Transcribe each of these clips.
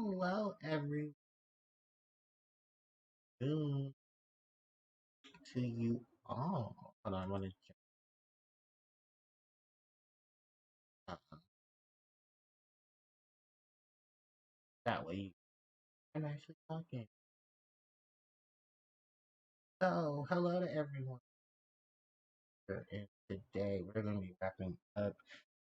Hello, everyone. To you all. Hold on, I want to check. That way I'm actually talking. So, hello to everyone. And today we're going to be wrapping up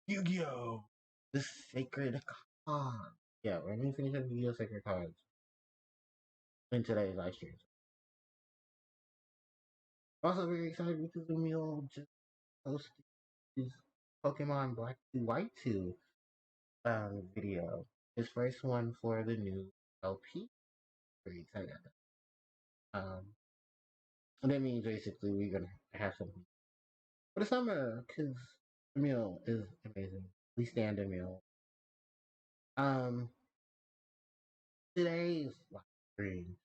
Yu-Gi-Oh! The Sacred Cards. Yeah, we're going to finish up Yu-Gi-Oh! Sacred Cards in today's live stream. Also, very excited because Lumio just posted his Pokemon Black 2 White 2 video. His first one for the new LP. Very excited about that. And that means basically we're gonna have something for the summer because the meal is amazing. We stand the meal. Um, today's live stream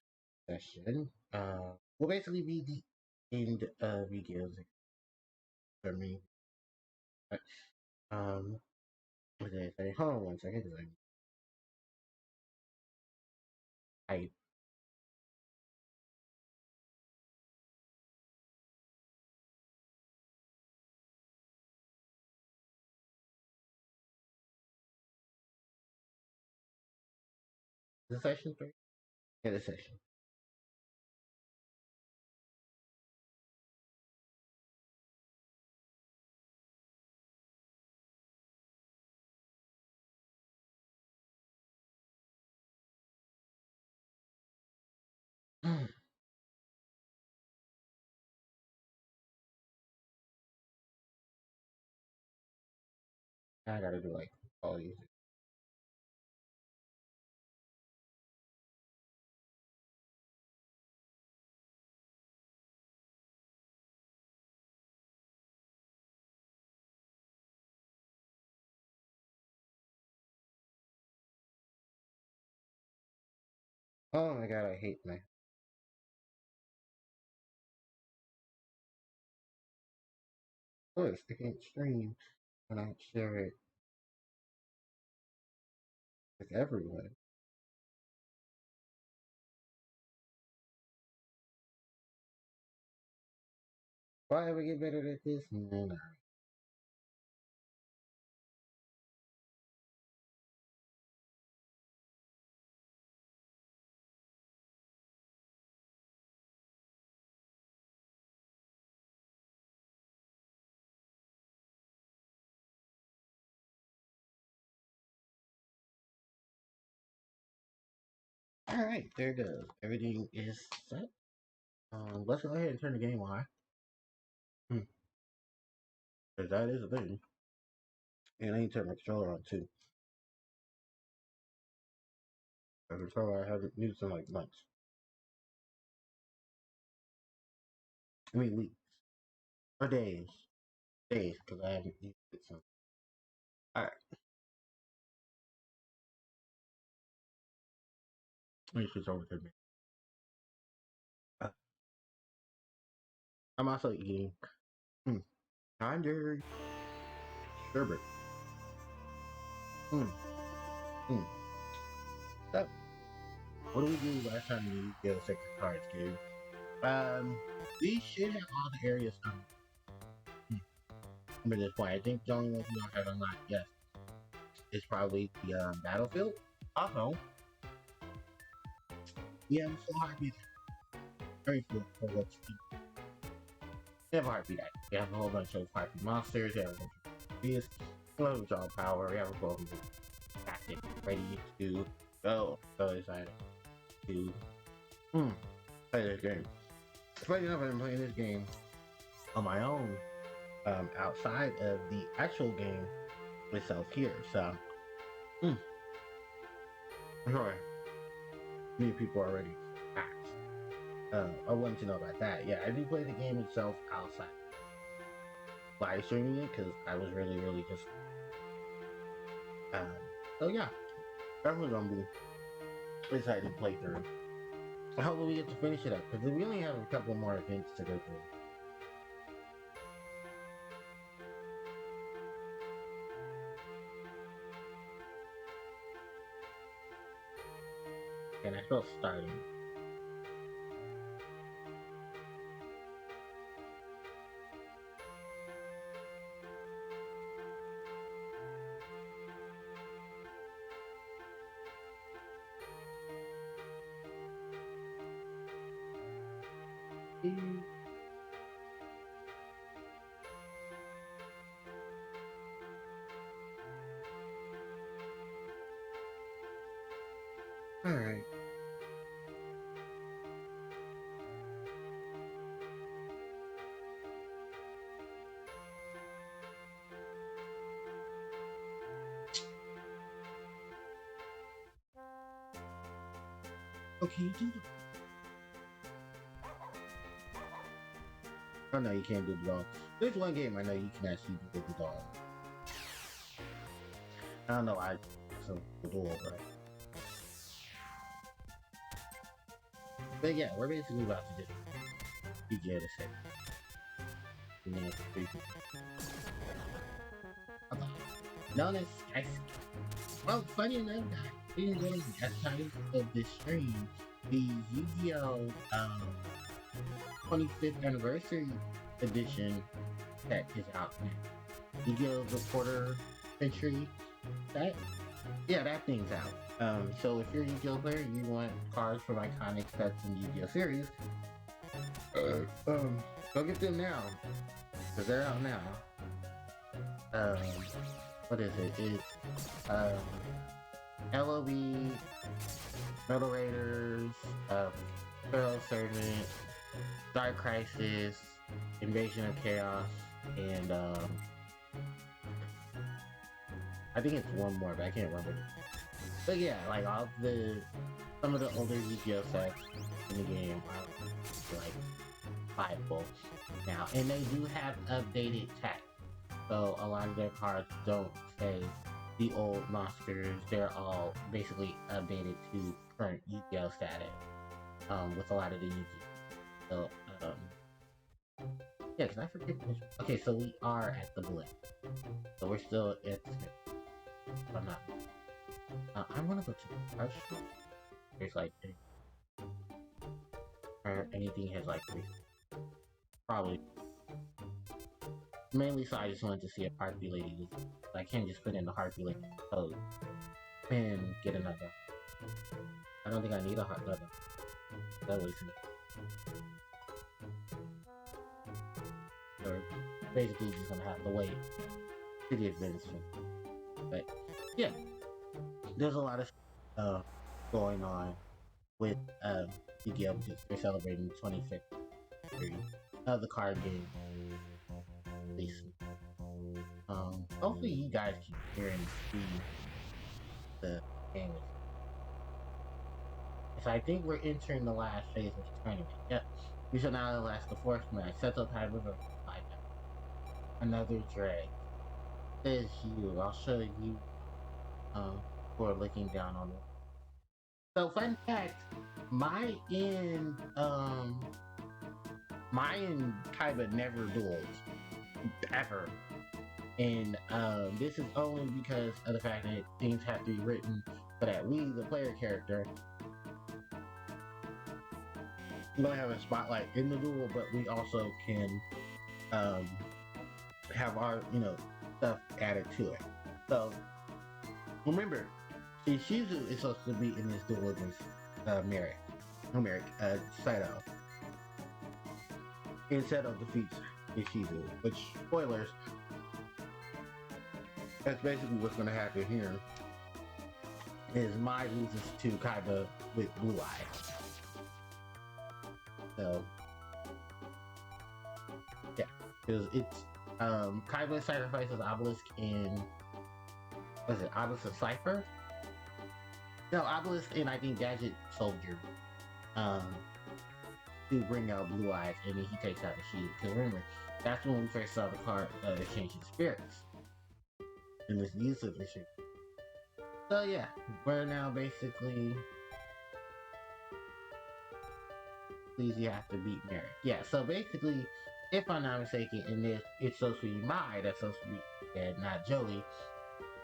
session will basically be the end of videos for me. What did I say? Hold on one second because I the session 3. Yeah, the session. I gotta do like all these. Oh my god, I hate my. Of course, I can't stream and I share it with everyone. Why ever get better at this? No. All right, there it goes. Everything is set. Let's go ahead and turn the game on. Because that is a thing. And I need to turn my controller on too. The controller I haven't used in like months. I mean weeks. Or days. Days, because I haven't used it since. Alright. Let me switch over to me. I'm also eating Under sherbet. Hmm. Hmm. So, what do we do last time we get a Sacred Cards game? We should have all the areas at this point. I think the only one we don't have unlocked yet is probably the battlefield. Also, we have a full heartbeat. Very full for what's we have a heartbeat act. We have a whole bunch of heartbeat monsters. We have a bunch of beasts. We have a draw power. We have a whole bunch of tactics ready to go. So excited to play this game. Funny enough, I've been playing this game on my own outside of the actual game itself here. So, sure, many people already asked. I wanted to know about that. Yeah, I do play the game itself outside. Live streaming it because I was really just so yeah, definitely gonna be excited to play through. Hopefully we get to finish it up because we only have a couple more events to go through. and I felt starting. Alright. Okay, you do the... Oh no, you can't do the dog. There's one game I know you can actually do the dog. I don't know why so the duel, but yeah, we're basically about to do PGA to say. Known as Ice. Well, funny enough, even though at the time of this stream, the Yu-Gi-Oh! 25th anniversary edition set is out now. Yu-Gi-Oh! The Quarter Century set? Yeah, that thing's out. So if you're a Yu-Gi-Oh! Player, you want cards from iconic sets in the Yu-Gi-Oh! Series, go get them now, because they're out now. What is it? It's, LOB, Metal Raiders, Feral Servant, Dark Crisis, Invasion of Chaos, and, I think it's one more, but I can't remember. But yeah, like some of the older Yu-Gi-Oh! Sets in the game are like viable now, and they do have updated tech. So a lot of their cards don't say the old monsters; they're all basically updated to current Yu-Gi-Oh! Status. With a lot of the Yu-Gi-Oh! So yeah, can I forget which? Okay, so we are at the blip. So we're still at. I'm not. I'm gonna go to the card shop. There's like, or anything has like probably. Mainly, so I just wanted to see if Harpie Lady. I can't just put in the Harpie Lady code and get another. I don't think I need a Harpie Lady. That was or basically just gonna have to wait to the adventure. But yeah, there's a lot of going on with Yu-Gi-Oh! Because they're celebrating the 25th anniversary of the card game. Hopefully you guys can hear and see the game. So I think we're entering the last phase of the tournament. Yep. We shall now last the fourth match. Set up high river. Another drag. Says you. I'll show you for looking down on it. So fun fact, my and Kaiba never duels. Ever. And this is only because of the fact that things have to be written so that we, the player character, don't have a spotlight in the duel, but we also can have our, stuff added to it. So remember, Shizu is supposed to be in this duel against Merrick, Saito. Instead of defeats Ishizu, which, spoilers, that's basically what's going to happen here, is Mai loses to Kaiba with Blue Eye. So, yeah, because it's, Kaiba sacrifices Obelisk in, what is it, Obelisk and Cypher? No, Obelisk and I think Gadget Soldier, to bring out Blue Eyes, and then he takes out the shield. Because remember, that's when we first saw the card Exchanging Spirits in this new submission. So yeah, we're now basically please you have to beat Merrick. Yeah, so basically, if I'm not mistaken, in this it's supposed to be Mai that's supposed to be and not Joey,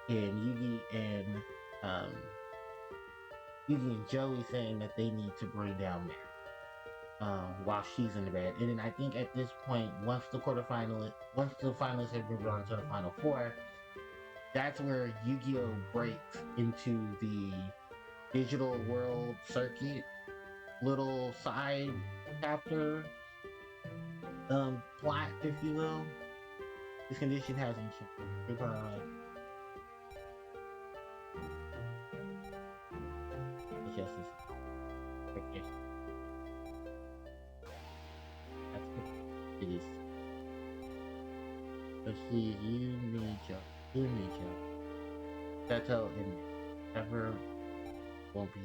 and Yugi and Yugi and Joey saying that they need to bring down Mary while she's in the bed. And then I think at this point, once the finalists have been drawn to the final four, that's where Yu-Gi-Oh breaks into the digital world circuit little side chapter plot, if you will. This condition hasn't changed. Yes, okay. That's good. It is. Let's see, you need job. That's how it ever won't be.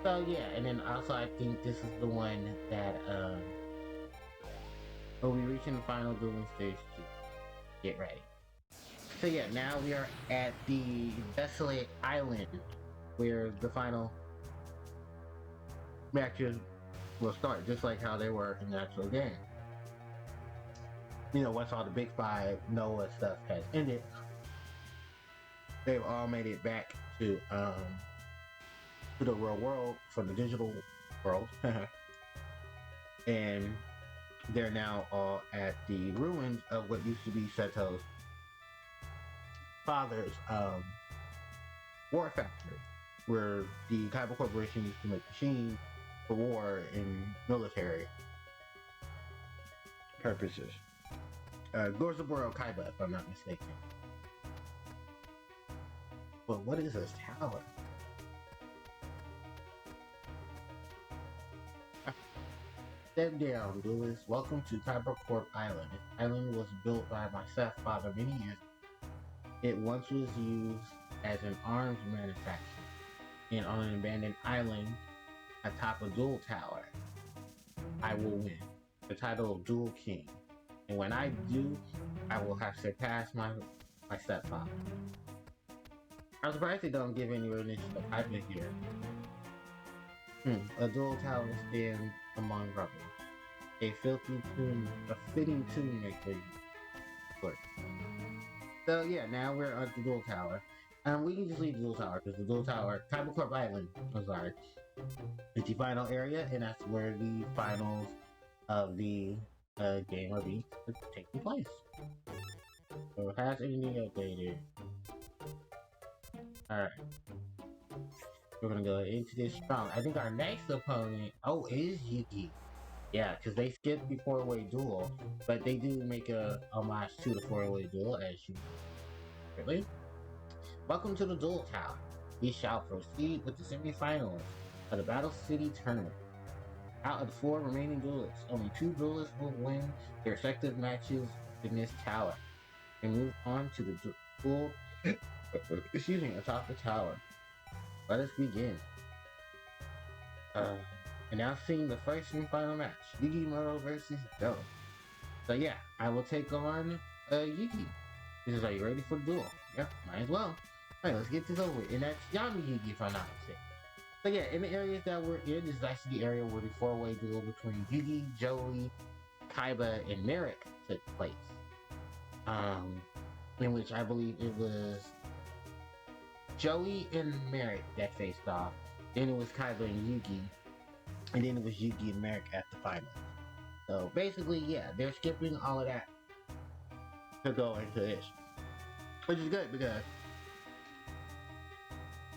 So yeah, and then also I think this is the one that when we reach in the final dueling stage to get ready. So yeah, now we are at the desolate island where the final matches will start, just like how they were in the actual game. You know, once all the big five Noah stuff has ended, they've all made it back to the real world from the digital world. And they're now all at the ruins of what used to be Seto's father's war factory, where the Kaiba Corporation used to make machines for war and military purposes. Gorzaburo Kaiba, if I'm not mistaken. But what is this tower? Step down, Duelist. Welcome to Kaiba Corp Island. This island was built by my stepfather many years ago. It once was used as an arms manufacturer and on an abandoned island atop a duel tower. I will win the title of Duel King, and when I do, I will have surpassed my stepfather. I'm surprised they don't give any recognition to Kaiba here. A duel tower stands among rubble. A fitting tomb maker work. So yeah, now we're at the duel tower. We can just leave the duel tower because the duel tower, Kaiba Corp Island, I'm sorry, is the final area, and that's where the finals of the game are being taking place. So has anything updated? Alright. We're gonna go into this strong. I think our next opponent, is Yuki. Yeah, because they skipped the four-way duel, but they do make a homage to the four-way duel, as you know. Really? Welcome to the Duel Tower. We shall proceed with the semi-finals of the Battle City Tournament. Out of the 4 remaining duelists, only 2 duelists will win their respective matches in this tower and move on to the duel atop the tower. Let us begin. Announcing the first and final match, Yugi Moto versus Joe. So yeah, I will take on Yugi. Are you ready for the duel? Yep, might as well. Alright, let's get this over with. And that's Yami Yugi, if I'm not mistaken. So yeah, in the areas that we're in, this is actually the area where the 4-way duel between Yugi, Joey, Kaiba, and Merrick took place. In which I believe it was Joey and Merrick that faced off. Then it was Kaiba and Yugi. And then it was Yugi and Merrick at the final. So basically, yeah, they're skipping all of that to go into this. Which is good because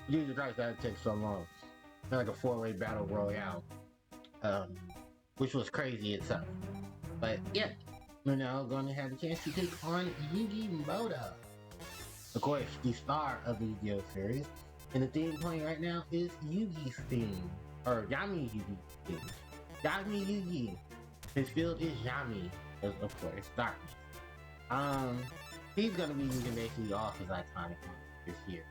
Jesus Christ, that takes so long. Like a 4-way battle royale. Which was crazy itself. But yeah, we're now going to have a chance to take on Yugi Moto. Of course, the star of the Yu-Gi-Oh series. And the theme playing right now is Yugi's theme. Or Yami Yugi's theme. Yami Yugi. His field is Yami. Of course, darkness. He's gonna be using basically all his iconic monsters here.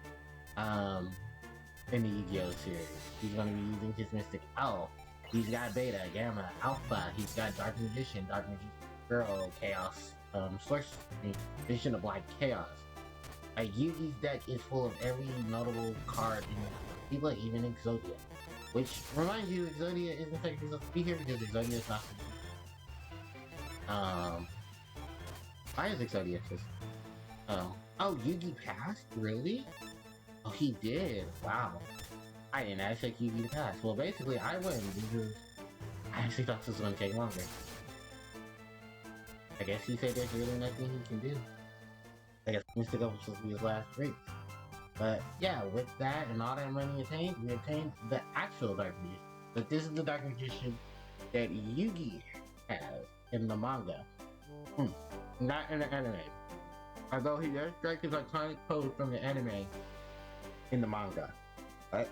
In the Yu-Gi-Oh series. He's gonna be using his Mystic Owl. He's got Beta, Gamma, Alpha. He's got Dark Magician, Girl, Chaos, Vision of Black Chaos. Yugi's deck is full of every notable card in People, even Exodia. Which reminds you, Exodia isn't technically supposed to be here because Exodia is not supposed to be. Why is Exodia just... Oh, Yugi passed? Really? Oh, he did. Wow. I didn't actually give you the pass. Well, basically, I win because I actually thought this was going to take longer. I guess he said there's really nothing he can do. I guess Mr. Go was supposed to be his last race. But yeah, with that and all that money attained, we obtained the actual Dark Magician. But this is the Dark Magician that Yugi has in the manga. Not in the anime. Although he does strike his iconic pose from the anime in the manga. But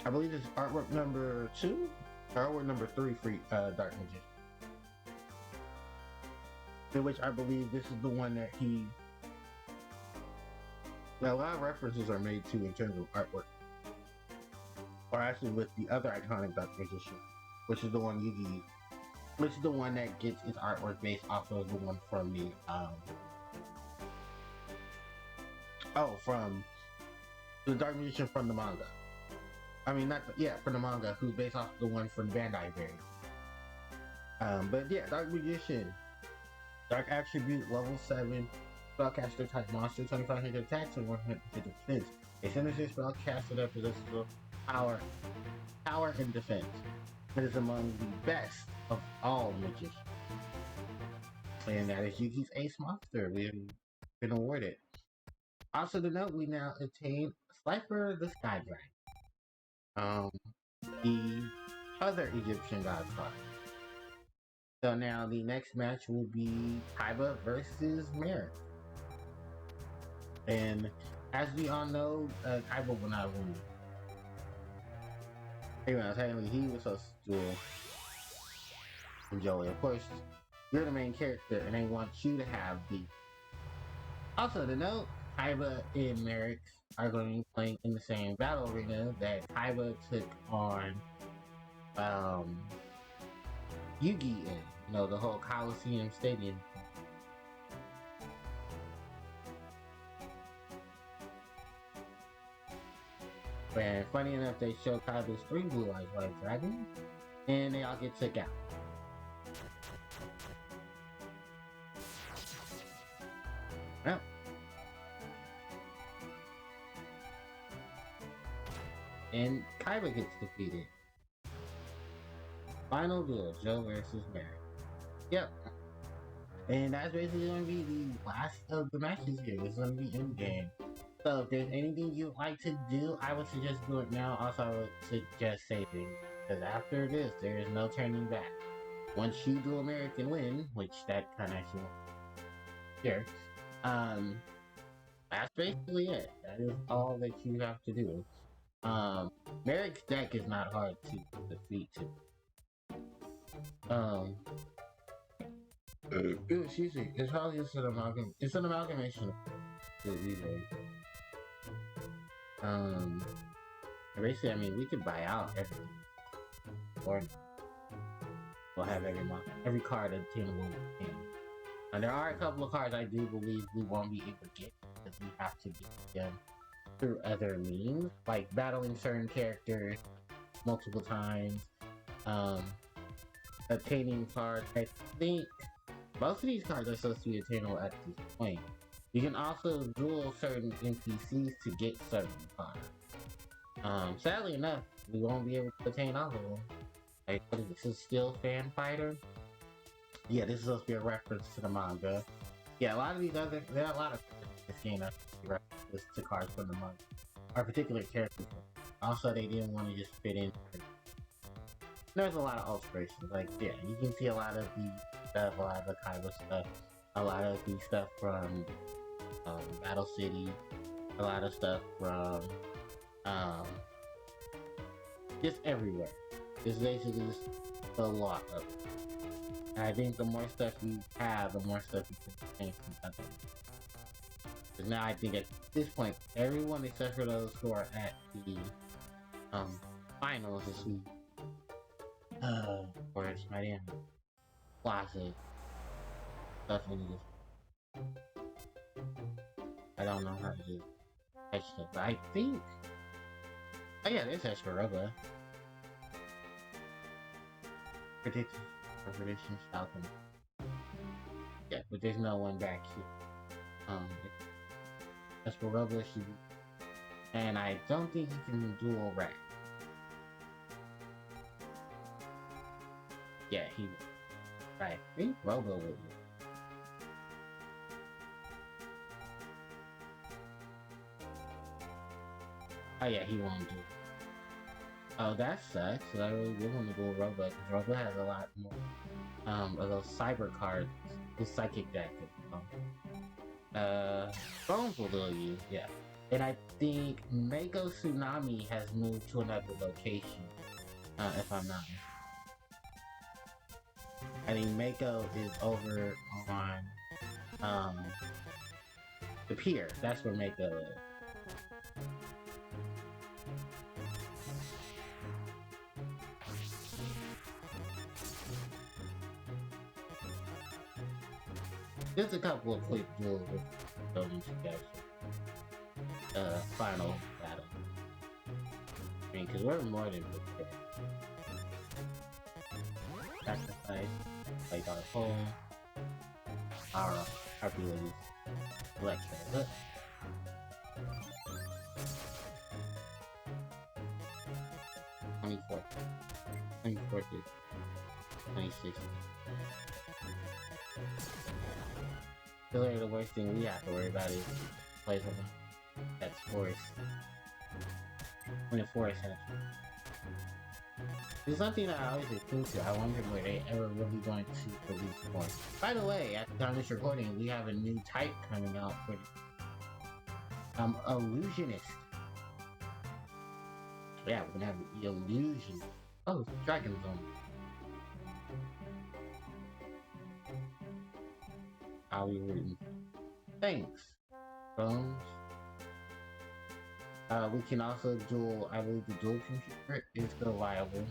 I believe it's artwork number 2 or artwork number 3 for Dark Magician. In which I believe this is the one that he... Now, a lot of references are made to in terms of artwork. Or actually with the other iconic Dark Magician, which is the one Yugi, which is the one that gets its artwork based off of the one from the, from the Dark Magician from the manga. I mean, not the, yeah, from the manga, who's based off the one from Bandai variant. But yeah, Dark Magician, Dark Attribute, level 7, spellcaster type monster, 2500 attacks and 100 defense. A sinister spellcaster that possesses power and defense. It is among the best of all magicians. And that is Yugi's Ace Monster. We have been awarded. Also to note, we now attain Slifer the Sky Dragon. The other Egyptian god card. So now the next match will be Kaiba versus Merrick. And as we all know, Kaiba will not win. Anyway, technically he was supposed to duel Joey. Of course, you're the main character and they want you to have the... Also to note, Kaiba and Merrick are going to be playing in the same battle arena that Kaiba took on Yugi in. You know, the whole Coliseum Stadium. And funny enough, they show Kaiba's 3 blue eyes white dragons, and they all get took out. Well, and Kaiba gets defeated. Final duel, Joe versus Mary. Yep. And that's basically going to be the last of the matches here. This is going to be endgame. So if there's anything you'd like to do, I would suggest do it now. Also, I would suggest saving. Because after this, there is no turning back. Once you do American win, which that kind of actually here, that's basically it. That is all that you have to do. Merrick's deck is not hard to defeat too. Excuse me, it's probably just an amalgamation of the either. Basically, I mean, we could buy out everything. Or we'll have every card obtainable in. And there are a couple of cards I do believe we won't be able to get because we have to get them through other means, like battling certain characters multiple times, obtaining cards. I think most of these cards are supposed to be attainable at this point. You can also duel certain NPCs to get certain cards. Sadly enough, we won't be able to attain all of them. Like, what is this? Is Steel Fan Fighter? Yeah, this is supposed to be a reference to the manga. Yeah, a lot of these other, there are a lot of this game that references to cards from the manga, or particular characters. Also, they didn't want to just fit in. There's a lot of alterations. Like, yeah, you can see a lot of the stuff, a lot of the Kaiba stuff, a lot of the stuff from Battle City, a lot of stuff from just everywhere. It's basically just a lot of it. And I think the more stuff you have, the more stuff you can change from other. Because now I think at this point, everyone except for those who are at the finals this week, where it's my damn closet, definitely just, I don't know how to do that stuff, but I think, oh yeah, there's Esperoba. Predictions, Falcon. Yeah, but there's no one back here. Esperoba should be And I don't think he can dual rat. Yeah, he will. I think Robo will. Oh yeah, he won't do. Oh, that sucks. So I really do want to go Robo, because Robo has a lot more of those cyber cards, the psychic jacket. Bones will do you, yeah. And I think Mako Tsunami has moved to another location, if I'm not mistaken. I think Mako is over on the pier. That's where Mako is. Just a couple of quick duels with those guys. Final battle. I mean, because we're more than prepared. Sacrifice, like our hole, our Harpie ladies, Electra. Look. 24th, 24th, 26th. Really, the worst thing we have to worry about is play something that's forest. When the forest has. There's something that I always think to. I wonder were they ever really going to release more. By the way, at the time of this recording, we have a new type coming out for the illusionist. Yeah, we're gonna have the illusion. Oh, Dragon Zone. How we written. Thanks, Bones. We can also duel, I believe the dual computer is still viable.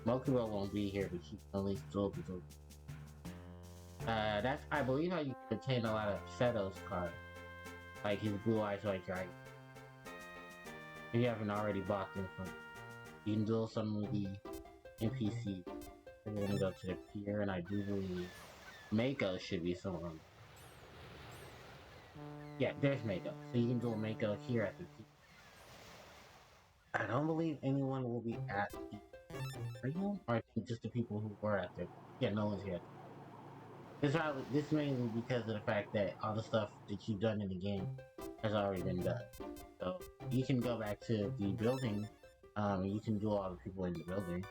Mokuba won't be here, but she can at least duel the duel. That's, I believe, how you can obtain a lot of Seto's cards. Like his Blue Eyes White Dragon. If you haven't already bought them from, you can duel some of the NPCs. We're gonna go to the pier, and I do believe Mako should be somewhere. Yeah, there's Mako. So you can duel Mako here at the pier. I don't believe anyone will be at the Or I think just the people who were at there. Yeah, no one's here. This mainly because of the fact that all the stuff that you've done in the game has already been done. So you can go back to the building, and you can do all the people in the building.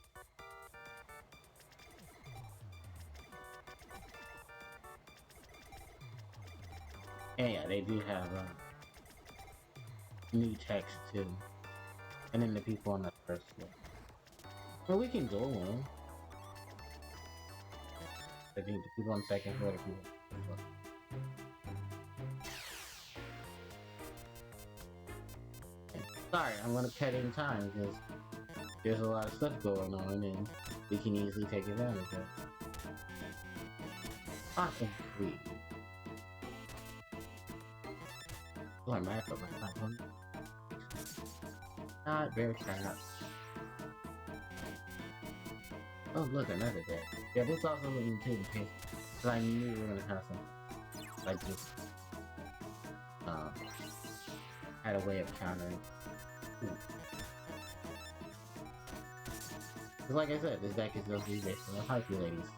And yeah, they do have new text too. And then the people on the first floor. Well, we can duel them. I think the people on the second floor, the people on the first floor. Sorry, I'm gonna cut in time because there's a lot of stuff going on and we can easily take advantage of it. Awesome. Sweet. Oh, I'm mad for my time. Not very sad. Oh, look, another day. Yeah, this also looking too in case. Because I knew we were gonna have some. Like this. Had a way of countering. Because like I said, this deck is mostly based on the Harpie ladies.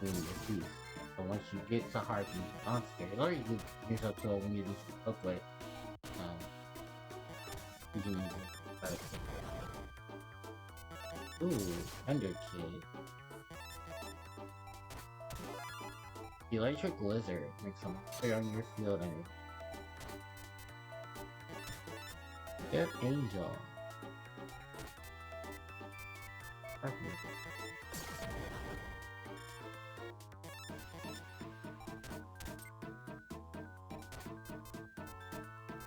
And the piece. So once you get to Harpie monsters, or you can yourself to when you do some Oakway, you can use it. Ooh, Underkid. The Electric Lizard makes some clear on your field and Death Angel.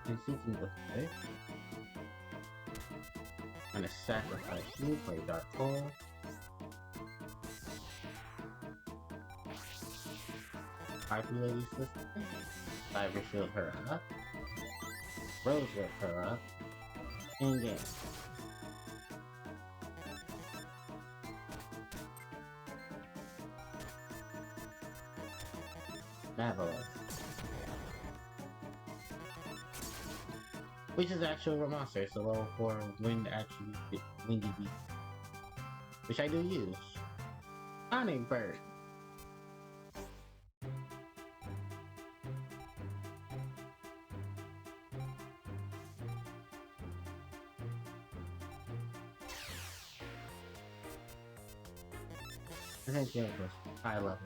And seeking the fight. And a sacrifice you play Dark Hole. Harpie Lady Sister. Cyber Shield her up. Rose Whip her up. In game. Marvelous. which is actually a monster. So level 4 wind actually windy beat, which I do use. Sonic Bird. Essentially, it was high level.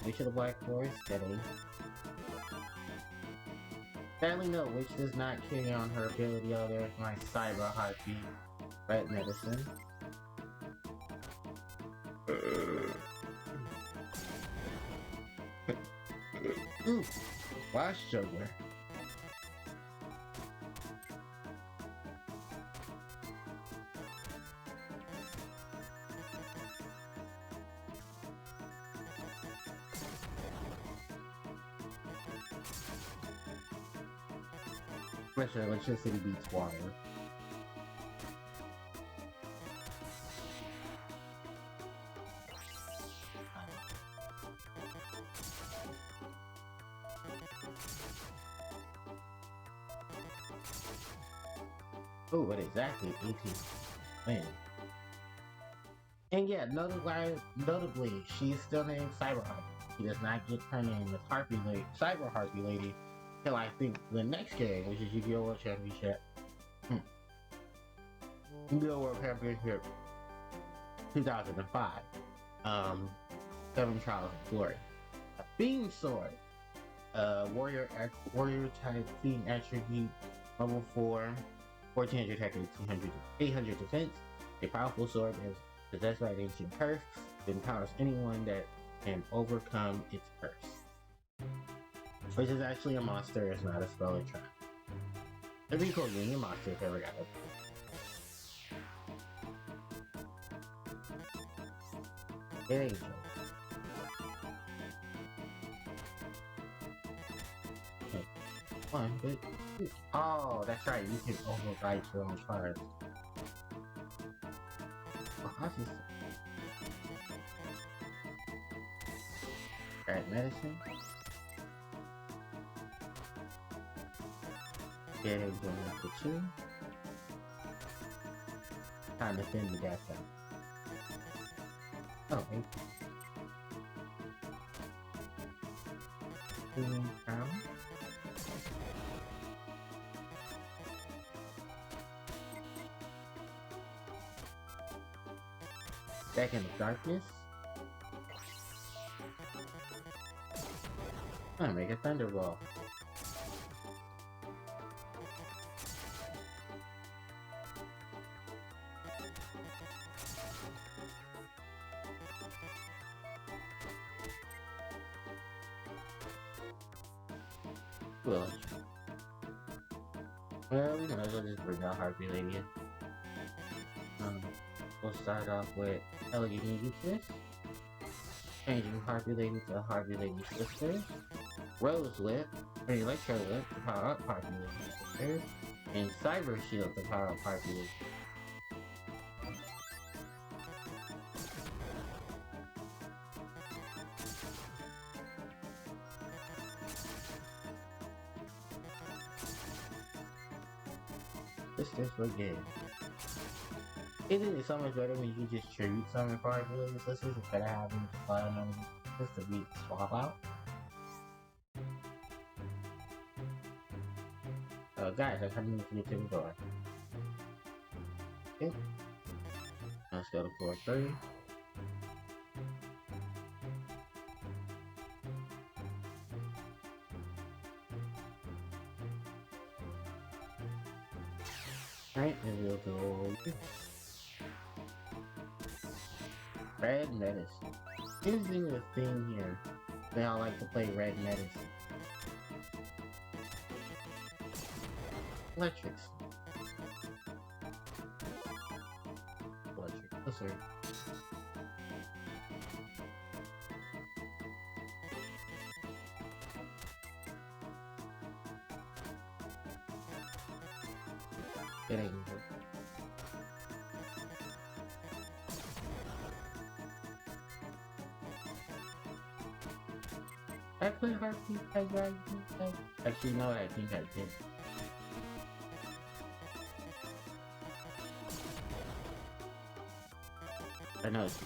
Witch of the Black Forest, steady. Sadly, no, Witch does not carry on her ability. Oh, there's my Cyber Harpie. Red Medicine. Ooh, Flash Juggler. Pressure electricity beats water. Oh, what exactly? 18. Man. And yeah, notably, she is still named Cyber Harpie. She does not get her name as Harpie Lady, Cyber Harpie Lady, till I think the next game, which is Yu-Gi-Oh! World Championship. Yu-Gi-Oh! World Championship 2005. 7 Trials of Glory. A Beam Sword. Warrior type Fiend attribute, level 4, 1400 attack and 800 defense. A powerful sword is possessed by an ancient curse. It empowers anyone that can overcome its curse. Which is actually a monster, it's not a spell or trap. It'd be cool getting a monster if I ever got it. There you go. Okay. One, but oh, that's right, you can override your own cards. Oh, how's this? Red Medicine. Yeah, going for 2. Time to defend the gas out. Oh, 8. Cooling Crown. Back in the Darkness. I'm gonna make a Thunderball. Well, we might as well just bring out Harpie Lady. We'll start off with Elegant Mucus, changing Harpie Lady to Harpie Lady Sister, Rose Whip, and Electro Whip to power up Harpie Lady Sister, and Cyber Shield to power up Harpie Lady. This for game. Isn't it so much better when you just tribute summon for Harpie Lady Sisters instead of having to find them just to beat swap out? Guys, I'm coming to the door. Okay. Let's go to floor 3. Alright, and we'll go Red Medicine. Using the thing here, they all like to play Red Medicine. Electrics. Electric Blizzard. It ain't good. I play Harpie as Dragon type. Actually, no, I think I did. I know it's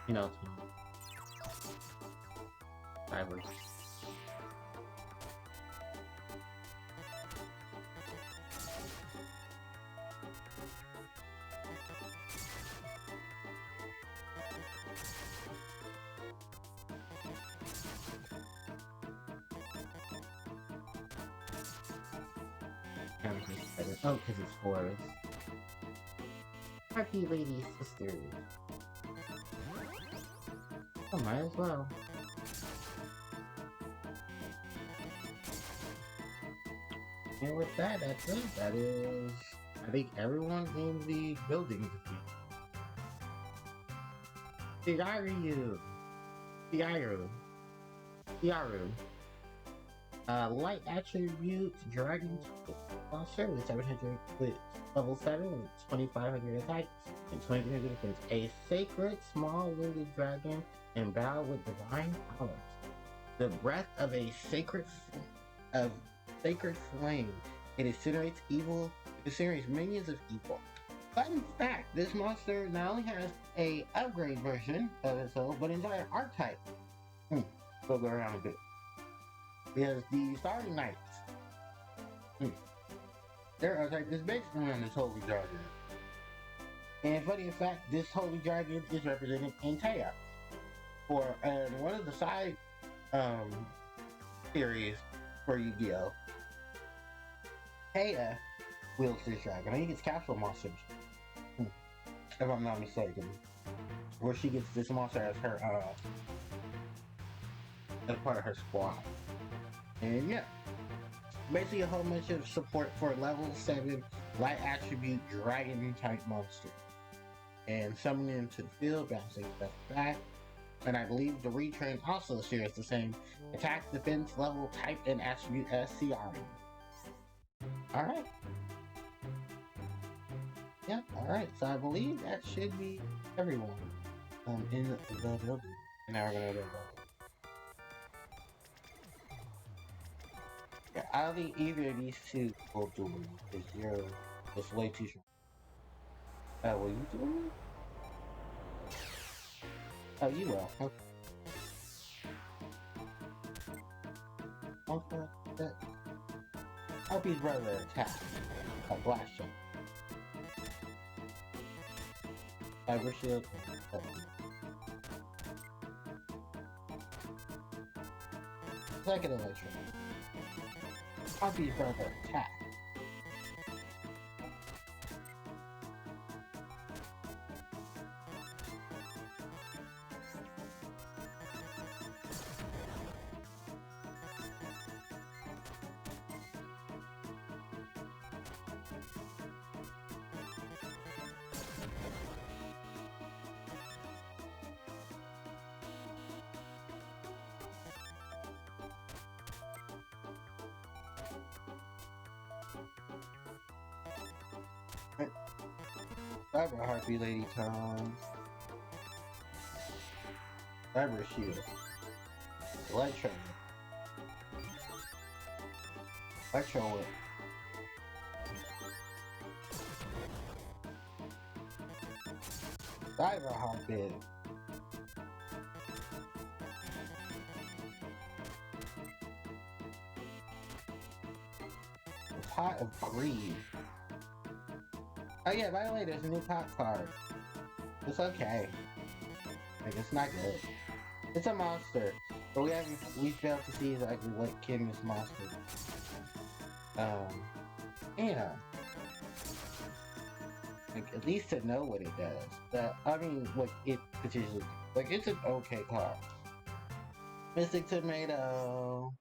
you know, Cyber. Oh, because it's Forest. Harpie Lady's sister. Oh, might as well. And with that, that's it. That is, I think, everyone in the building. Tiaru. Light attribute dragon monster with 700 with level 7 with 2500 attack and 2300 defense. A sacred small winged dragon endowed with divine powers. The breath of a sacred flame. It incinerates evil. It incinerates minions of evil. Fun fact: this monster not only has a upgrade version of its own, but entire archetype. We'll go around a bit. Because the Starry Knights, their archetype is based on this Holy Dragon. And funny fact, this Holy Dragon is represented in Taya. For one of the side series for Yu-Gi-Oh! Taya wields this dragon. I think it's Capsule Monsters, if I'm not mistaken. Where she gets this monster as her as part of her squad. And yeah, basically a whole bunch of support for level 7 light attribute dragon type monster. And summoning them to the field, bouncing stuff back. And I believe the retrain also shares the same attack, defense, level, type, and attribute as CRM. Alright. Yeah, alright. So I believe that should be everyone in the building. And now we're gonna go. Yeah, I don't think either of these two will do it because you're just way too strong. Will you do it? Oh, you will. Okay. Okay. Harpie's brother attack. A blast shot. Cyber shield. Second electro. Harpie's brother attack. Cyber Harpie Lady time. Cyber Shield. Electro. Electro Whip. Cyber Harpie. Pot of Greed. Oh yeah, by the way, there's a new pop card. It's okay. Like, it's not good. It's a monster. But we failed to see exactly what can this monster yeah. Like, at least to know what it does. I mean, what it potentially, like, it's an okay card. Mystic Tomato.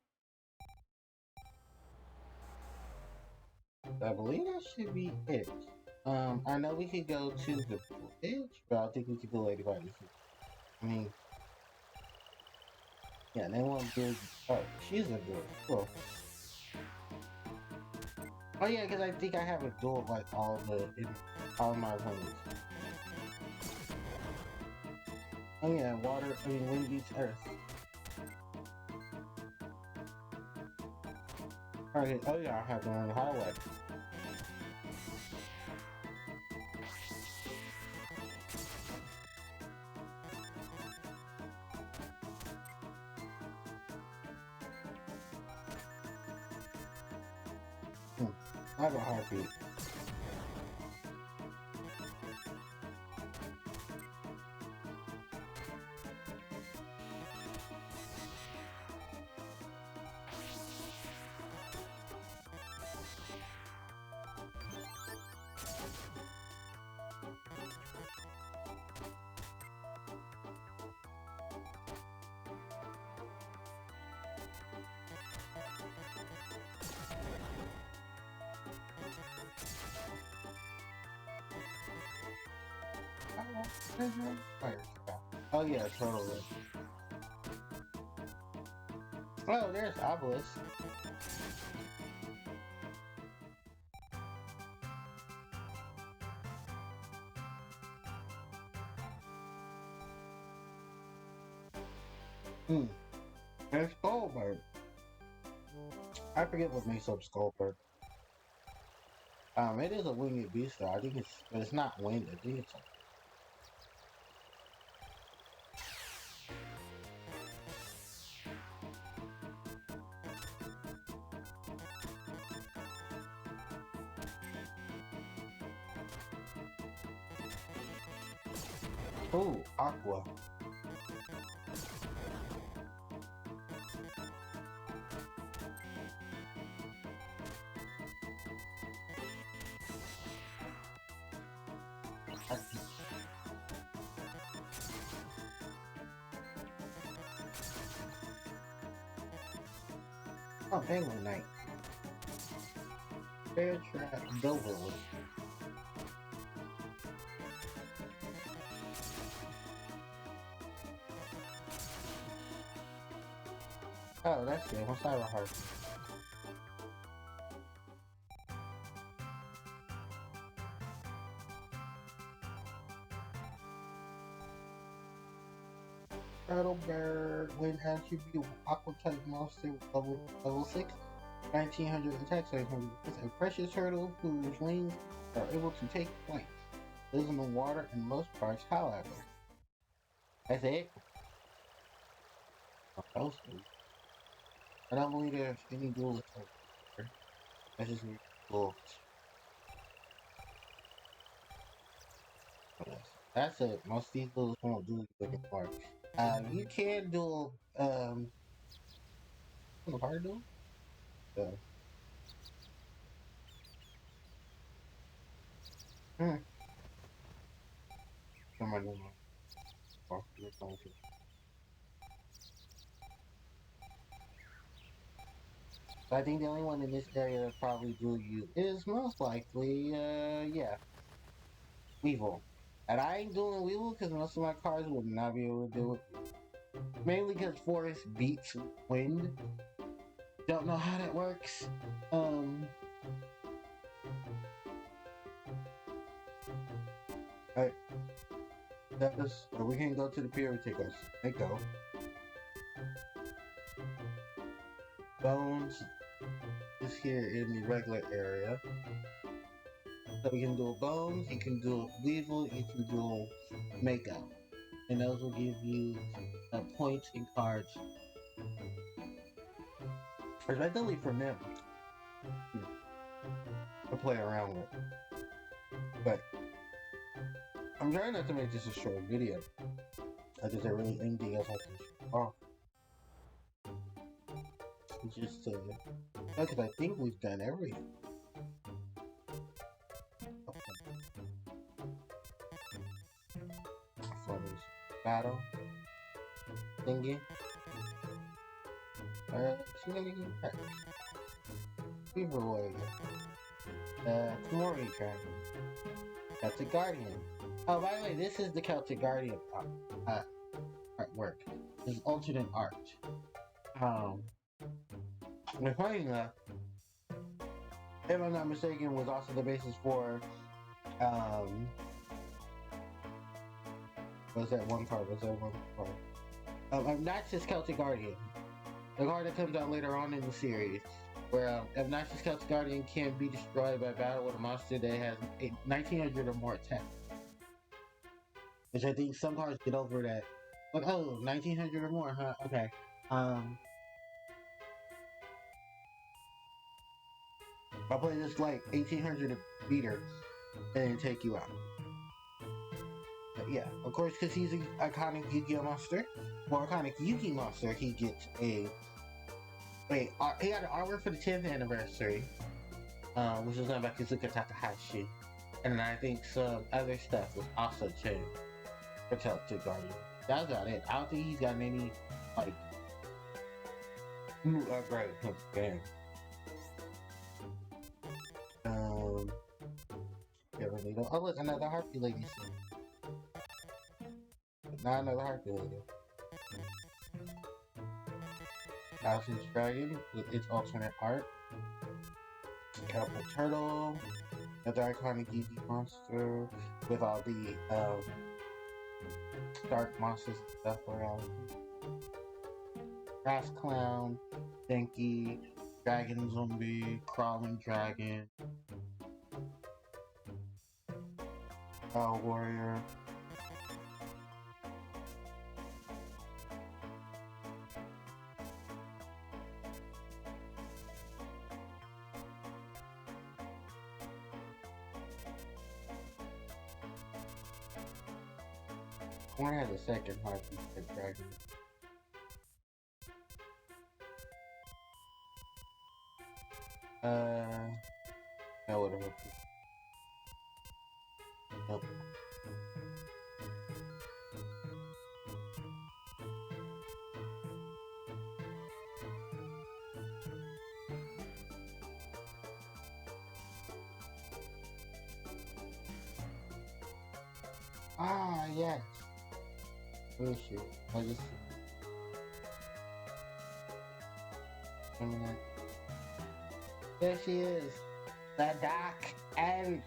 I believe that should be it. I know we could go to the bridge, but I think we could go Ladybug. I mean, yeah, they want to do. Oh, she's a duel. Cool. Oh yeah, because I think I have a duel like all my opponents. Oh yeah, wind beats earth. Alright, oh yeah, I have to learn the highway. I have a heartbeat. Oh yeah, totally. Oh, there's Obelisk. There's Skullbird. I forget what makes up Skullbird. It is a winged beast though. I think but it's not winged. I think it's oh, Aqua. Oh, Penguin Knight. Bear Trap Duelist. Oh, that's good. What's Cyber Heart? Turtleberg when attribute Aqua type monster level 6, 1900 attack, 700. It's a precious turtle whose wings are able to take flight. Lives in the water in most parts, however. That's it? What else? I don't believe there's any duelists over here. That's just really cool. That's it. Most of these duelists won't do what you're looking for. You can do hard duel? Yeah. Hmm. Come on, I think the only one in this area that probably do you is most likely, yeah, Weevil. And I ain't doing Weevil because most of my cars would not be able to do it. Mainly because Forest beats Wind. Don't know how that works. Alright. That is, we can go to the pier and take us. They go. Bones is here in the regular area. So you can do Bones, you can do Weevil, you can do Makeup. And those will give you points and cards. Especially for them to play around with. But I'm trying not to make this a short video. Is there really anything else I can show off? Just because I think we've done everything. For this battle thingy. Shenanigan packs. Giveaway. Tomorrow Dragon. Celtic Guardian. Oh, by the way, this is the Celtic Guardian artwork. This is alternate art. The funny enough, if I'm not mistaken, was also the basis for Was that one card? Obnoxious Celtic Guardian. The card that comes out later on in the series, where Obnoxious Celtic Guardian can be destroyed by battle with a monster that has 1900 or more attack. Which I think some cards get over that. Like, oh, 1900 or more, huh? Okay. I'll play this like 1800 beater and take you out. But yeah, of course, because he's an iconic Yu-Gi-Oh monster, or iconic Yu-Gi monster, he gets a. Wait, he got an artwork for the 10th anniversary, which was done by Kazuka Takahashi, and then I think some other stuff was also changed for Celtic Guardian. That's about it. I don't think he's gotten any like new upgrade from the game. Oh look, another Harpie lady scene. Not another Harpie lady. Thousand Dragon with its alternate art. Purple Turtle, another iconic Yu-Gi monster with all the dark monsters and stuff around. Grass Clown, Denki, Dragon Zombie, Crawling Dragon, Battle Warrior. One has a second Harpie Dragon. That would have been. Nope. Ah, yes. Where is she? I just. There she is. The Dark Elf.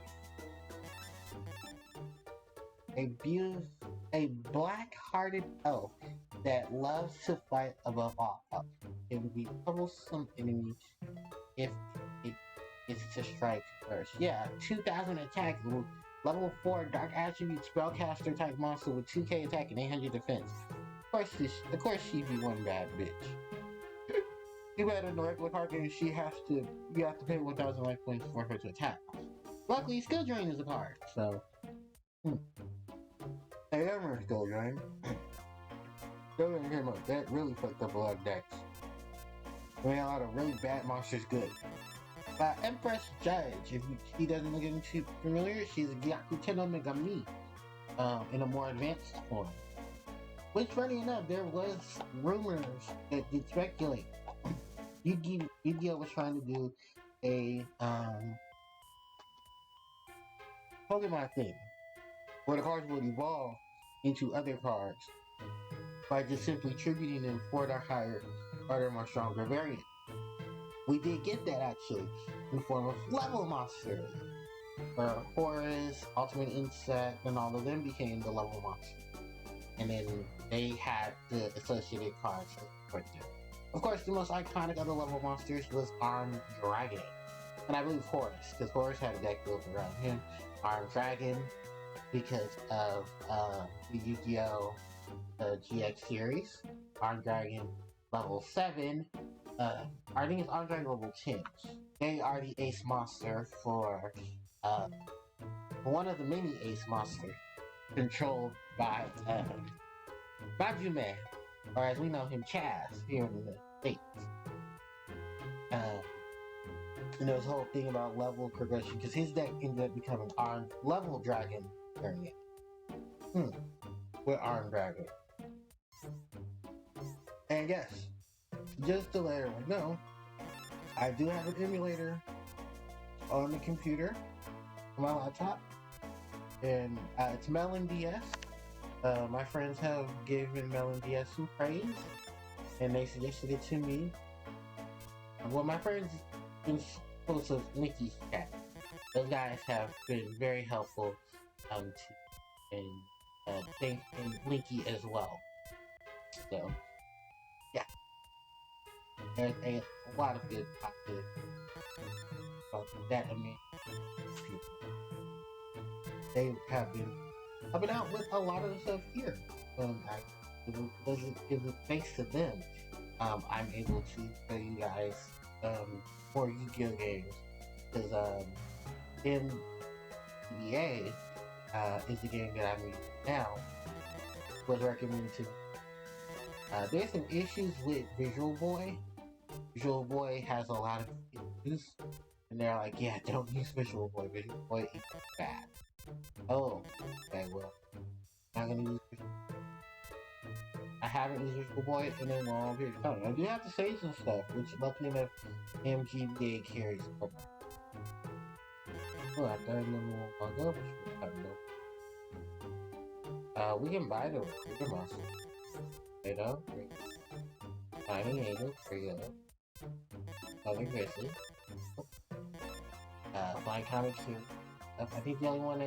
A black-hearted elf that loves to fight above all else. It would be troublesome enemy if it is to strike first. Yeah, 2000 attack, level 4 dark attribute spellcaster type monster with 2k attack and 800 defense. Of course she'd be one bad bitch. Too bad in the regular card game you have to pay 1000 life points for her to attack. Luckily, Skill Drain is a card, so. Hey, I remember Skill Drain. Skill Drain came up. That really fucked up a lot of decks. I mean, a lot of really bad monsters good. Empress Judge, if he doesn't look too familiar, she's a Gyakuten Megami in a more advanced form. Which, funny enough, there was rumors that did speculate. Yu-Gi-Oh was trying to do a Pokemon thing where the cards would evolve into other cards by just simply tributing them for their higher or their more stronger variant. We did get that actually in the form of level monsters. Horus, Ultimate Insect, and all of them became the level monsters. And then they had the associated cards for them. Of course, the most iconic of the level monsters was Armed Dragon. And I believe Horus, because Horus had a deck built around him. Armed Dragon, because of the Yu-Gi-Oh! GX series. Armed Dragon level 7. I think it's Armed Dragon level 10. They are the ace monster for one of the many ace monsters controlled by Majume, or as we know him, Chaz, here in the States. And there was a whole thing about level progression, because his deck ended up becoming Armed Level Dragon variant. With Armed Dragon. And yes, just to let everyone know, I do have an emulator on the computer, on my laptop, and it's Melon DS. My friends have given Melon DS some praise, and they suggested it to me. Well, my friends, inclusive Nikki's cat, those guys have been very helpful in thing in Blinky as well. So yeah, there's a lot of good positive that I mean they have been helping out with a lot of the stuff here. It was thanks to them. I'm able to show you guys more Yu-Gi-Oh games because NBA is the game that I'm using now. Was recommended to me. There's some issues with Visual Boy. Visual Boy has a lot of issues, and they're like, yeah, don't use Visual Boy. Visual Boy is bad. Oh, okay, well, I'm not gonna use Visual Boy. I haven't used Visual Boy in a long period of time. I do have to say some stuff, which luckily enough, MGBA carries over. Oh, I thought I knew more about that. We can buy the bigger monsters. Potato, Tiny Angel, Trio, Other Grizzly, Flying Comic Q. I think the only one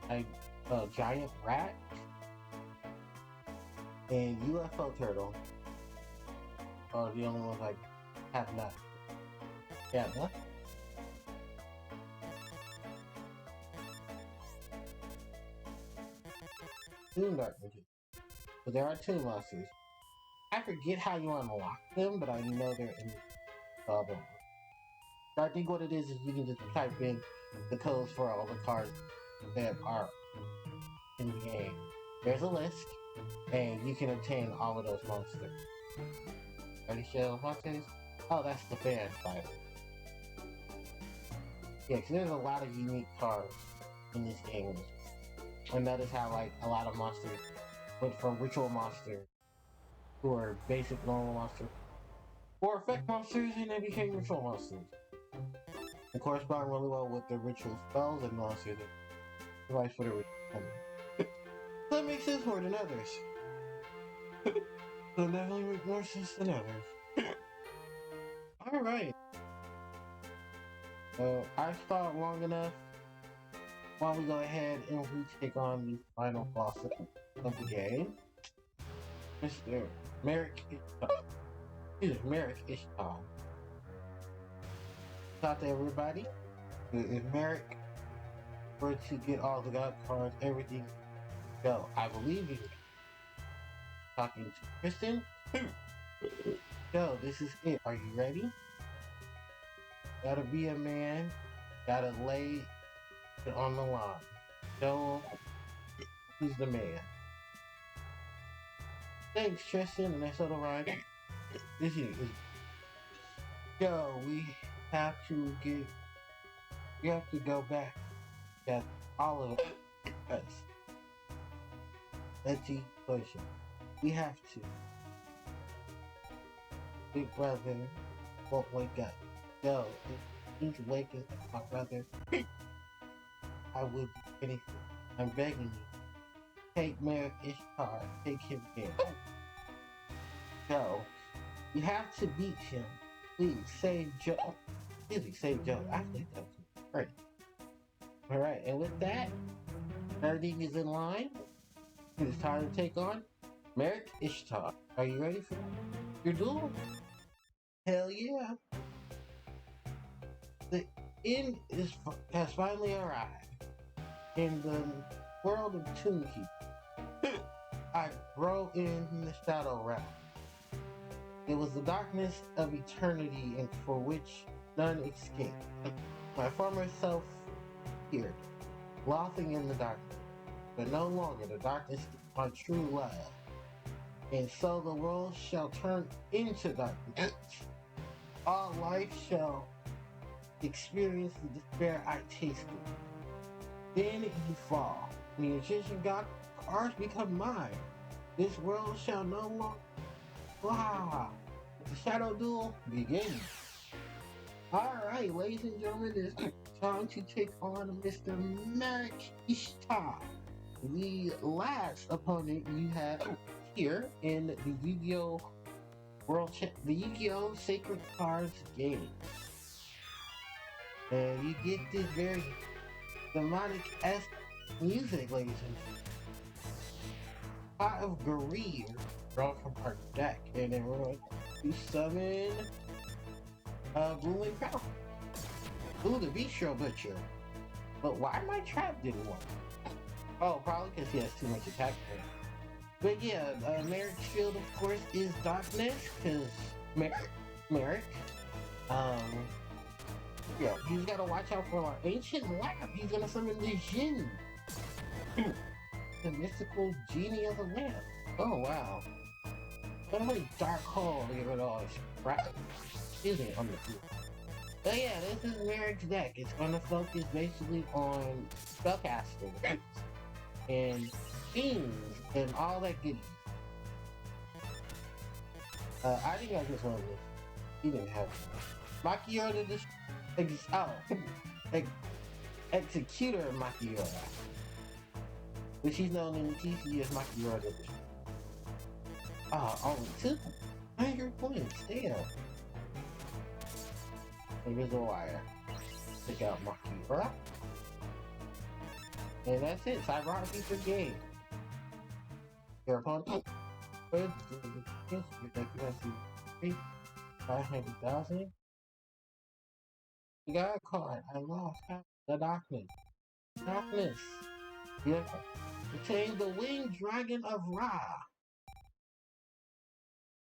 that Giant Rat and UFO Turtle are the only ones I have not. Yeah, huh? Toon Dark Magic. But there are two monsters. I forget how you unlock them, but I know they're in the problem. I think what it is you can just type in the codes for all the cards that are in the game. There's a list, and you can obtain all of those monsters. Ready, show monsters? Oh, that's the fan fighter. Yeah, because there's a lot of unique cards in this game. And that is how, like, a lot of monsters went from ritual monsters who are basic normal monsters or effect monsters, and they became ritual monsters. They correspond really well with the ritual spells and monsters that device for the ritual. That makes sense more than others. So definitely make more sense than others. Alright. I've thought long enough. Why don't we go ahead and we take on the final boss of the game. Mr. Merrick Ishtar. Shout out to everybody. If Merrick were to get all the god cards, everything go. I believe you. Talking to Kristen. Yo, this is it. Are you ready? Gotta be a man. Gotta lay it on the line. Show who's the man. Thanks, Tristan, and that's all right. This is yo, we have to go back. Yes, all of us. Let's see, question. We have to. Big brother won't wake up. Yo, if he's waking up, my brother, I will do anything. I'm begging you. Take Merrick Ishtar, take him in. Yo, you have to beat him. Please, save Joe. Please, save Joe. I think that's great. Alright, and with that, everything is in line. It's time to take on Merrick Ishtar. Are you ready for your duel? Hell yeah. The end has finally arrived. In the world of Toon Keep, I grow in the Shadow Realm. It was the darkness of eternity and for which none escaped. My former self appeared, lothing in the darkness, but no longer the darkness is my true love. And so the world shall turn into darkness. All life shall experience the despair I tasted. Then you fall, and the Egyptian god cards become mine. This world shall no longer. Wow! The shadow duel begins. Alright, ladies and gentlemen, it's time to take on Mr. Merrick Ishtar. The last opponent you have here in the Yu-Gi-Oh! The Yu-Gi-Oh! Sacred Cards game. And you get this very demonic-esque music, ladies and Pot of Greed drawn from our deck, and then we're going to summon Blooming Crown. Ooh, the Bistro Butcher. But why my trap didn't work? Oh, probably because he has too much attack power. But yeah, Merrick's shield, of course, is Darkness, because Merrick, yeah, he's got to watch out for our Ancient Lamp. He's going to summon the Jinn, the mystical genie of the lamp. Oh, wow. Somebody Dark Hole to get rid of all this crap. Excuse me, on the field. But yeah, this is Merrick's deck. It's going to focus basically on spellcasting and themes and all that goodies. I think I just wanted this. He didn't have it. Makiora Executor Makiora. But she's known in the TC as Makiora the only 200 points, damn. Here's a wire. Check out Makiora. And that's it. Cyber Harpie for game. Your opponent. Your deck has 500,000. You got a card. I lost. The Darkness. Darkness. Beautiful. Retain the Winged Dragon of Ra.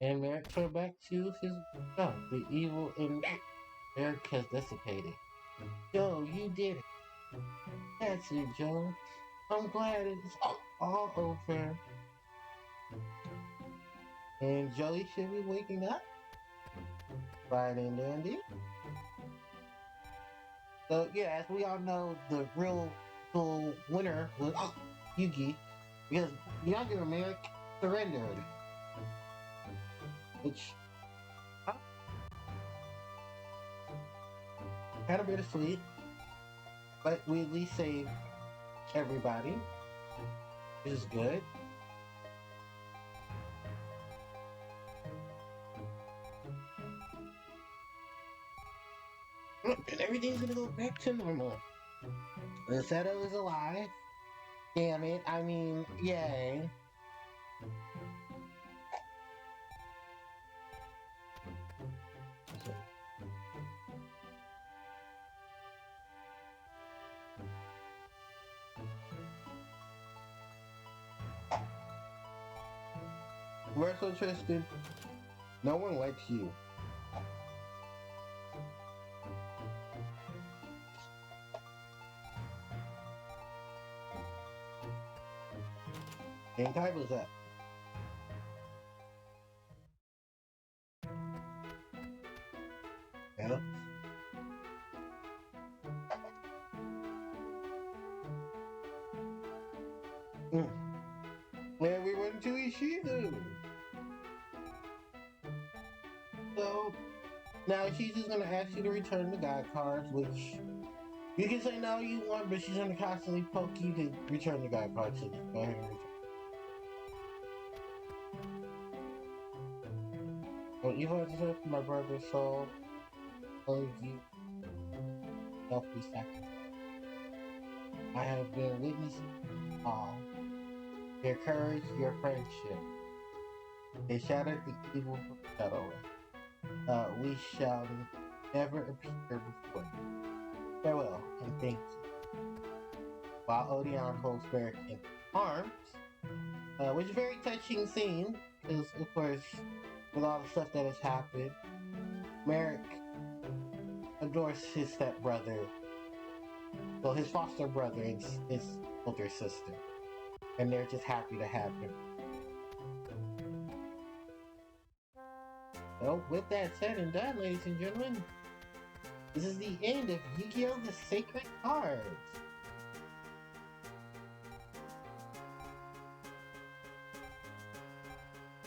And Merrick turned back to his gun. The evil in Merrick has dissipated. Joe, you did it. That's it, Joe. I'm glad it's all over. And Joey should be waking up. Fine and dandy. So yeah, as we all know, the real cool winner was Yugi, because younger Merrick surrendered. Which kind of bittersweet, but we at least saved everybody, which is good. And everything's gonna go back to normal. The Seto is alive. Damn it, I mean, yay. We're so Tristan. No one likes you. And time was up. Yeah. Yeah, we went to Ishizu. So now she's just gonna ask you to return the god cards, which you can say no you want, but she's gonna constantly poke you to return the god cards. So just go ahead and return. Well, evil has deserved my brother's soul. Oh, you self-be sacrificed. I have been witnessing all. Your courage, your friendship. They shattered the evil shadow. We shall never appear before you. Farewell and thank you. While Odeon holds Merrick in arms, which is a very touching scene, because of course, with all the stuff that has happened, Merrick adores his stepbrother, well, his foster brother and his older sister, and they're just happy to have him. So, with that said and done, ladies and gentlemen, this is the end of Yu-Gi-Oh! The Sacred Cards.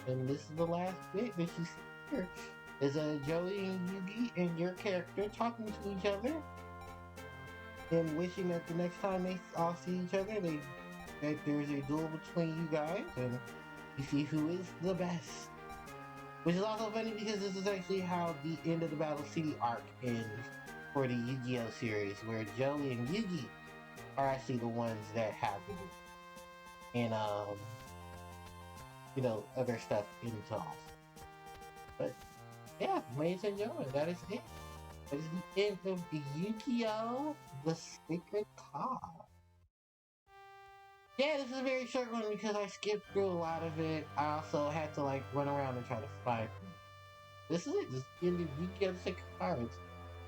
And this is the last bit that you see here. Is Joey and Yugi and your character talking to each other and wishing that the next time they all see each other, that there's a duel between you guys and you see who is the best. Which is also funny because this is actually how the end of the Battle City arc ends for the Yu-Gi-Oh! Series, where Joey and Yugi are actually the ones that have the duel. And other stuff into also. But yeah, ladies and gentlemen, that is it. That is the end of Yu-Gi-Oh! The Sacred Card. Yeah, this is a very short one because I skipped through a lot of it. I also had to like run around and try to find them. This is it. This is the end of Yu-Gi-Oh! The Sacred Cards.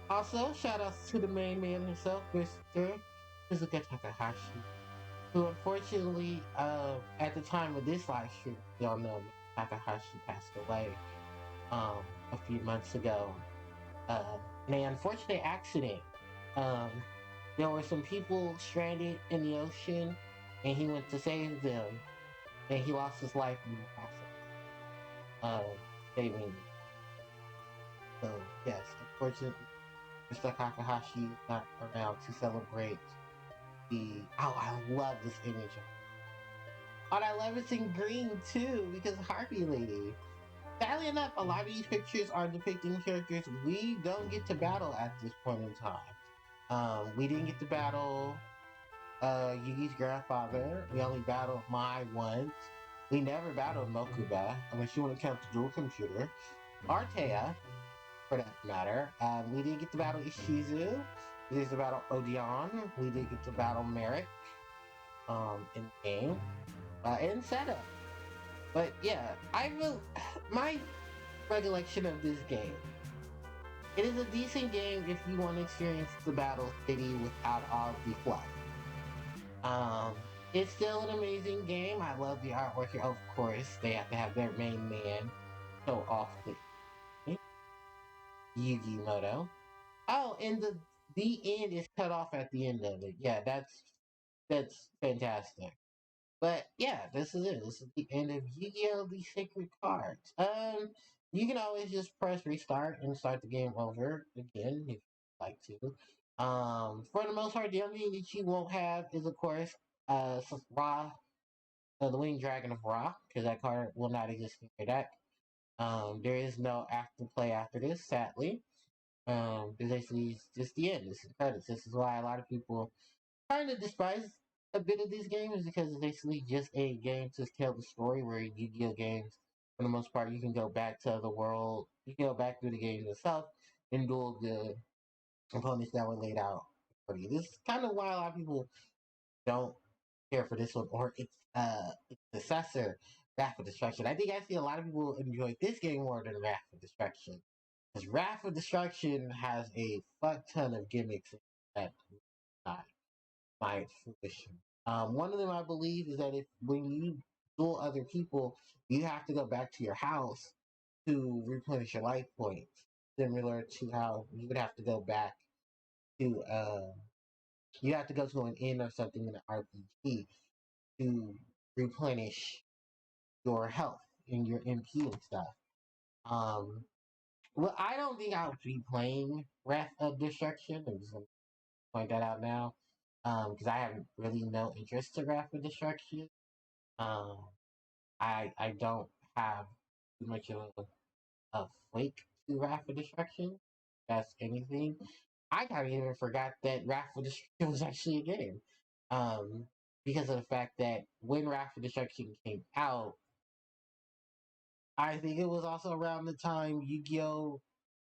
Also, shout outs to the main man himself, Mr. Shizuka Takahashi, who unfortunately, at the time of this live stream, y'all know Takahashi passed away a few months ago. In an unfortunate accident. Um, there were some people stranded in the ocean, and he went to save them, and he lost his life in the process of saving them. So, yes, unfortunately, Mr. Takahashi is not around to celebrate the. Oh, I love this image. Oh, I love it's in green too, because Harpie Lady. Sadly enough, a lot of these pictures are depicting characters we don't get to battle at this point in time. We didn't get to battle Yugi's grandfather. We only battled Mai once. We never battled Mokuba, unless you want to count the dual computer. Artea, for that matter. We did get to battle Ishizu. We did get to battle Odeon. We did get to battle Merrick in the game. And Setup. But yeah, my recollection of this game. It is a decent game if you want to experience the Battle City without all the fluff. It's still an amazing game. I love the artwork here. Of course, they have to have their main man show off the Yugi Moto. Oh, and the end is cut off at the end of it. Yeah, that's fantastic. But yeah, this is it. This is the end of Yu-Gi-Oh! The Sacred Cards. You can always just press restart and start the game over again if you like to. For the most part, the only thing that you won't have is, of course, Ra, the Winged Dragon of Ra, because that card will not exist in your deck. There is no active play after this, sadly. This basically is just the end. This is credits. This is why a lot of people kind of despise a bit of these games because it's basically just a game to tell the story. Where Yu-Gi-Oh games, for the most part, you can go back to the world, you can go back through the game yourself and duel the components that were laid out for you. This is kind of why a lot of people don't care for this one or its successor, Wrath of Destruction. I think actually a lot of people enjoy this game more than Wrath of Destruction. Because Wrath of Destruction has a fuck ton of gimmicks that my fruition. One of them, I believe, is that if when you duel other people, you have to go back to your house to replenish your life points, similar to how you would have to go back to you have to go to an inn or something in an RPG to replenish your health and your MP and stuff. Um, well, I don't think I'll be playing Wrath of Destruction. I'm just gonna point that out now, because I have really no interest to Wrath of Destruction. Um, I don't have too much of a flake to Wrath of Destruction. That's anything. I kind of even forgot that Wrath of Destruction was actually a game. Um, because of the fact that when Wrath of Destruction came out, I think it was also around the time Yu-Gi-Oh!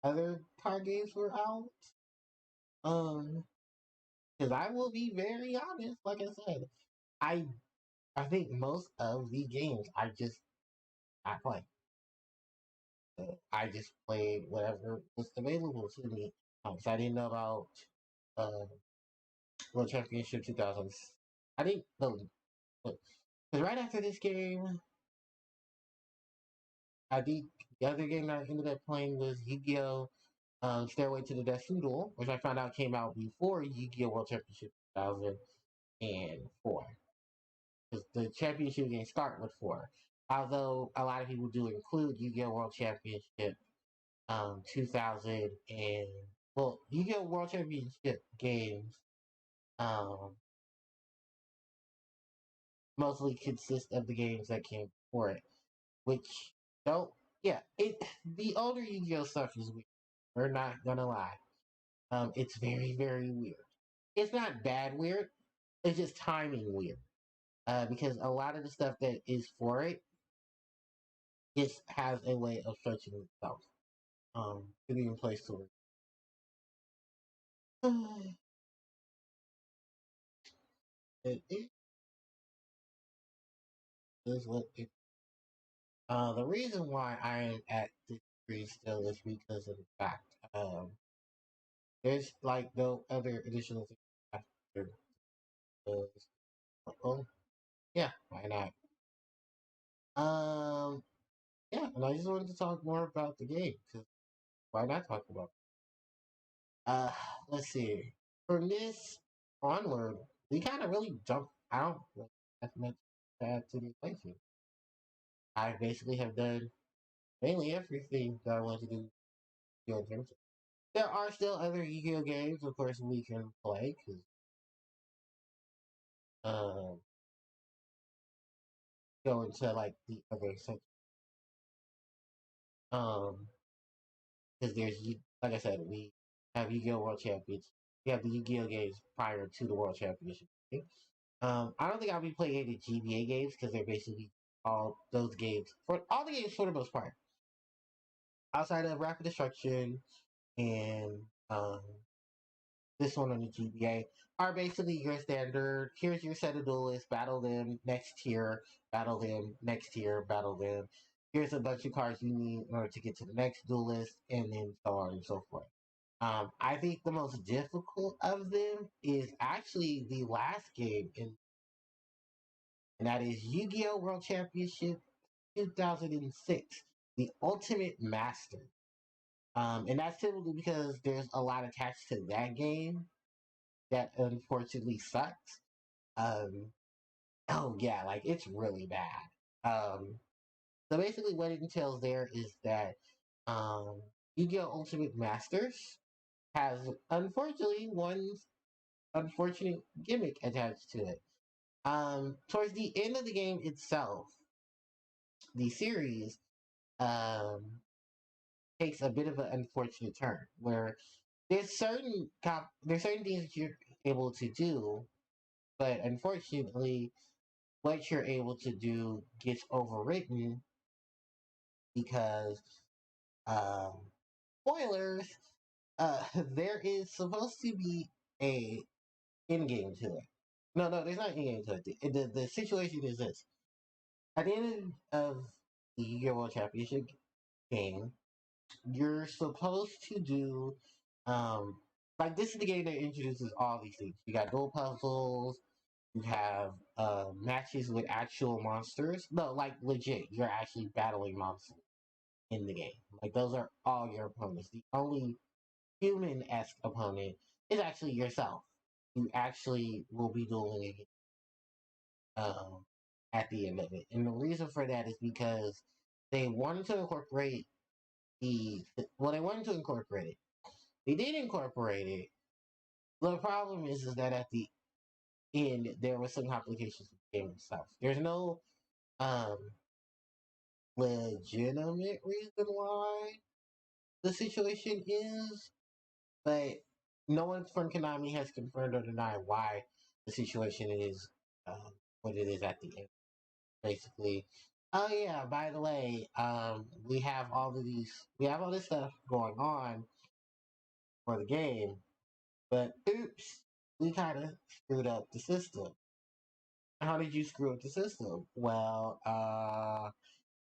Other card games were out. Um, because I will be very honest, like I said, I I think most of the games I play. I just played whatever was available to me. So I didn't know about uh, World Championship 2000. I didn't know because right after this game, I think the other game that I ended up playing was Yu-Gi-Oh! Stairway to the Destiny Duel, which I found out came out before Yu-Gi-Oh! World Championship 2004. Because the championship games start with 4. Although a lot of people do include Yu-Gi-Oh! World Championship 2000 and Yu-Gi-Oh! World Championship games um, mostly consist of the games that came before it, which don't. Yeah, the older Yu-Gi-Oh! Stuff is weird. We're not gonna lie. It's very very weird. It's not bad weird. It's just timing weird. Because a lot of the stuff that is for it it has a way of stretching itself. To be in place to work. It is what it. The reason why I am at this degree still is because of the fact there's like no other additional things after this. Oh, yeah, why not? Um, yeah, and I just wanted to talk more about the game because why not talk about it? Let's see. From this onward, we kind of really jumped out as much as to the equation. I basically have done mainly everything that I want to do in terms of. There are still other Yu-Gi-Oh games, of course, we can play because um, go into like the other section. Um, because like I said, we have Yu-Gi-Oh World Champions. We have the Yu-Gi-Oh games prior to the World Championship. I don't think I'll be playing any GBA games because they're basically all those games for all the games for the most part, outside of Rapid Destruction and this one on the GBA are basically your standard. Here's your set of duelists, battle them next tier, battle them next tier, battle them. Here's a bunch of cards you need in order to get to the next duelist, and then so on and so forth. I think the most difficult of them is actually the last game, and that is Yu-Gi-Oh! World Championship 2006, the Ultimate Master. And that's typically because there's a lot attached to that game that unfortunately sucks. Um, oh yeah, like it's really bad. So basically, what it entails there is that Yu-Gi-Oh! Ultimate Masters has unfortunately one unfortunate gimmick attached to it. Towards the end of the game itself, the series um, takes a bit of an unfortunate turn where there's certain things that you're able to do, but unfortunately, what you're able to do gets overwritten because um, spoilers. There is supposed to be a end game to it. No, there's not an end game to it. The situation is this: at the end of the Yu-Gi-Oh! World Championship game, you're supposed to do like this is the game that introduces all these things. You got dual puzzles, you have matches with actual monsters. No, like legit, you're actually battling monsters in the game. Like those are all your opponents. The only human-esque opponent is actually yourself. You actually will be dueling against um, at the end of it. And the reason for that is because they wanted to incorporate they wanted to incorporate it. They did incorporate it. The problem is that at the end there was some complications with the game itself. There's no um legitimate reason why the situation is, but no one from Konami has confirmed or denied why the situation is what it is at the end. Basically, oh yeah, by the way, we have all this stuff going on for the game, but oops, we kind of screwed up the system. How did you screw up the system? Well,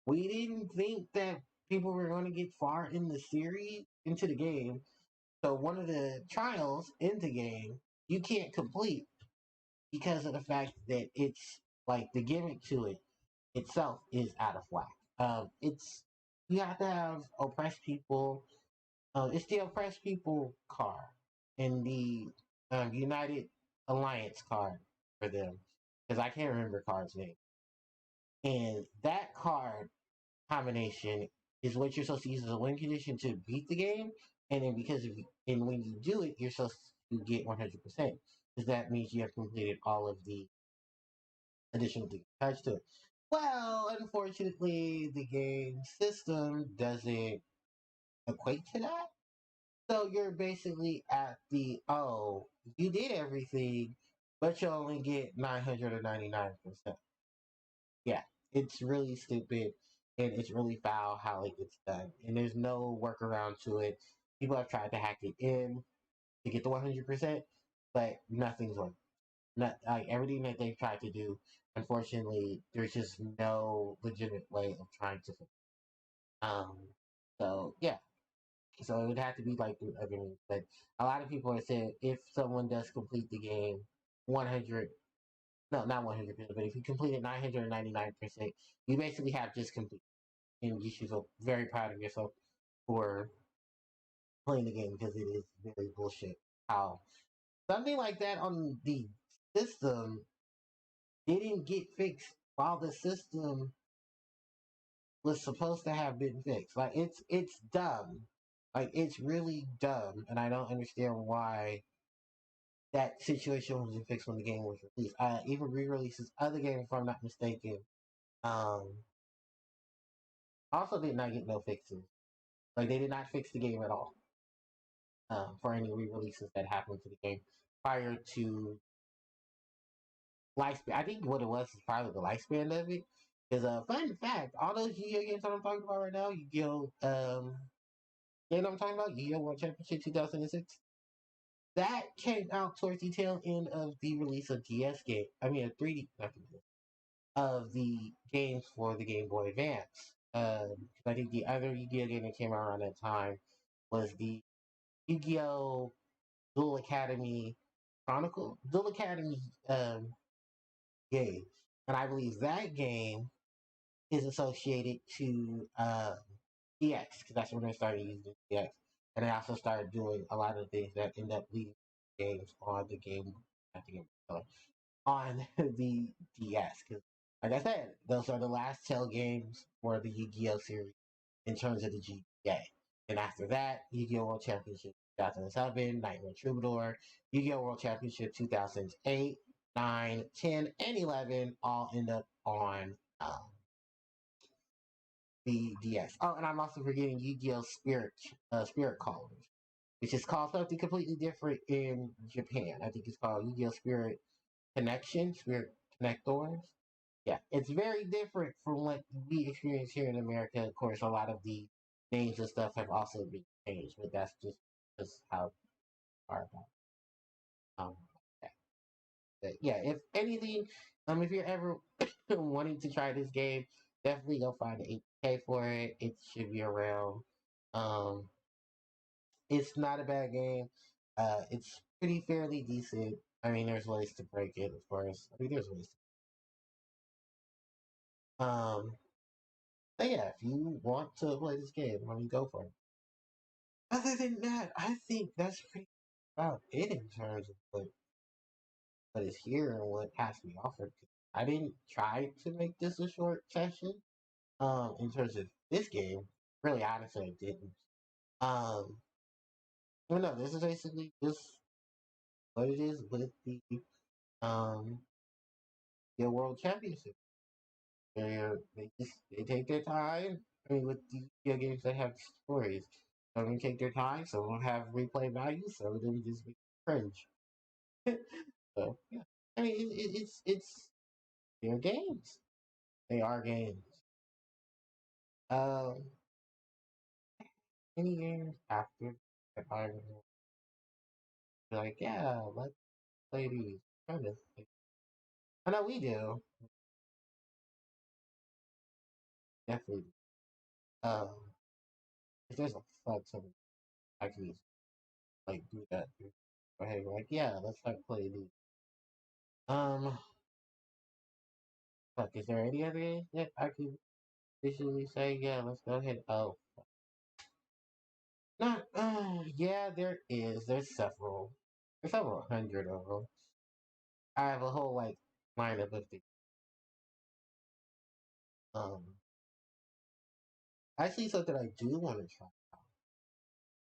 we didn't think that people were going to get far in the series into the game. So one of the trials in the game you can't complete because of the fact that it's like the gimmick to it itself is out of whack. It's you have to have oppressed people. It's the oppressed people card and the United Alliance card for them because I can't remember card's name. And that card combination is what you're supposed to use as a win condition to beat the game. And then and when you do it, you're supposed to get 100%. Because that means you have completed all of the additional things attached to it. Well, unfortunately, the game system doesn't equate to that. So you're basically at you did everything, but you only get 999%. Yeah, it's really stupid. and it's really foul how it gets done. And there's no workaround to it. People have tried to hack it in to get the 100%, but nothing's worked. Not like everything that they've tried to do. Unfortunately, there's just no legitimate way of trying to. Um. So yeah. So it would have to be like through other means. But a lot of people are saying if someone does complete the game 100, no, not 100%, but if you complete it 999%, you basically have just complete. And you should feel very proud of yourself for playing the game because it is very bullshit. How something like that on the system didn't get fixed while the system was supposed to have been fixed. Like it's dumb. Like it's really dumb, and I don't understand why that situation wasn't fixed when the game was released. Even re-releases other games, if I'm not mistaken, um, also did not get no fixes. Like they did not fix the game at all for any re-releases that happened to the game prior to lifespan. I think what it was is probably the lifespan of it. Because fun fact, all those Yu-Gi-Oh games that I'm talking about right now, Yu-Gi-Oh, you know what I'm talking about? Yu-Gi-Oh World Championship 2006. That came out towards the tail end of the release of DS game. I mean, a 3D, not 3D, of the games for the Game Boy Advance. I think the other Yu-Gi-Oh game that came out around that time was the Yu-Gi-Oh Duel Academy Duel Academy game, and I believe that game is associated to DX because that's when they started using DX, and they also started doing a lot of things that end up leading games on the game, not the game, on the DS. Because, like I said, those are the last tail games for the Yu-Gi-Oh series in terms of the GBA. And after that, Yu-Gi-Oh World Championship 2007, Nightmare Troubadour, Yu-Gi-Oh World Championship 2008, 9, 10, and 11 all end up on the DS. Oh, and I'm also forgetting Yu-Gi-Oh Spirit Callers, which is called something completely different in Japan. I think it's called Yu-Gi-Oh Spirit Connection, Spirit Connectors. Yeah, it's very different from what we experience here in America. Of course, a lot of the names and stuff have also been changed, but that's just how far about. Um, yeah. But yeah, if anything, if you're ever wanting to try this game, definitely go find an 8K for it. It should be around. Um, it's not a bad game. It's pretty fairly decent. I mean, there's ways to break it, of course. I mean, there's ways. But yeah, if you want to play this game, I mean, go for it. Other than that, I think that's pretty about it in terms of what is here and what has to be offered. I didn't try to make this a short session. In terms of this game, really honestly, I didn't. Um, well, no, this is basically just what it is with the um the World Championship. They take their time. I mean, with the video games that have stories, some of them take their time. Some of them have replay value. Some of them just make you cringe. So yeah, I mean, it's they're games. They are games. Um, any games after that I would be like, yeah, let's play these. Kind of. I know we do. Definitely. Um, if there's a fuck ton I can like do that. Go ahead, like, yeah, let's like play these. Um, fuck, is there any other games that I could visually say, yeah, let's go ahead. Oh, not, yeah, there is. There's several. There's several hundred of them. I have a whole, like, lineup of the, um, actually something I do want to try.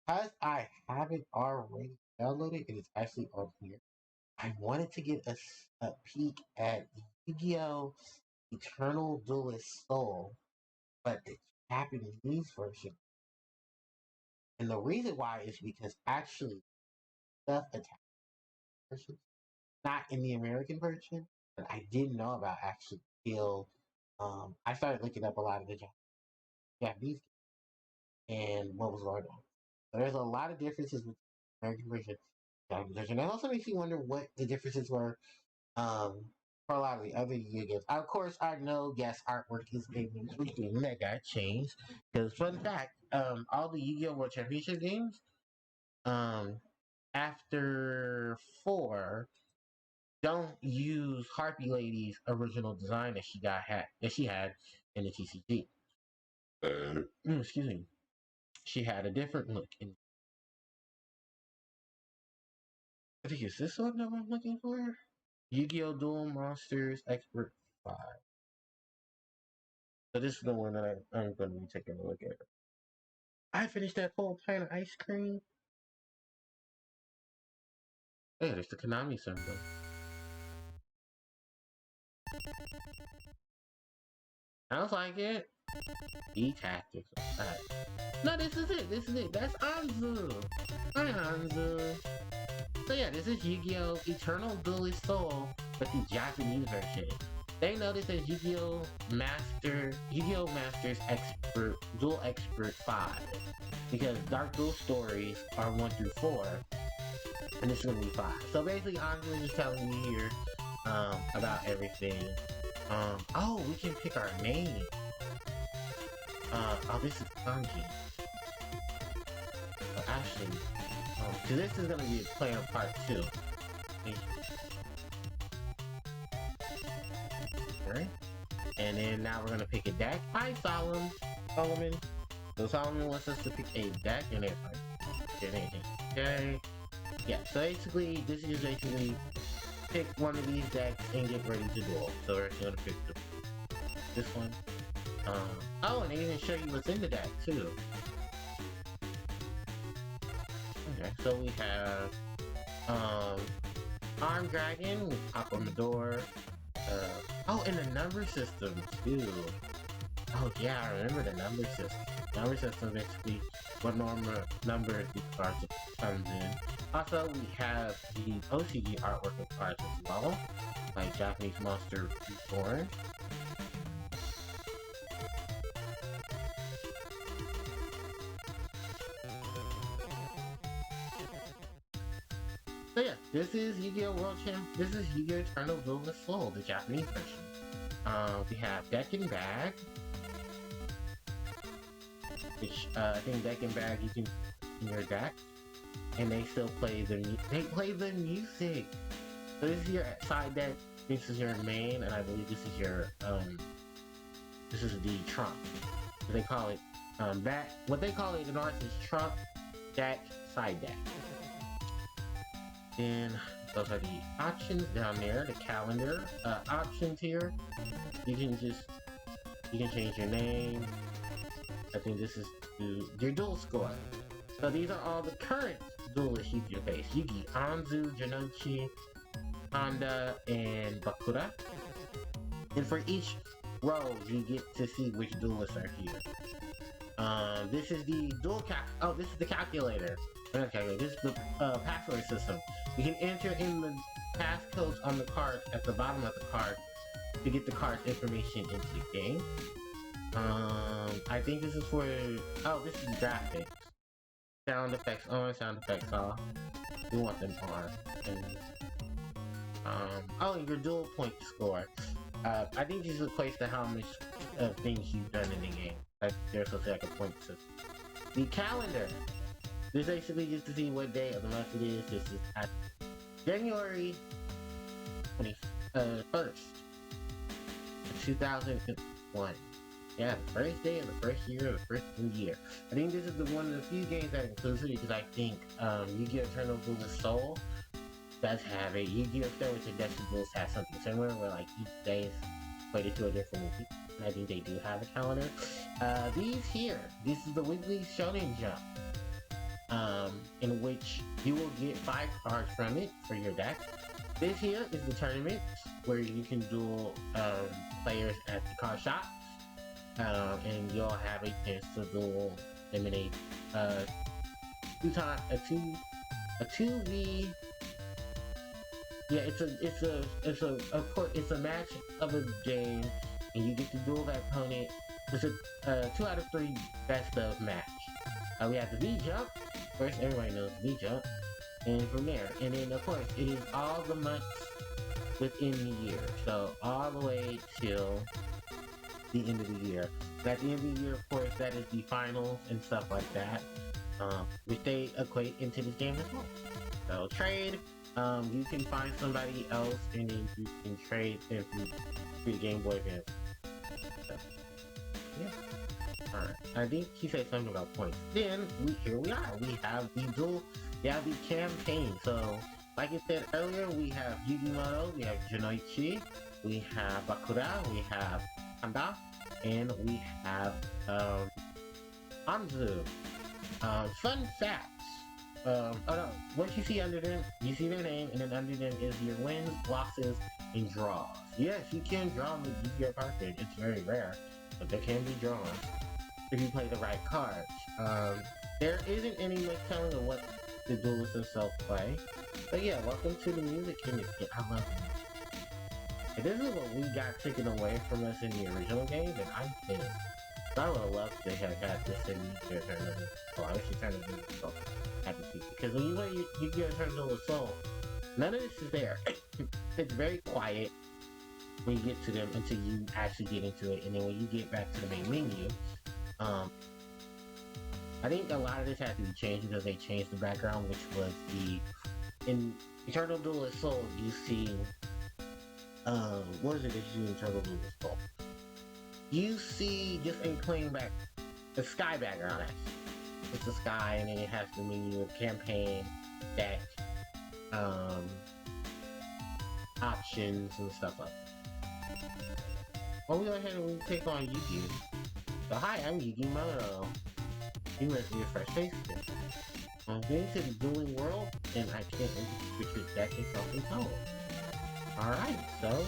Because I haven't already downloaded, it is actually on here. I wanted to get a peek at Yu-Gi-Oh! Eternal Duelist Soul, but the Japanese version. And the reason why is because actually stuff attack version, not in the American version, that I didn't know about actually till I started looking up a lot of the Japanese. Japanese and what was going on. So there's a lot of differences with American version and Japanese version. That also makes me wonder what the differences were for a lot of the other Yu-Gi-Oh games. Of course, I know, yes, artwork is maybe everything that got changed. Because fun fact, all the Yu-Gi-Oh World Championship games, um, after 4, don't use Harpie Lady's original design that she had in the TCG. Excuse me. She had a different look. I think it's this one that I'm looking for. Yu-Gi-Oh! Duel Monsters Expert 5. So this is the one that I'm going to be taking a look at. I finished that whole pint of ice cream. Yeah, there's the Konami symbol. Sounds like it. E-Tactics. Right. No, this is it. This is it. That's Anzu. Hi, Anzu. So yeah, this is Yu-Gi-Oh! Eternal Duelist Soul, but the Japanese version. They noticed as Yu-Gi-Oh! Masters Expert, Duel Expert 5. Because Dark Duel stories are 1 through 4, and this is gonna be 5. So basically, Anzu is telling me here about everything. Oh, we can pick our name. Oh, this is Kanji. Oh, actually, so this is gonna be player part 2. Alright. And then now we're gonna pick a deck. Hi, Solomon. So Solomon wants us to pick a deck, and it's like, okay. Yeah, so basically, this is basically pick one of these decks and get ready to duel. So we're gonna pick this one. Oh, and they even show you what's in the deck too. Okay, so we have Armed Dragon with Papa Mador. Oh, and the number system too. Oh yeah, I remember the number system. Number system basically what number the cards comes in. Also, we have the OCG artwork of cards as well, like Japanese Monster Reborn. So yeah, this is Yu-Gi-Oh! World Champ. This is Yu-Gi-Oh! Eternal Duelist Soul, the Japanese version. We have Deck and Bag, which I think Deck and Bag you can in your deck, and they still play the music. So this is your side deck. This is your main, and I believe this is your this is the trump. They call it what they call it in arts is trump, deck, side deck. Then those are the options down there, the calendar options here. You can change your name. I think this is your duel score. So these are all the current duelists you can face. Yugi, Anzu, Janochi, Honda, and Bakura. And for each row, you get to see which duelists are here. This is the this is the calculator. Okay, this is the password system. You can enter in the passcodes on the card at the bottom of the card to get the card's information into the game. I think this is for this is graphics. Sound effects on, sound effects off. We want them on. And your dual point score. I think this equates to how much things you've done in the game. Like there's like a point system. The calendar. This is basically just to see what day of the month it is. This is at January 21st, 2001. Yeah, the first day of the first year of the first new year. I think this is one of the few games that includes it because I think Yu-Gi-Oh! Eternal Duelist Soul does have a Yu-Gi-Oh! Story to Decibels has something similar where like each day is played into a different week. And I think they do have a calendar. These here, this is the weekly Shonen Jump. In which you will get 5 cards from it for your deck. This here is the tournament where you can duel players at the card shop, and you'll have a chance to eliminate a 2v. Yeah, it's a match of a game, and you get to duel that opponent It's a 2 out of 3 best of match. We have the V jump. Of course, everybody knows the V jump. And from there, and then of course, it is all the months within the year. So all the way till the end of the year. And at the end of the year, of course, that is the finals and stuff like that, which they equate into this game as well. So trade. You can find somebody else, and then you can trade them through the Game Boy Advance. So, yeah. Alright. I think he said something about points. Then here we are. We have the campaign. So, like I said earlier, we have Yugimoto, we have Jinoichi, we have Bakura, we have Kanda, and we have Anzu. Fun facts. Oh no, what you see under them, you see their name, and then under them is your wins, losses, and draws. Yes, you can draw with Yu-Gi-Oh card game. It's very rare, but they can be drawn if you play the right cards. There isn't any much telling of what the duelists themselves play. But yeah, welcome to the music industry. I love it. If this is what we got taken away from us in the original game, then I'm pissed. I would have loved to have had this in Yu-Gi-Oh! Tournament. Well, I was just trying to do so. Because when you play Yu-Gi-Oh! Tournament with Soul, none of this is there. It's very quiet when you get to them until you actually get into it, and then when you get back to the main menu, I think a lot of this has to be changed because they changed the background, which was in Eternal Duelist Soul, you see, what is it that you see in Eternal Duelist Soul? You see, just in plain back, the sky background actually. It's the sky, and then it has the menu of campaign, deck, options, and stuff like that. Well, we go ahead and we take on Yugi. So hi, I'm Yugimoto. You must be a fresh face here. I'm getting to the dueling world, and I can't switch your deck and something total. Alright, so...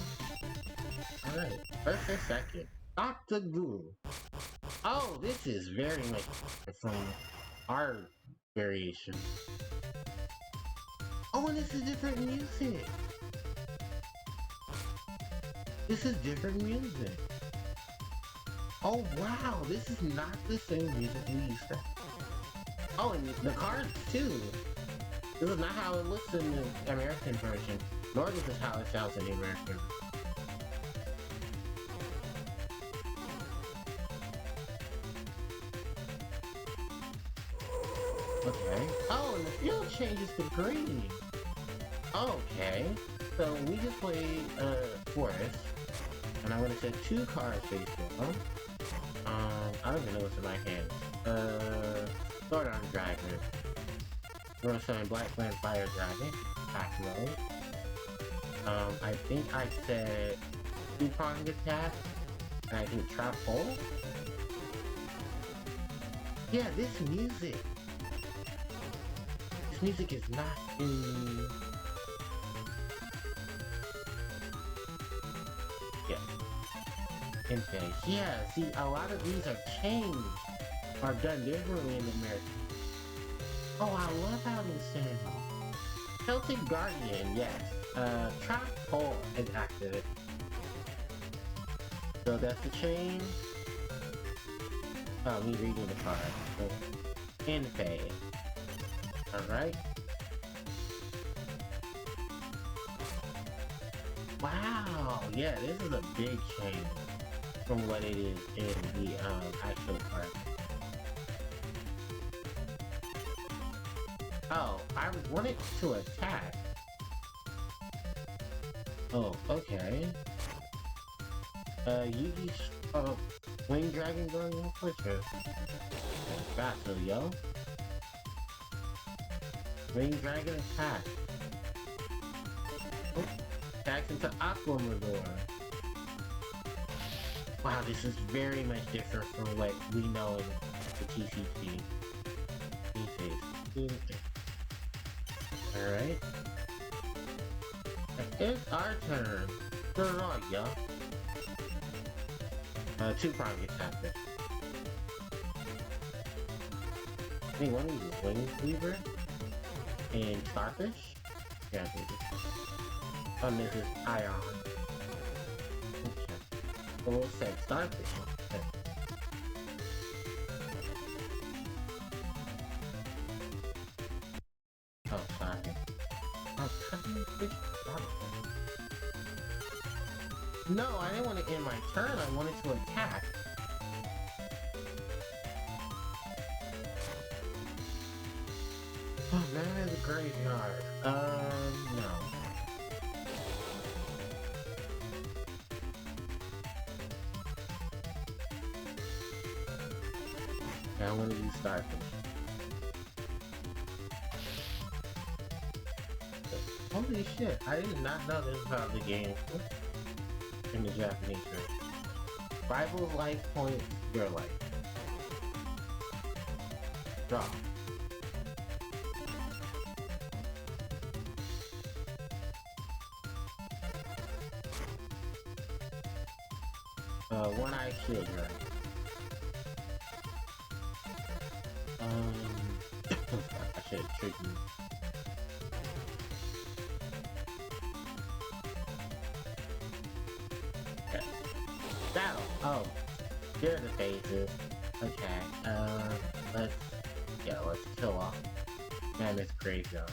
Alright, first and second. Dr. Guru. Oh, this is very much from our variation. Oh, and this is different music. This is different music. Oh wow, this is not the same music we used to. Oh, and the cards too. This is not how it looks in the American version, nor this is how it sounds in the American version. Okay. Oh, and the field changes to green. Okay. So we just played Forest, and I'm gonna set 2 cards face down. I don't even know what's in my hands. Sword Arm Dragon. We're gonna summon Black Land Fire Dragon. Back mode. I think I said 2-pronged attack, and I think Trap Hole. Yeah, this music is not in... Yeah. In phase. Yeah, see, a lot of these are changed, are done differently in America. Oh, I love how they say it. Celtic Guardian, yes. Trap Hole is active. So that's the change. Oh, me reading the card. So, in phase. Alright. Wow, yeah, this is a big change from what it is in the actual card. Oh, I wanted to attack. Oh, okay. Yugi's Wing Dragon going in quicker. Battle, yo. Wing Dragon attack. Oh, attacks into Aquamador. Wow, this is very much different from what we know in the TCG. Alright. It's our turn. Turn it on, y'all. 2-pronged attack there. I think one of these is Wing Weaver and Starfish. Yeah, I think it's... Oh, this is Ion. Okay. So we'll set Starfish. Okay. No, I didn't want to end my turn. I wanted to attack. Oh, man, it's a graveyard. No. I want to use Starfish. Holy shit, I did not know this about the game in the Japanese version. Rival life points, your life. Draw. One-eye shield, right? I should trick you. Okay. Battle! Oh, here are the phases. Okay, let's kill off. Man, this graveyard.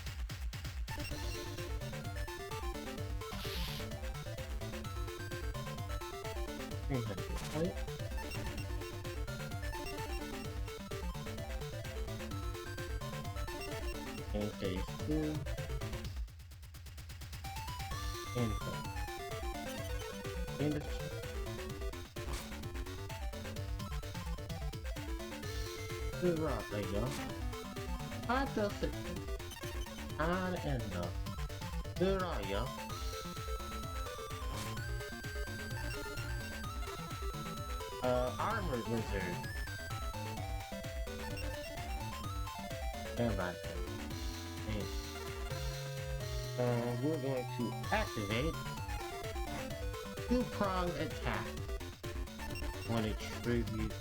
Right? And phase 2. And end of good rock, there you go. I feel sick. On end up. Good rock, yo. Armored Wizard. And by we're going to activate two-pronged attack. Want to tribute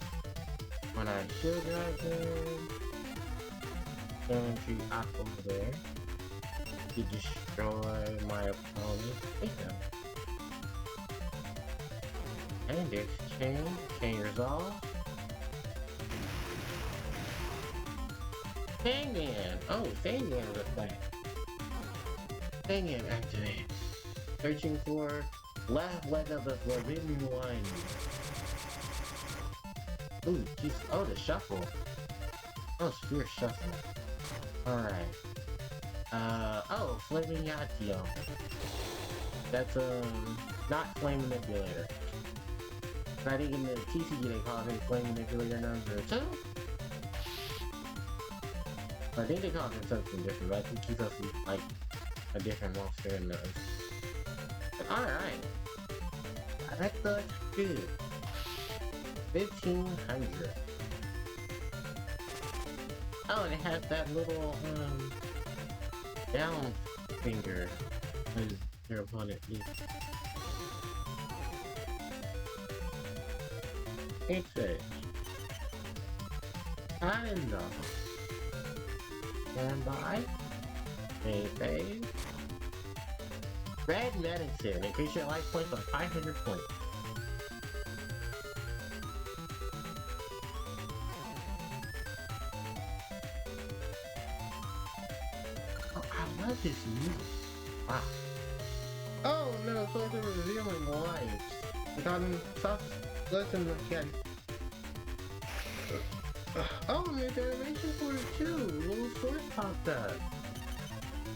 when I shield dragon. Going to up over there to destroy my opponent. And exchange, chain resolve. Fangman! Oh, Fangman is a flag. Fangman activate. Searching for left leg of the forbidden one. Ooh, jeez. Oh, the shuffle. Oh, sphere shuffle. Alright. Oh, Flaming Yatio. That's, not Flame Manipulator. I think in the TCG they call it Flame Manipulator number 2? I think they call it something different, but I think he's also, like, a different monster in those. Alright. I thought good. 1500. Oh, and it has that little, down finger when your opponent is. Exit. I know. Stand by. Phase. Red Medicine. Increase your life points by 500 points. Oh, I love this music. Wow. Oh no, so they're revealing lives. I got him sus. Listen, again. Oh, there's animation for it too. Little sword popped up.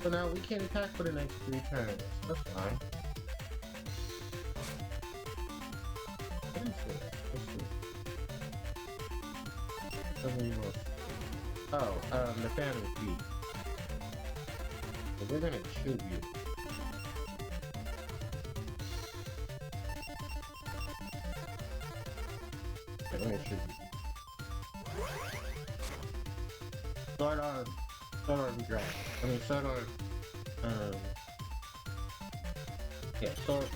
So now we can't attack for the next 3 turns. That's fine. What is this? What's this? Oh, the Phantom Feet. So we're gonna tribute. We're gonna tribute. Sword Arm Dragon. I mean, Sword Arm, yeah, Sword...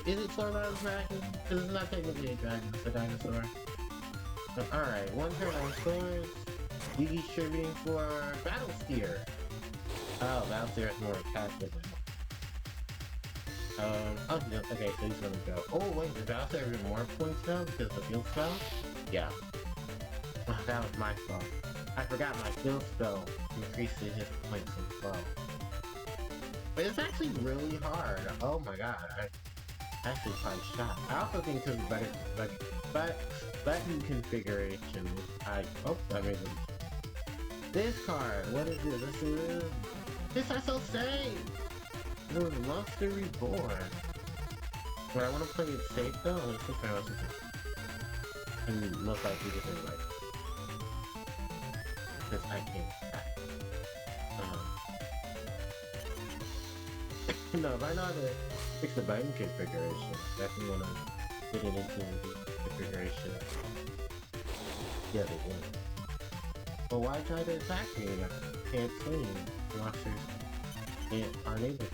Is it Sword Arm Dragon? Because it's not technically a dragon, it's a dinosaur. Alright, 1 turn on swords. You distributing for Battle Steer. Oh, Battle Steer is more attack than oh, no, okay, so he's gonna go. Oh, wait, does Battle Steer have more points now because of the field spell? Yeah. Oh, that was my fault. I forgot my field spell increases his points as well. But it's actually really hard. Oh my god, I actually quite shocked. I also think it's better, but button configuration. I made it. This card, what is this? This I so say. This was Monster Reborn. But I want to play it safe though. Let's just try to and most likely this is like because I can't. No, if I know how to fix the button configuration, definitely want to get it into the configuration. Yeah, they do. But why try to attack me? I can't swing. Monsters aren't able to.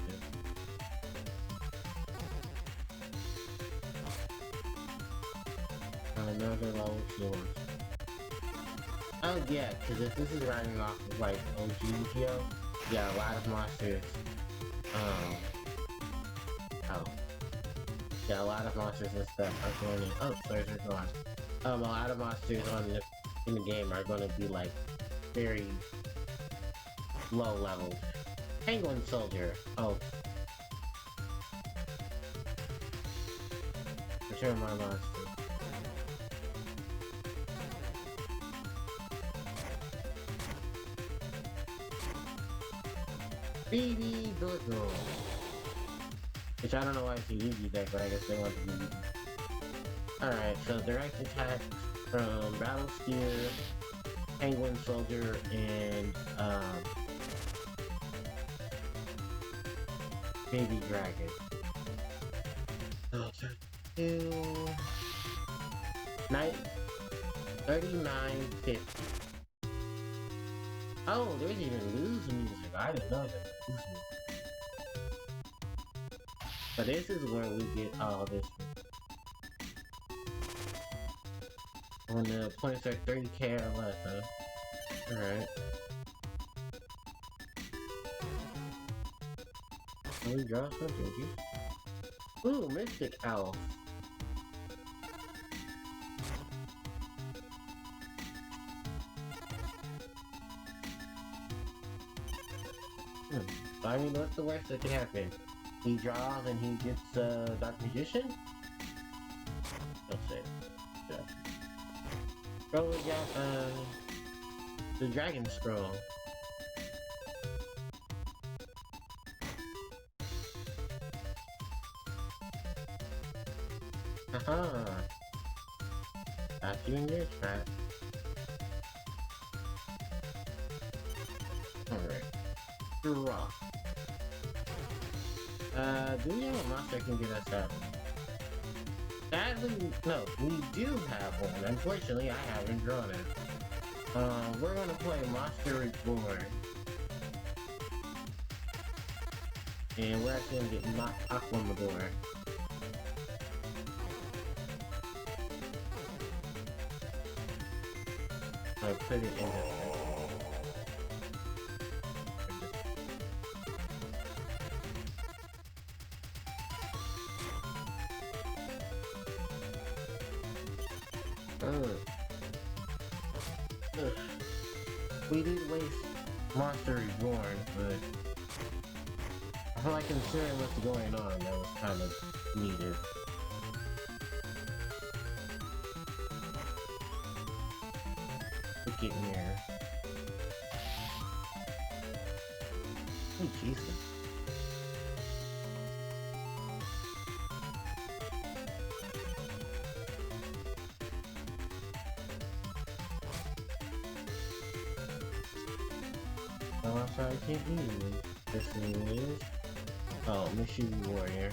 Another level 4. Oh yeah, because if this is running off of like OG Yu-Gi-Oh! Yeah, a lot of monsters yeah, a lot of monsters and stuff are going in. Oh, stars are gone. A lot of monsters in the game are going to be like very low level. Penguin Soldier. Oh. Return my monster. BB Doodle. Which I don't know why it's a Yugi deck, but I guess they want to be Yugi. Alright, so direct attack from Battle Steer, Penguin Soldier, and Baby Dragon. Okay. 39.50. Oh, there's even lose music. I didn't know that lose music. So this is where we get all this. When the points are 30k or less, huh? Alright. Can we draw something here? Ooh, Mystic Elf. I mean, what's the worst that can happen? He draws and he gets Dark Magician? Let's say. Yeah. Oh, we got the Dragon Scroll. Haha. Got you in your trap. Alright. Draw. Do we have a monster that can get us out? Sadly, no, we do have one. Unfortunately, I haven't drawn it. We're gonna play Monster Reborn. And we're actually gonna get Aquamador. I put it in the we did waste Monster Reborn, but I feel like considering what's going on, that was kind of needed. Look at here. Oh, Jesus. Oh, I'm sorry, I can't hear you. This is... Oh, Mischief Warrior.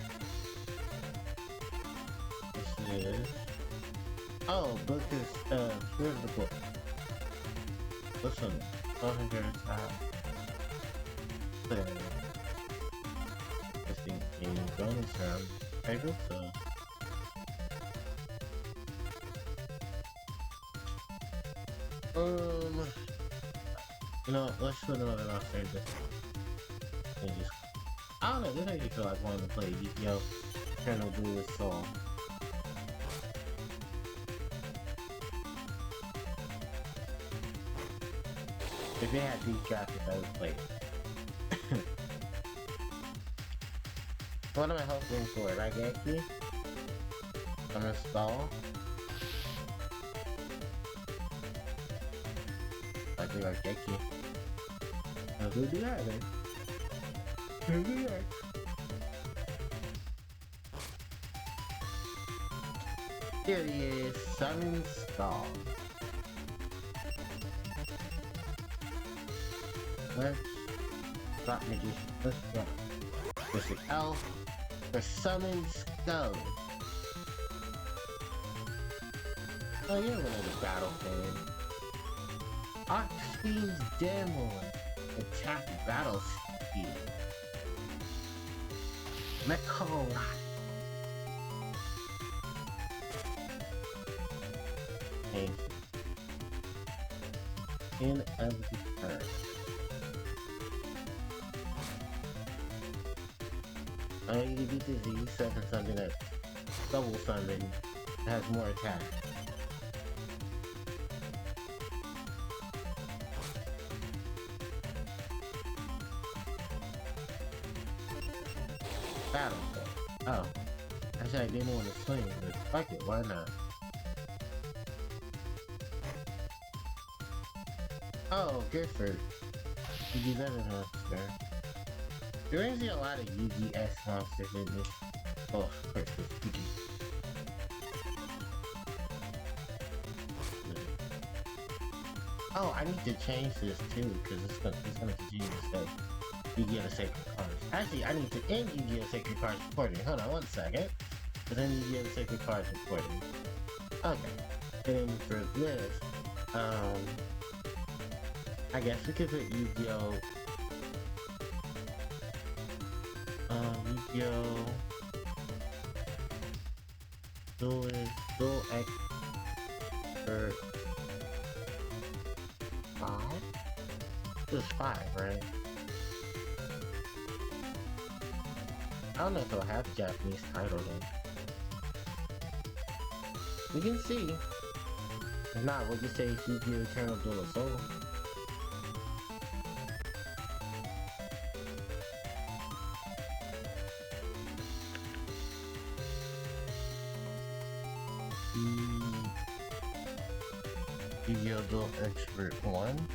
This is... Oh, book is, here's the book. Listen, 100 attack. This thing is bonus round. I hope so. You know, let's put another monster in this. And just, I don't know, this makes me feel like wanting to play Yu-Gi-Oh! Eternal Duelist Soul. If it had these graphics, I would play it. What am I hoping for? Raigeki? I'm gonna stall. I do Raigeki. I'll do that then. I'll do that. Here he is, Summon Stall. Let's drop Magician. Let's drop Mystic Elf for Summon Skull. Oh, you're one of the battle fan. Oxfiend's Demo. Attack battle speed. Mecha. In of the turn. I need to beat the Z, summon something that's double summon, has more attack. Battle. Oh. Actually, I didn't want to swing, but fuck it, why not? Oh, Gifford. You do that in monster. There is a lot of UGS monsters in this. Oh, of course, it's Pikachu. Oh, I need to change this too, because it's gonna continue to say Yu-Gi-Oh! Sacred Cards. Actually, I need to end Yu-Gi-Oh! Sacred Cards recording. Hold on one second. But then Yu-Gi-Oh! Sacred Cards recording. Okay. And for this, I guess we could put Yu-Gi-Oh! Yu-Gi-Oh! Duel X for 5? It was 5, right? I don't know if it'll have a Japanese title then. We can see. If not, we'll just say Yu-Gi-Oh! Eternal Duel of Soul. Yu-Gi-Oh! Duel Expert 1.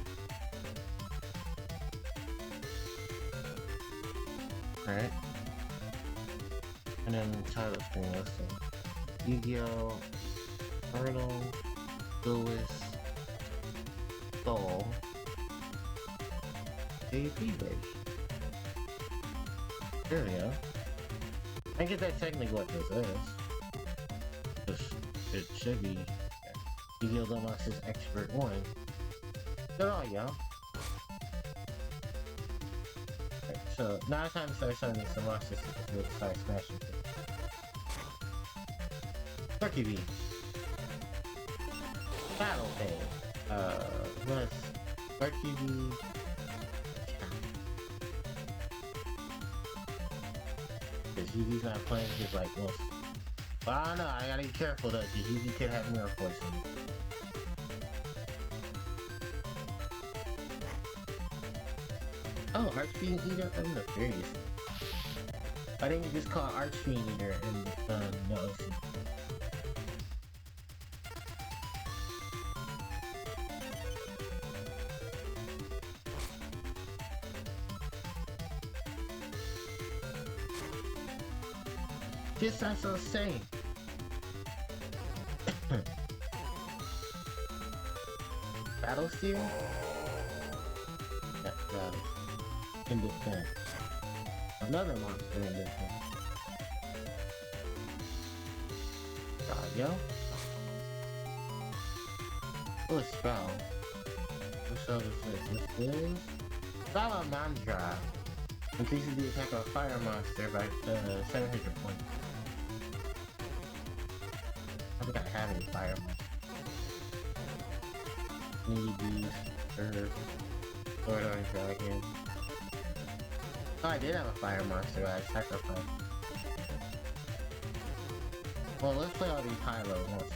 Right. And then the title screen listing. Yu-Gi-Oh! Turtle, Duelist, Soul, AP version. There we go. I guess that's technically what this is. It should be Yu-Gi-Oh! Duel Masters Expert 1. Good on y'all. Right, so now it's time to start summoning some monsters to start smashing things. Turkey Bee. Battle Thing. What's Turkey Bee? Because Yugi's not playing his like most. But I don't know, I gotta be careful though, because Yugi could have Mirror Force in it. Oh, Archfiend Eater? I'm nefarious. Why didn't you just call Archfiend Eater and no OC? Just that's so insane. Battle Steer? Yeah, battle. In defense. Another monster in defense. God, yo. Oh, a spell. What spell is this? This is Spell Mantra. Increases the attack of a fire monster by 700 points. I don't think I have any fire monsters. Need these for Sword Art Dragon. Oh, I did have a fire monster, but I sacrificed. Well, let's play all these high-level monsters.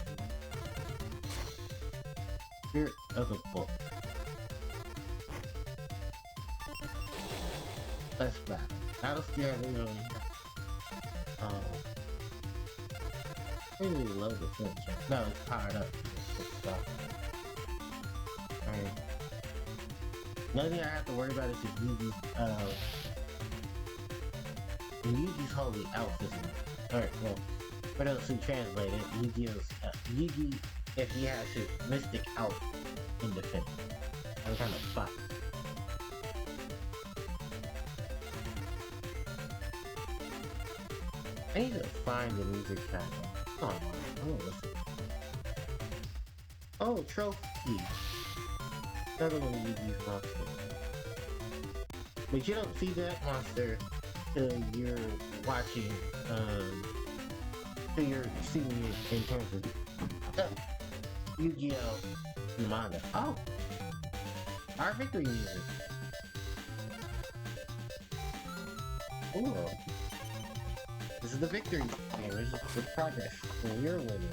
Spirit of the Book. Let's battle. Battle Steer literally. I really love the film check. No, it's powered up. Alright. Another thing I have to worry about is if Yugi's, when Yugi's holy elf, isn't it? Alright, well, for those who translate it, Yugi, if he has his mystic elf in defense. I'm kind of fucked. I need to find the music track. Oh, I want to listen. Oh, trophy. Another one of Yugi's monsters. But you don't see that monster till you're watching, till you're seeing it in terms of Yu-Gi-Oh! Manga. Oh! Our victory music. Ooh. This is the victory game. This is the progress. And you're winning.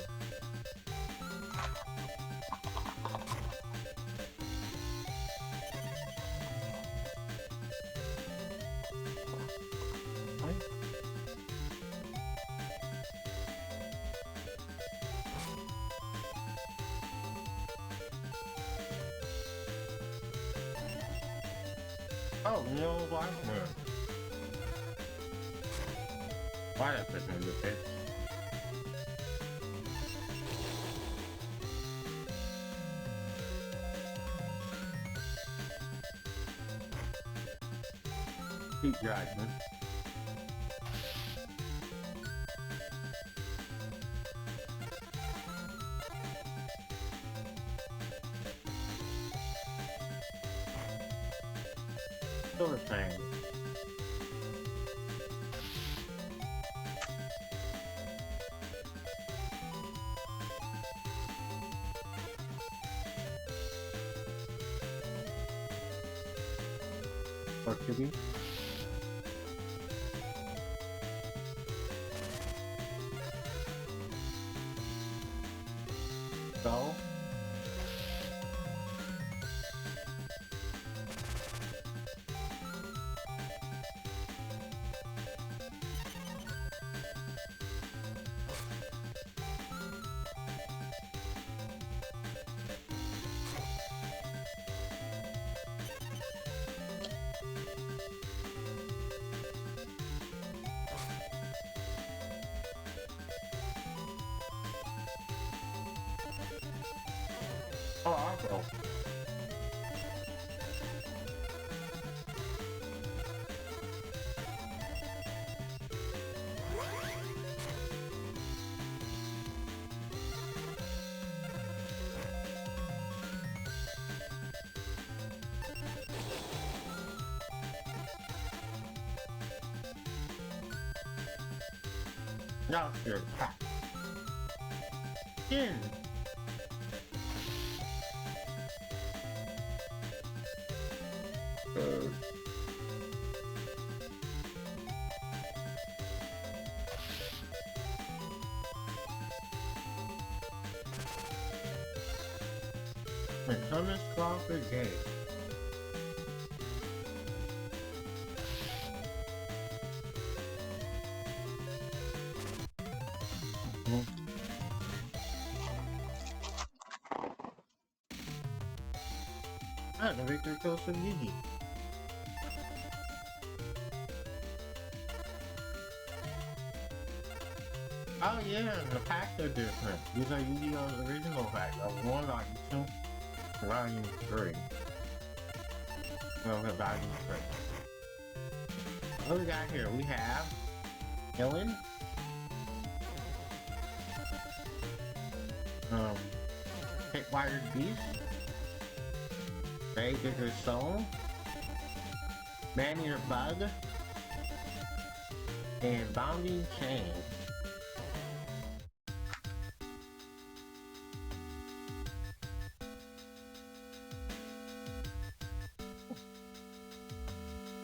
Oh, no, why? Why did I put in the pit? Keep dragging. Silver Fang. Or could be. Go. Oh, I'll go. Now it's good. In. Thomas Crawford Gay. Ah, the victory goes to Yugi. Oh yeah, the packs are different. These are Yu-Gi-Oh's original packs. Volume 1, Volume 2, Volume 3. Well, Volume 3. What do we got here? We have Ellen. Pickwired Beast. Gravedigger's Soul. Man-Eater Bug. And Bounding Chain.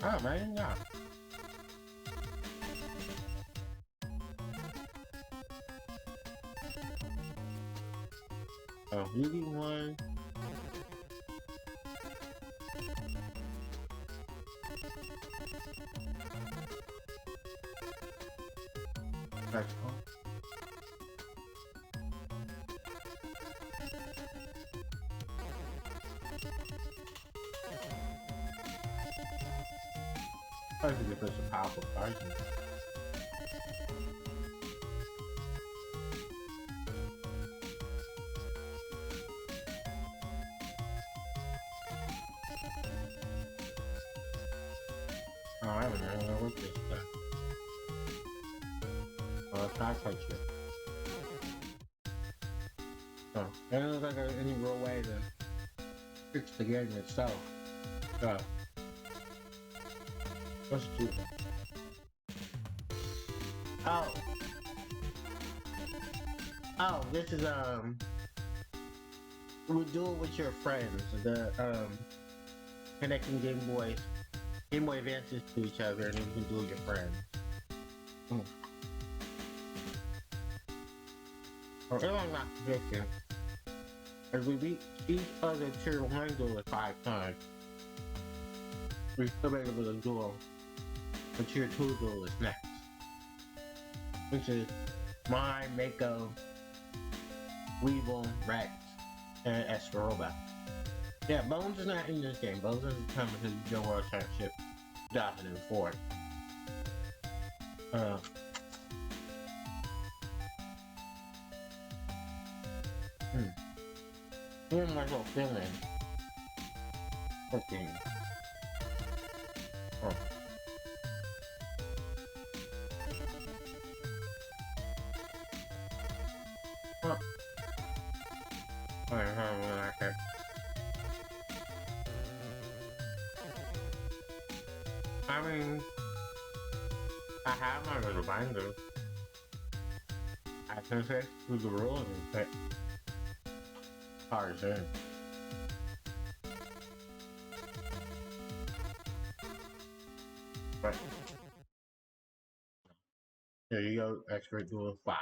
Oh man, yeah. Oh, Yugi one. That's cool. I think it's such a powerful argument. Oh, I don't know what this stuff. Oh, it's not quite sure. Oh, it doesn't look like there's any real way to fix the game itself. So, let's do that. Oh. Oh, this is, we do it with your friends. The, connecting Game Boy Advances to each other, and then you can do it with your friends. Or if I'm not mistaken, if we beat each other tier 1 duelist 5 times, we still be able to duel a tier 2 duelist next. Which is mine, Mako, Weevil, Rex, and Esperoba. Yeah, Bones is not in this game. Bones is coming to the Yu-Gi-Oh! World Championship 2004. Here's my little feeling. Okay. Oh. Well. Alright, okay. I mean, I have my little binder. I can say through the rules and say cards in. Right. There you go, expert duel 5.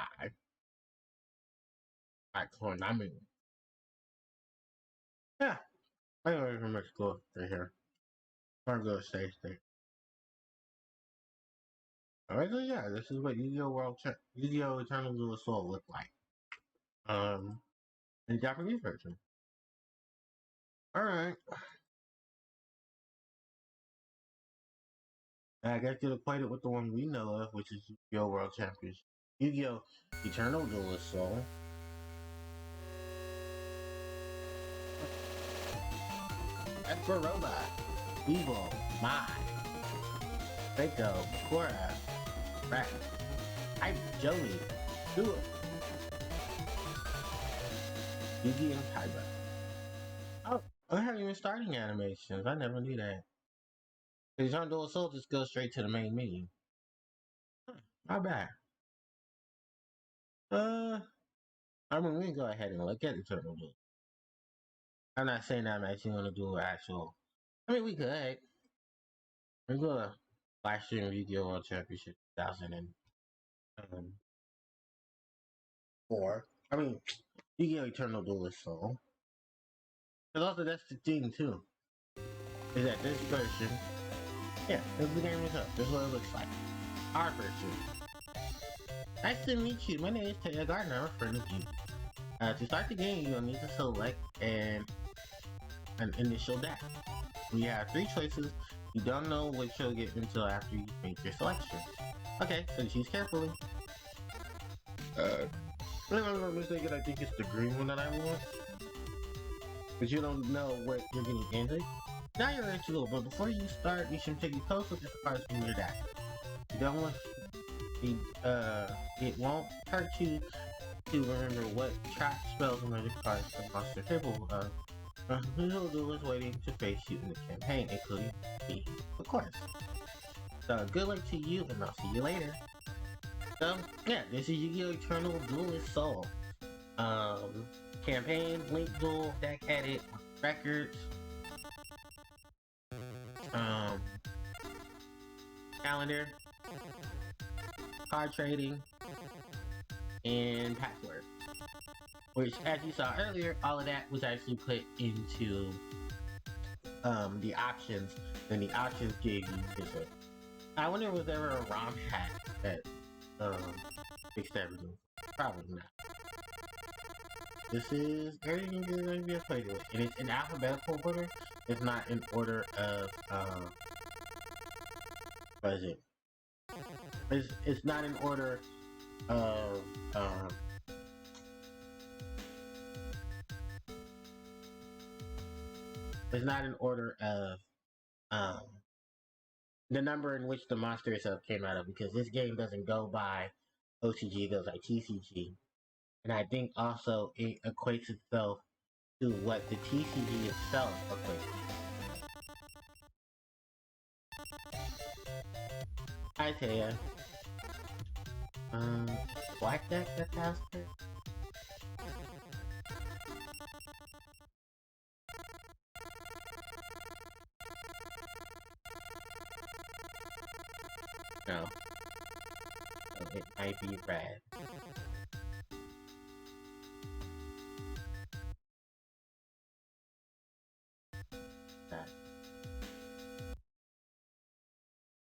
I mean, yeah, I don't even much go right here. I'm gonna say thing. Alright, so yeah, this is what Yu-Gi-Oh! Eternal Duel Soul look like. In Japanese version. Alright. I guess you'll acquainted with the one we know of, which is Yu-Gi-Oh! World Championship. Yu-Gi-Oh! Eternal Duel Soul. Esperoba, Evil, Mai, Mako, Cora, Rex, Hype, Joey, Duo, Yugi, and Kaiba. Oh, I haven't even starting animations. I never knew that. Eternal Duel Soul just goes straight to the main menu. Huh, not bad. I mean, we can go ahead and look at Eternal Duel. I'm not saying I'm actually going to do an actual. I mean, we could. We're going to Livestream Yu-Gi-Oh! World Championship 2004. I mean, Yu-Gi-Oh! Eternal Duelist Soul. Because also, that's the thing, too. Is that this version. Yeah, this is the game itself. This is what it looks like. Our version. Nice to meet you. My name is Taya Gardner. I'm a friend of you. To start the game, you'll need to select an initial deck. We have 3 choices. You don't know which you'll get until after you make your selection. Okay, so choose carefully. If I'm not mistaken, I think it's the green one that I want. But you don't know what you're getting into. Now you're ready to go, but before you start, you should take a close look at the cards in your deck. You don't want it won't hurt you to remember what trap spells and magic cards the monster capable of. Little Duel is waiting to face you in the campaign, including me, of course. So good luck to you, and I'll see you later. So yeah, this is Yu-Gi-Oh! Eternal Duelist Soul. Campaign, Link Duel, deck edit, records, calendar, card trading, and password. Which, as you saw earlier, all of that was actually put into the options, and the options gave you this. I wonder if there ever a ROM hack that fix everything. Probably not. This is everything is going to be a playlist, and it's in alphabetical order. It's not in order of what is it? It's not in order of it's not in order of the number in which the monster itself came out of, because this game doesn't go by OCG, it goes by TCG. And I think also it equates itself to what the TCG itself equates. Hi Taya. Black deck that's faster? No. So it might be red.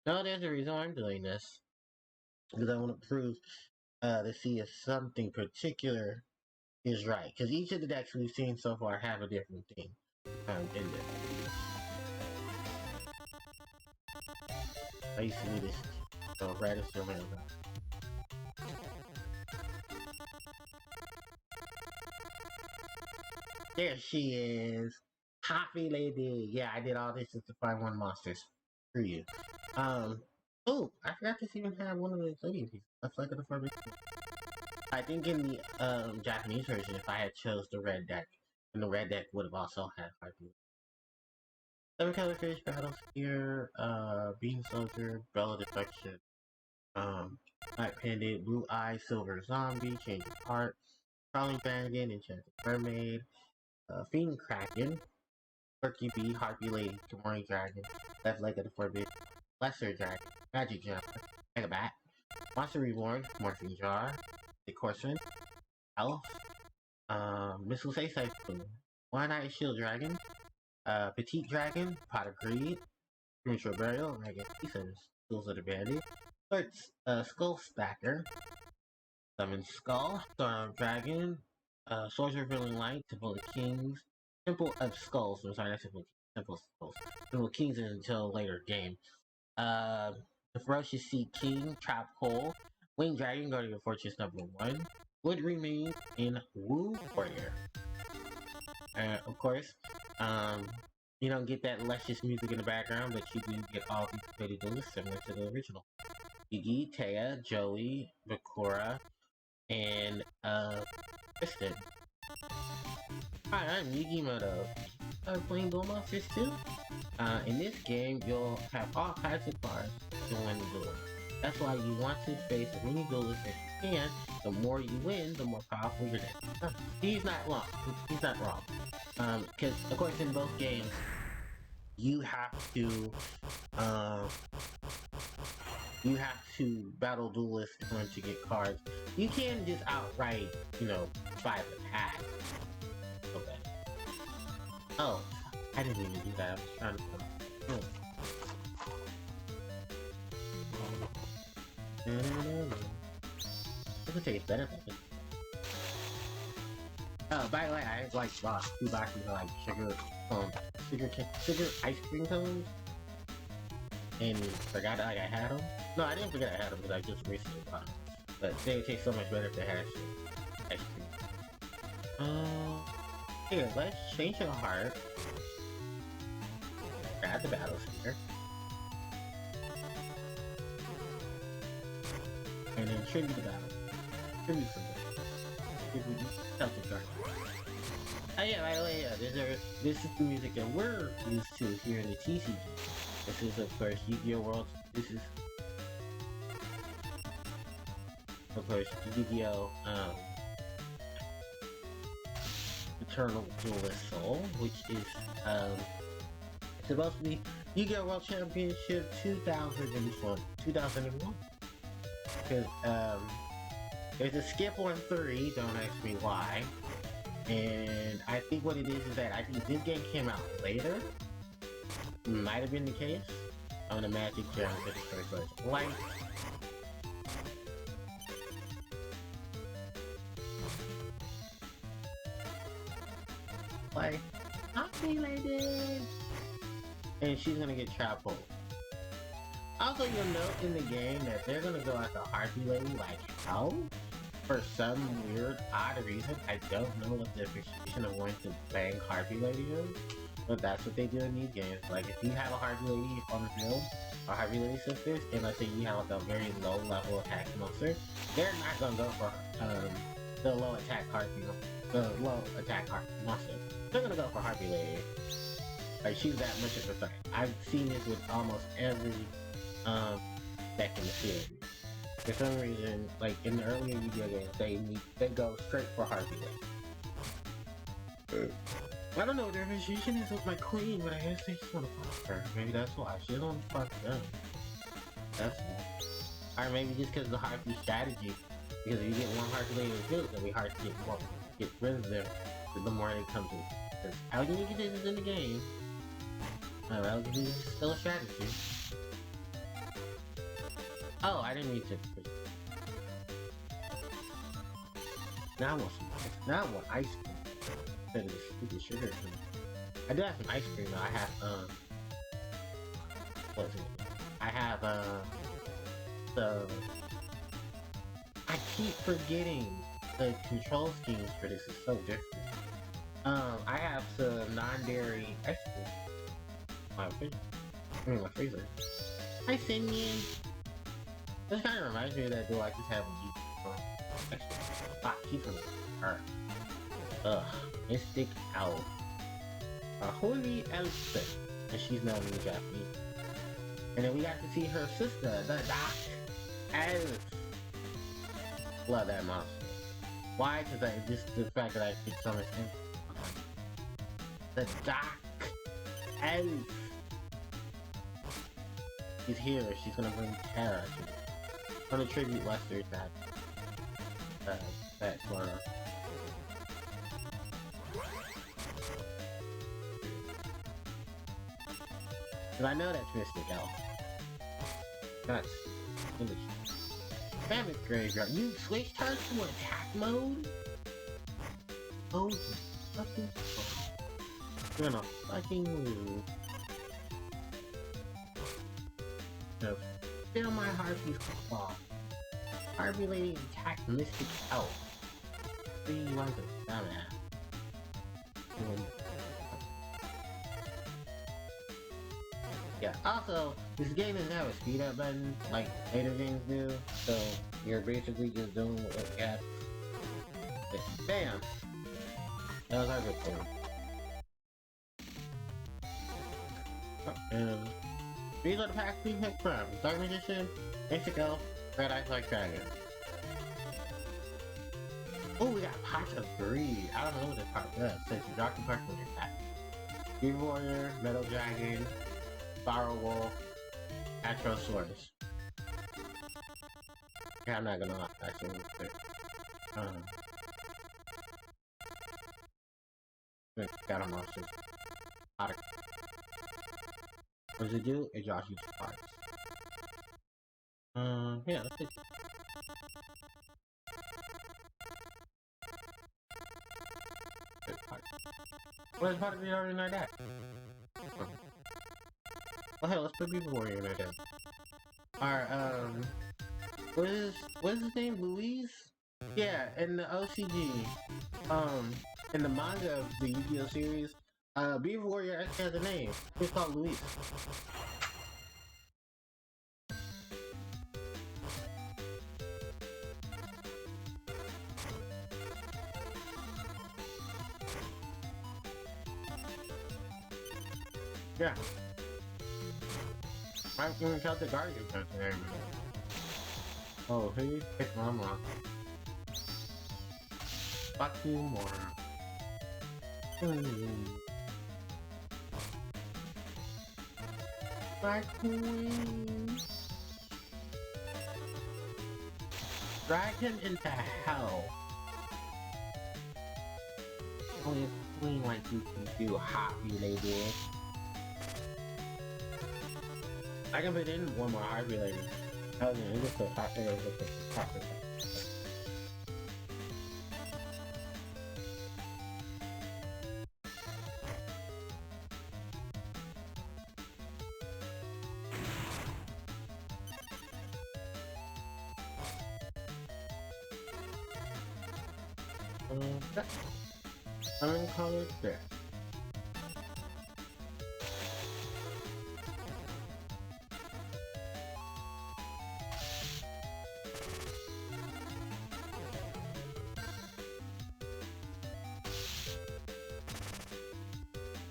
No, there's a reason why I'm doing this. Because I want to prove to see if something particular is right. Because each of the decks we've seen so far have a different thing in it. I used to do this. So red is still red. There she is. Harpie lady. Yeah, I did all this just to find one monsters. Screw you. Oh, I forgot to even have one of the Zodiac pieces. That's like the first. I think in the Japanese version, if I had chose the red deck, and the red deck would have also had Harpie. 7 color fish, battle sphere, beam soldier, bella deflection, black pendant, blue eye, silver zombie, change of heart, crawling dragon, enchanted mermaid, fiend kraken, turkey bee, harpy lady, Kimori dragon, left leg of the forbidden, lesser dragon, magic jumper, megabat, monster reborn, morphine jar, the courseman, elf, missile say siphon, one-eyed shield dragon, petite dragon, pot of greed, premature burial, dragon pieces, tools of the bandit, skull stacker, summon skull, storm dragon, soldier revealing light, temple of kings, temple of skulls. I'm sorry, that's temple of skulls. Temple of kings is until later game. The ferocious sea king, trap hole, winged dragon, guardian of fortress number 1, would remain in Woo Warrior. Of course, you don't get that luscious music in the background, but you do get all these created duelists similar to the original. Iggy, Taya, Joey, Bakura, and Kristen. Hi, I'm Yugimoto. I'm playing Duel Monsters too. In this game, you'll have all kinds of cards to win the duel. That's why you want to face as many duelists as you can. The more you win, the more powerful your deck becomes. He's not wrong. He's not wrong. Because of course, in both games, you have to battle duelists in order to get cards. You can't just outright, buy the pack. Okay. Oh, I didn't even do that. I was trying to I could take it better. Oh, by the way, I like lost 2 boxes of like sugar ice cream cones, and forgot I had them. No, I didn't forget I had them because I just recently bought them. But they would taste so much better if they had ice cream. Here, let's change your heart. Grab the battle sphere. And then tribute the battle. Tribute something. Celtic card. Oh yeah, by the way, this is the music that we're used to here in the TCG. This is, of course, Yu-Gi-Oh! World. This is, of course, Yu-Gi-Oh! Eternal Duelist Soul, which is, supposed to be Yu-Gi-Oh! World Championship 2001. Because, there's a skip on 3, don't ask me why. And I think what it is that I think this game came out later. Might have been the case. On the Magic Jam 51st version. Like, like, Harpie lady, and she's gonna get trapped. Also, you'll note in the game that they're gonna go after Harpie lady like hell. For some weird, odd reason, I don't know what the appreciation of wanting to bang Harpie lady is, but that's what they do in these games. Like, if you have a Harpie lady on the field, or Harpie lady sisters, and let's say you have like a very low level attack monster, they're not gonna go for the low attack Harpie monster. They're gonna go for Harpie lady. Like, she's that much of a threat. I've seen this with almost every deck in the series. For some reason, like in the earlier Yu-Gi-Oh games, they go straight for Harpie lady. I don't know what their appreciation is with my queen, but I guess they just want to fuck her. Maybe that's why. She doesn't want to fuck them. That's why. Or maybe just because of the Harpie strategy. Because if you get one Harpie lady in the field, it'll be hard to get rid of them the more they come to. Because how can you get this in the game? Well, this is still a strategy. Oh, I didn't mean to. Now I want some ice. Now I want ice cream. Instead of this stupid sugar cream. I do have some ice cream though. I have, what is it? I have, I keep forgetting the control schemes for this is so different. I have some non-dairy ice cream. My freezer. Hi, Cindy. This kind of reminds me of that dude I just have with you. Keep from her. Mystic Owl. A holy elf, and she's known in the Japanese. And then we got to see her sister, the Dark Elf. Love that monster. Why? Because just the fact that I picked so much info. The Dark Elf. She's here. She's gonna bring terror to me. I'm gonna tribute Lester that for her. Cause I know that's Mystic Elf. That's English. Mammoth Graveyard. You switched her to attack mode? Oh, you fucking fuck. You're gonna fucking lose. So, feel my Harpie's claw. Harpie lady attack Mystic Elf. See, you want to dumbass. Yeah, also, this game doesn't have a speed up button like later games do, so you're basically just doing what you have. Bam! That was our good thing. And these are the packs we picked from: Dark Magician, Mystic Elf, Red Eyes Like Dragon. Oh, we got Pots of Greed. I don't know what this part does. Since you dropped the part when you're attacked. Green Warrior, Metal Dragon, Spiral Wolf, Atrosaurus. Yeah, I'm not gonna actually pick. Got a monster. What does it do? It drops you parts. Yeah, let's see. What is part of the already like that? Well, hell, let's put Beaver Warrior in there then. Alright, what is his name? Louise? Yeah, in the OCG, in the manga of the Yu-Gi-Oh series, Beaver Warrior actually has a name. It's called Louise. Yeah. I'm gonna count the Guardian today. Oh, who picked Mama? Fuck you more. My queen. Drag him into hell. Only a queen like you can do, Harpie lady. I can put in one more Harpie lady. Oh yeah, you just put Harpie lady with the Harpie. I'm gonna call it there.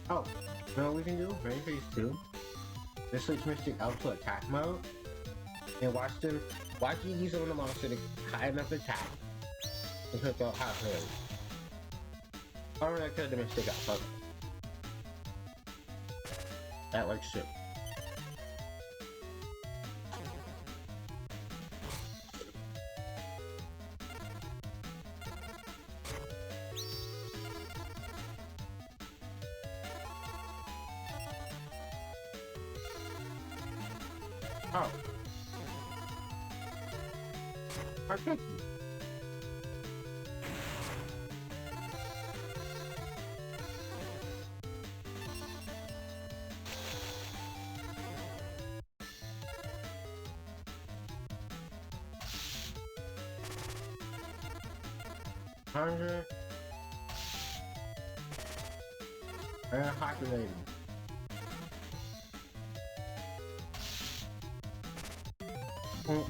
Oh, you know what we can do? Ready phase 2? Let's switch Mystic out to attack mode. And watch you use on the monster to high enough attack. And hook out half of it. I'm gonna kill the Mystic out, fuck it. That works too. Oh. Harpie. Hunger. And Harpie lady. Oh,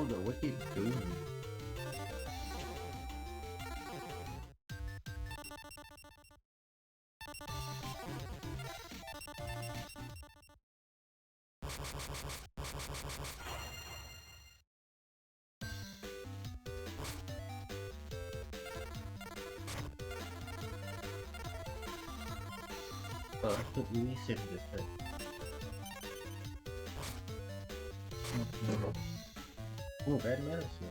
the wicked doom. We said this thing. Oh, bad medicine.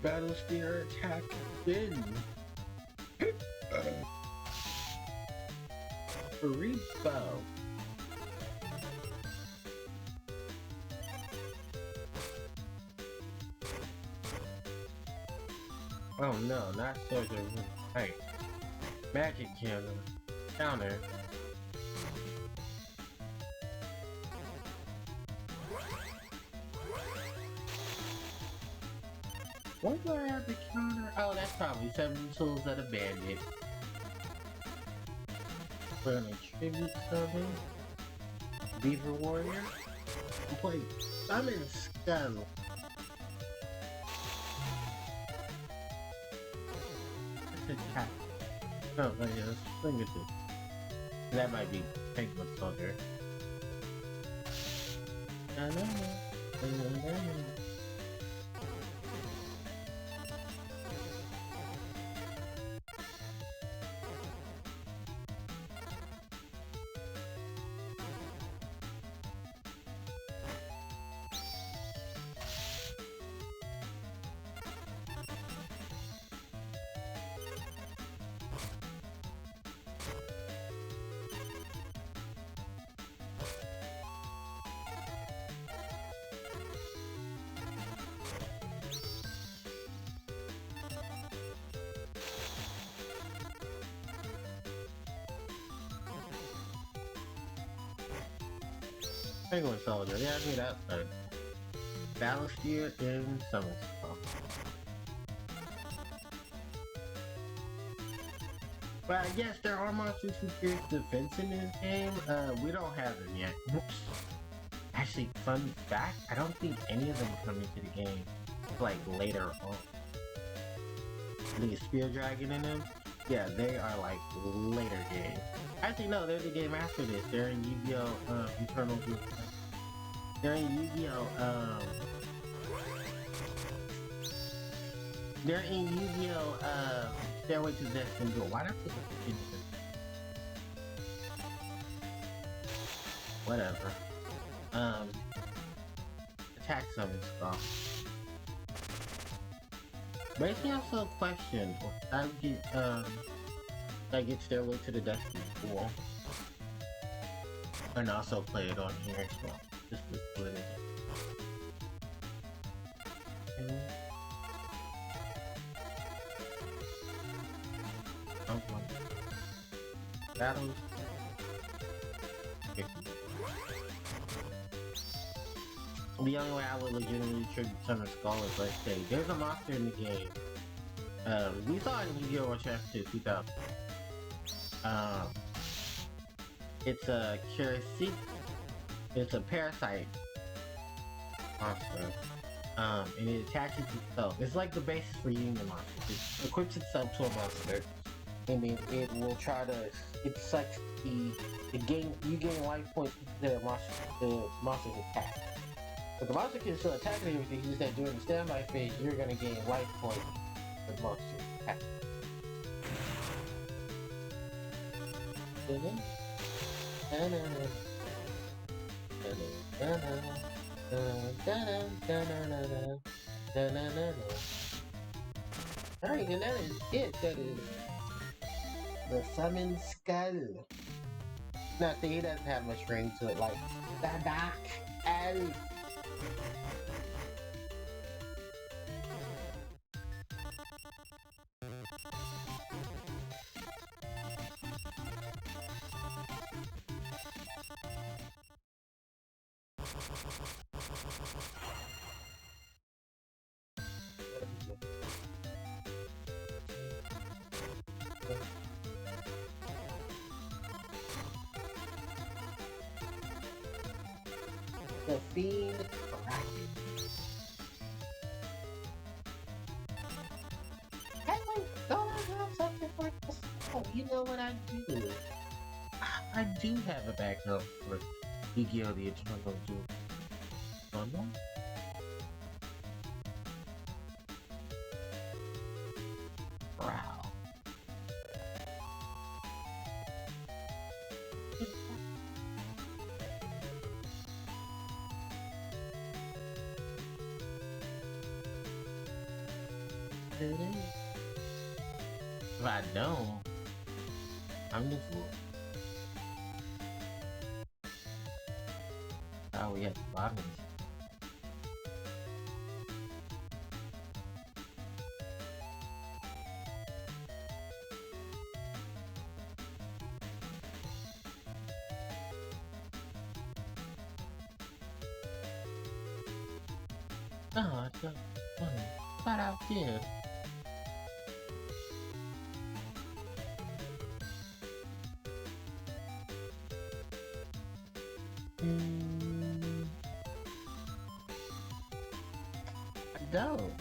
Battle Spear attack in Repo. Oh no, not Soldier. Hey, Magic Cannon. Counter. What do I have to counter? Oh, that's probably 7 tools of the bandit. We're gonna tribute summon Beaver Warrior. Wait, summon Scuttle. That's a cat. Oh, yeah, let's bring it to. That might be Penguin Soldier. Penguin Soldier, yeah, I mean that's fun. Battle Steer in Summer Skull. But I guess there are monsters who create defense in this game. We don't have them yet. Oops. Actually, fun fact, I don't think any of them come into the game like later on. The Spear Dragon in them, yeah, they are like later games. Actually, no, they're the game after this. They're in Yu-Gi-Oh! Eternal Duel. They're in Yu-Gi-Oh! They're in Yu-Gi-Oh! Stairway to Destiny Duel. Why did I put the into this? Whatever. Attack summon skull. Makes me also a question. I get Stairway to the Destiny Duel. And also play it on here as well. Just to split it. Battles. The only way I would legitimately trigger Summer Skull is, let's say, there's a monster in the game. We saw it in Yu-Gi-Oh! World Championship 2000. It's a it's a parasite monster. And it attaches itself. It's like the basis for Union monsters. It equips itself to a monster, and then it will try to. It sucks you gain life points to the monster's attack. But the monster can still attack and everything. Just that during the standby phase, you're gonna gain life points for the monster's attack. Alright, and that is it. That is the Summon Skull. Nothing, he doesn't have much ring to it, like the Dark Elf. The Fiend Kraken. Hey, don't I have something for this? Oh, you know what I do? I do have a backup for Yu-Gi-Oh! The Eternal Duel. Bundle? Wow. If I don't, I'm the fool. Oh, we have the bottom. Oh, it's so funny. Flat out kid. I don't.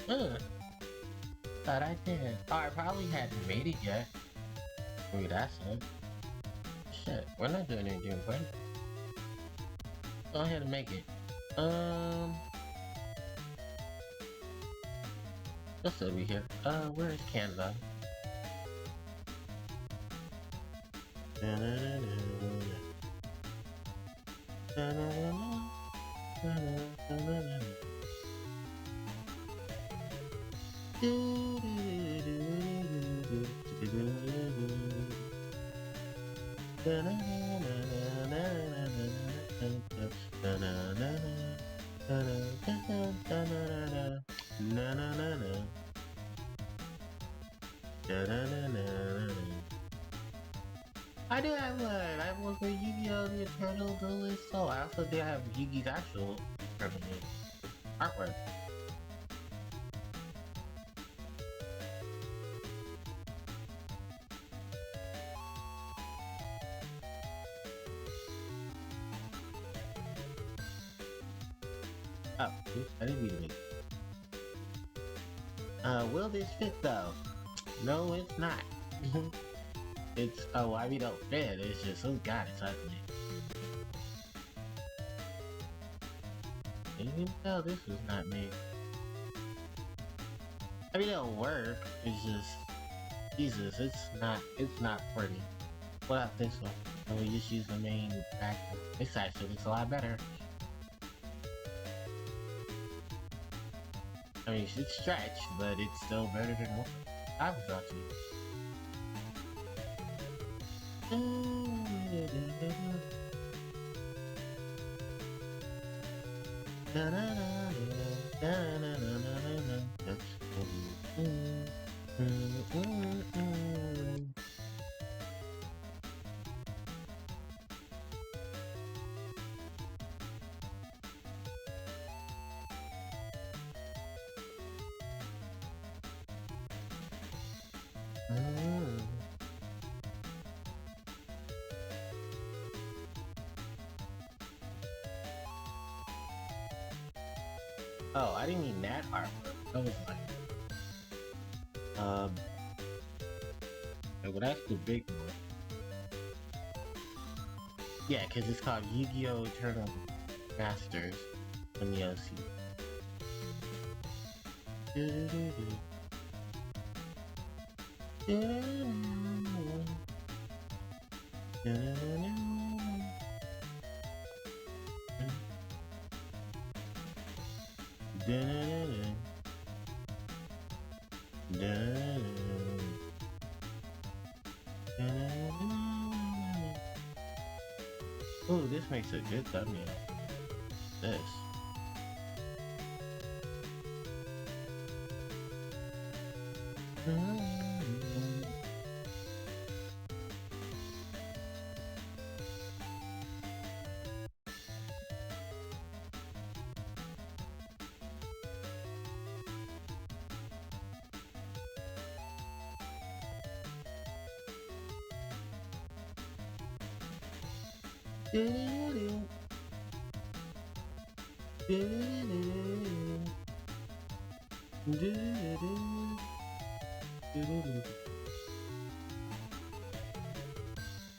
Thought I did. Oh, I probably hadn't made it yet. Ooh, that's it. Shit, we're not doing anything important. Go ahead and make it. What's over here? Where is Canada? I did have one. I have one for Yu-Gi-Oh! The Eternal Duelist. Oh, I also did have Yugi's actual Eternal Duelist artwork. Oh, oops, I didn't mean to make. Will this fit though? No, it's not. It's, oh, I mean, don't fit. It's just, oh god, it's ugly. You can tell this was not me. I mean, it'll work. It's just, Jesus, it's not pretty. What about this one? And we just use the main actor. This actually looks a lot better. I mean, it's stretched, but it's still better than what I was about to use. Oh, I didn't mean that artwork. That was like, well, that's the big one. Yeah, because it's called Yu-Gi-Oh! Eternal Masters on the OC. Ooh, this makes a good thumbnail. This.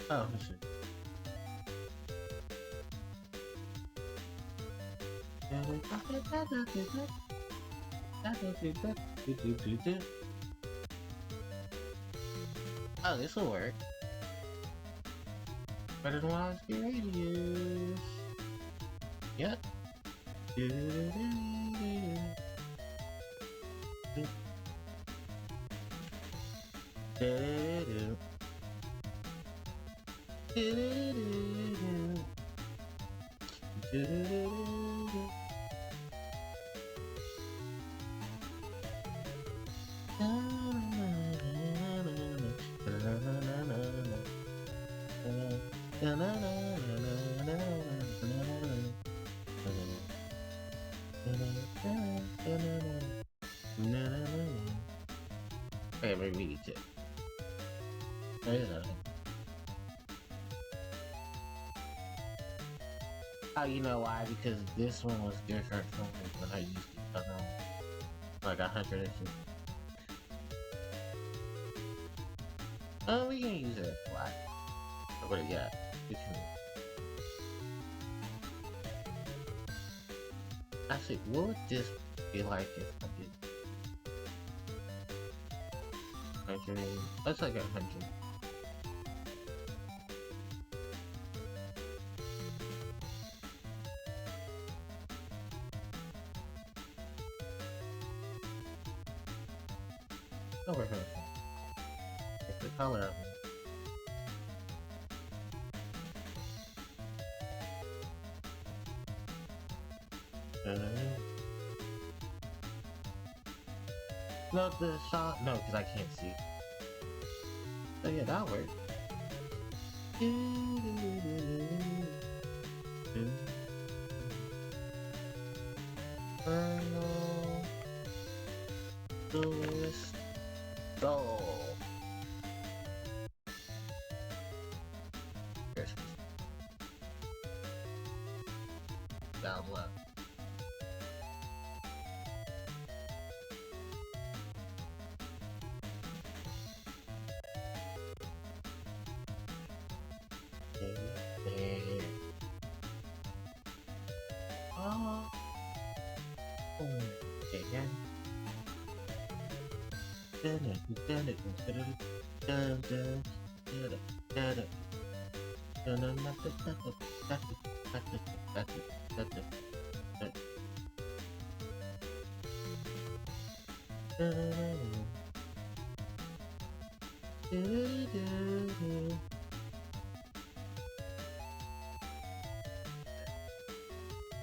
Oh, shit. Oh, this will work. Better than what I was getting ready to use. Yep. Okay, maybe we need to. Oh, you know why? Because this one was different from when I used the other one. Like 150. Oh, we can use it as black. What do you got? We can. Actually, what would this be like if I did? 100. That's like 100. Oh, we're gonna get the color of it. No, the shot. No, because I can't see. So yeah, that'll work. Duelist. Go. Down left.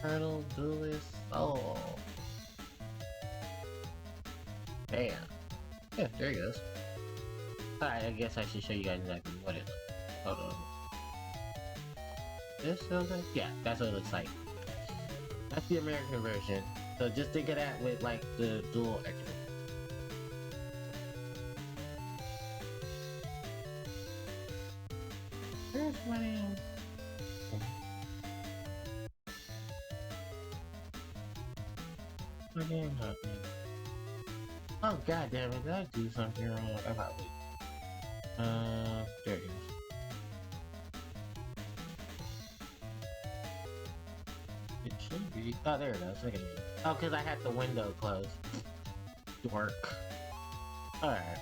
Eternal Duelist Soul. Damn. Yeah, there he goes. Alright, I guess I should show you guys exactly what it looks like. Hold on. This looks like? Yeah, that's what it looks like. That's the American version. So just think of that with like the dual extra. Where's my name? My name happening. Oh god damn it, did I do something wrong? I probably. There it is. It should be. Oh, there it is. Look at it. Oh, because I had the window closed. Dork. Alright.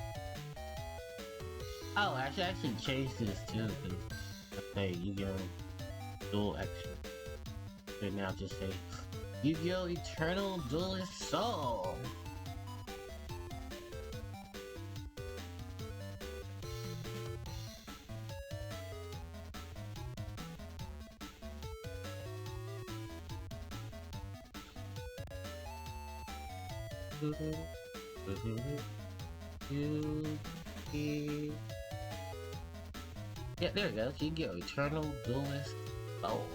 Oh, I should actually change this too, because okay, Yu-Gi-Oh! Dual Extra. Should now just say Yu-Gi-Oh! Eternal Duelist Soul! Yeah, there it goes. Yu-Gi-Oh! Eternal Duelist Soul.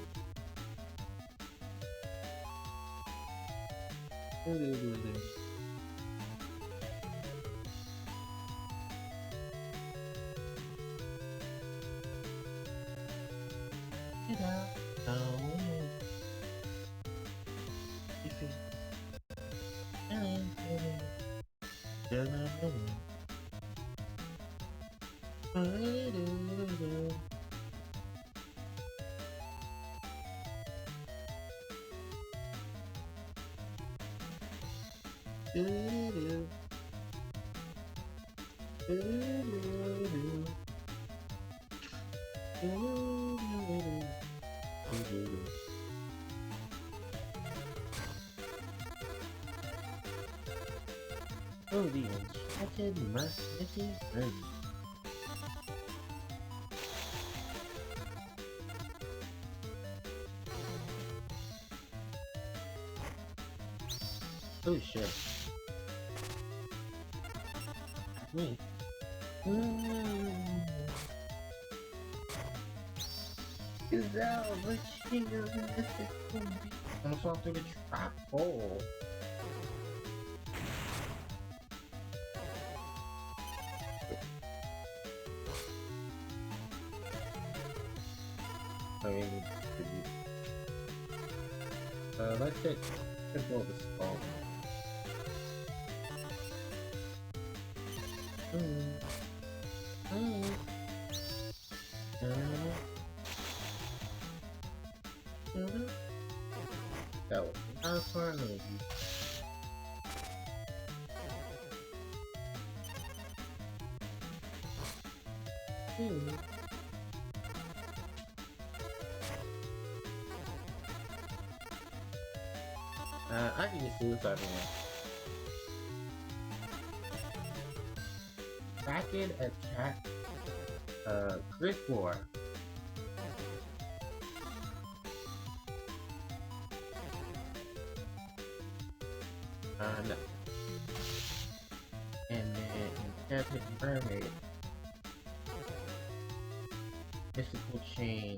Oh, the enchanted merciless ring. Oh shit. Me. Is that what she is in this thing? I'm fall through the trap hole. I mean, let's hit control the skull. That was not fun. I can just suicide one. Kraken attack Grid War. No. And then Enchanted Mermaid. Mystical Chain.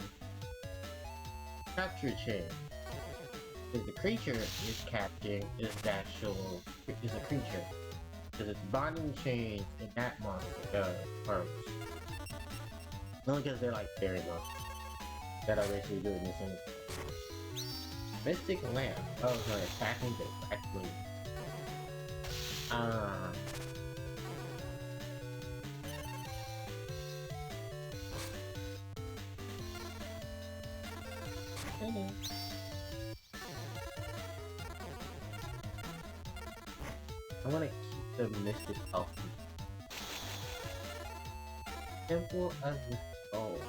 Capture Chain. Because the creature is capturing is the actual is a creature. Because it's bonding chains and that monster arms. Only because they're like fairy monsters that are basically doing this thing. Mystic Lamp. Oh no, attacking directly. I want to keep the mystic healthy. Temple of the Soul.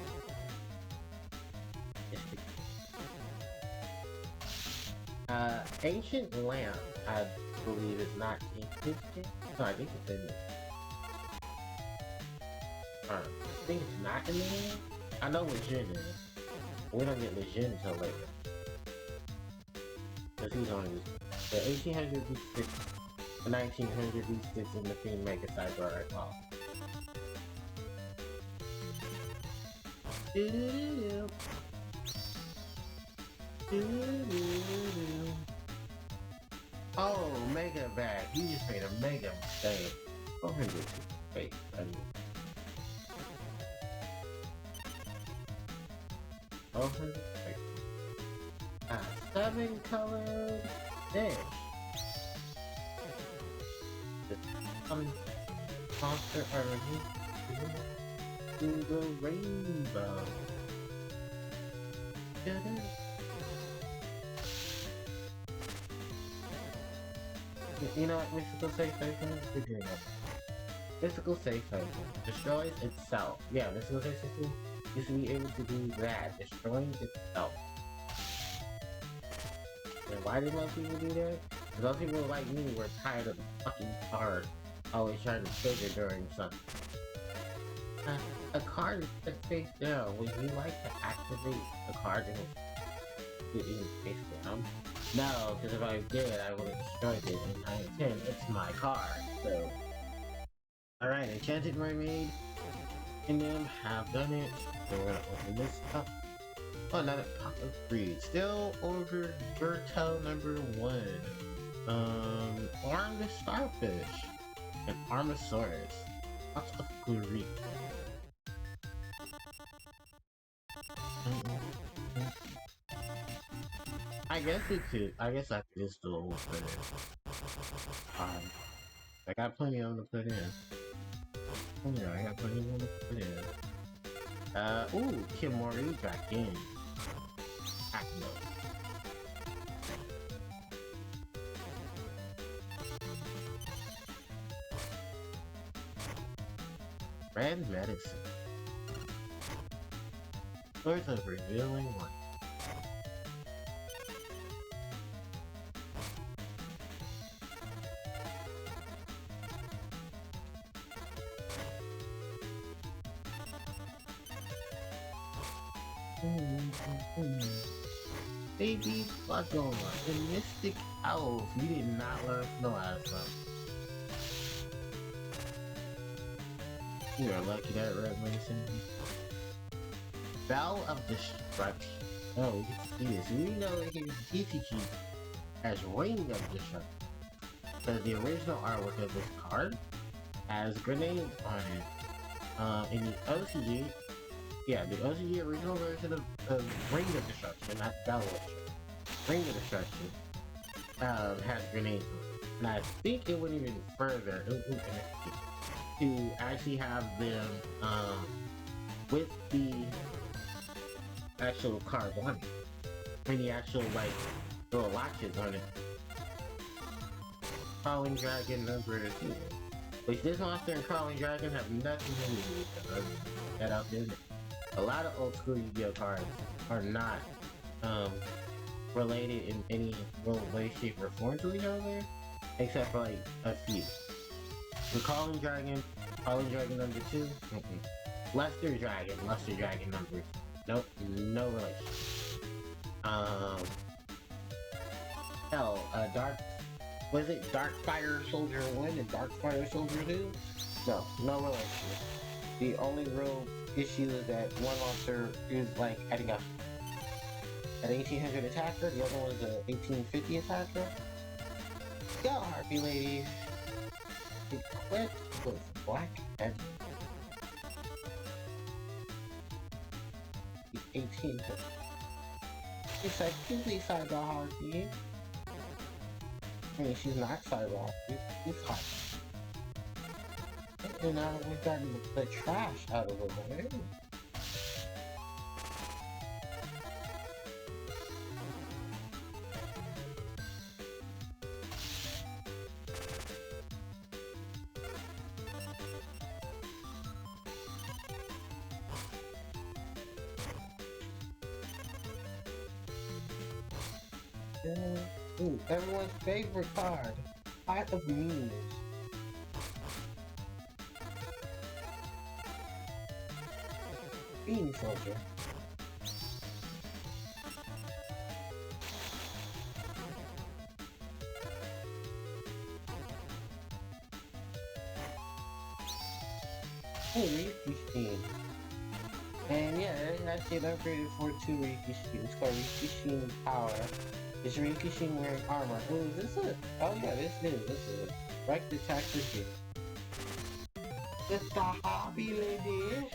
Ancient Lamp, I believe, is not ancient. No, I think it's in there. I think it's not in there. I know Legion is. We don't get Legion until later. Because he's only the 1800 V6, the 1900 V6 in the Fiend Mega Cyber Art Ball. Oh, Mega Bag. You just made a mega mistake. 400 wait, I mean. 400 wait. 7 colored fish. Monster Earth to the rainbow. You know what, Mystical Safe Haven? Figuring out. Mystical Safe Haven destroys itself. Yeah, Mystical Safe Haven used to be able to do that, destroying itself. And why did most people do that? Because those people like me were tired of the fucking card always trying to trigger during something. A card is set face down. Would you like to activate a card and it face down? No, because if I did, I would have destroyed it in time 10. It's my card, so. Alright, Enchanted Mermaid and them have done it. So we're gonna open this up. Oh, another pop of breed. Still over Bertel number 1. Armed Starfish. And Armosaurus. Lots of Greek. I guess we could. I guess I could just do it with it. I got plenty of them to put in. Oh yeah, I got plenty of them to put in. Ooh, Kimori Dragon. Acno. Red Medicine. Source of Revealing One. Baby Flagoma and Mystic Owls. You did not learn Snow Eyes from. You are lucky that Red Medicine. Bell of Destruction. Oh, we can see this. We know it is TCG as Ring of Destruction. Because the original artwork of this card has grenades on it. In the OCG, yeah, the OCG original version of Ring of Destruction, not Bell of Destruction. Ring of Destruction has grenades on it. And I think it went even further to actually have them with the actual card on it. And the actual, like, little latches on it. Crawling Dragon number 2. Which this monster and Crawling Dragon have nothing to do with each other. That out there. A lot of old school Yu-Gi-Oh cards are not related in any real way, shape, or form to each other. Except for like a few. The Crawling Dragon number 2. Luster Dragon number 2. Nope, no relation. Hell, was it Darkfire Soldier 1 and Darkfire Soldier 2? No, no relation. The only real issue is that one monster is like, I think an 1800 attacker, the other one is an 1850 attacker. Go, Harpie ladies! Equipped with Black Edge. The 1800. It's like completely Cyber Harpie. I mean, she's not Cyber Harpie, she's hot. And now we've gotten the trash out of the way. Ooh, everyone's favorite card. Pot of Muse. Bean Soldier. Oh, Reiki Sheen. And yeah, that shit upgraded for 2 Reiki Sheen. It's called Reiki Sheen Power. Is Reiki Sheen wearing armor? Oh, is this it? Oh yeah, this is it. Right the tactic here. It's the Harpie lady.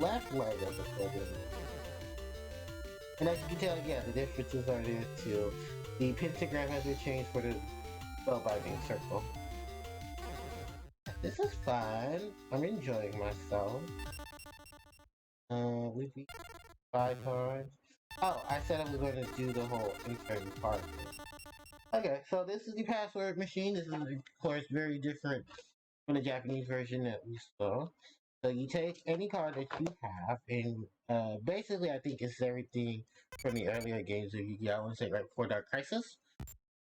Left leg of the program. And as you can tell, yeah, the differences are there too. The pentagram has been changed for the spellbinding circle. This is fun. I'm enjoying myself. We beat 5 cards. Oh, I said I was going to do the whole insert card thing. Okay, so this is the password machine. This is, of course, very different from the Japanese version that we saw. So you take any card that you have, and basically, I think it's everything from the earlier games of Yu-Gi-Oh! I want to say right before Dark Crisis,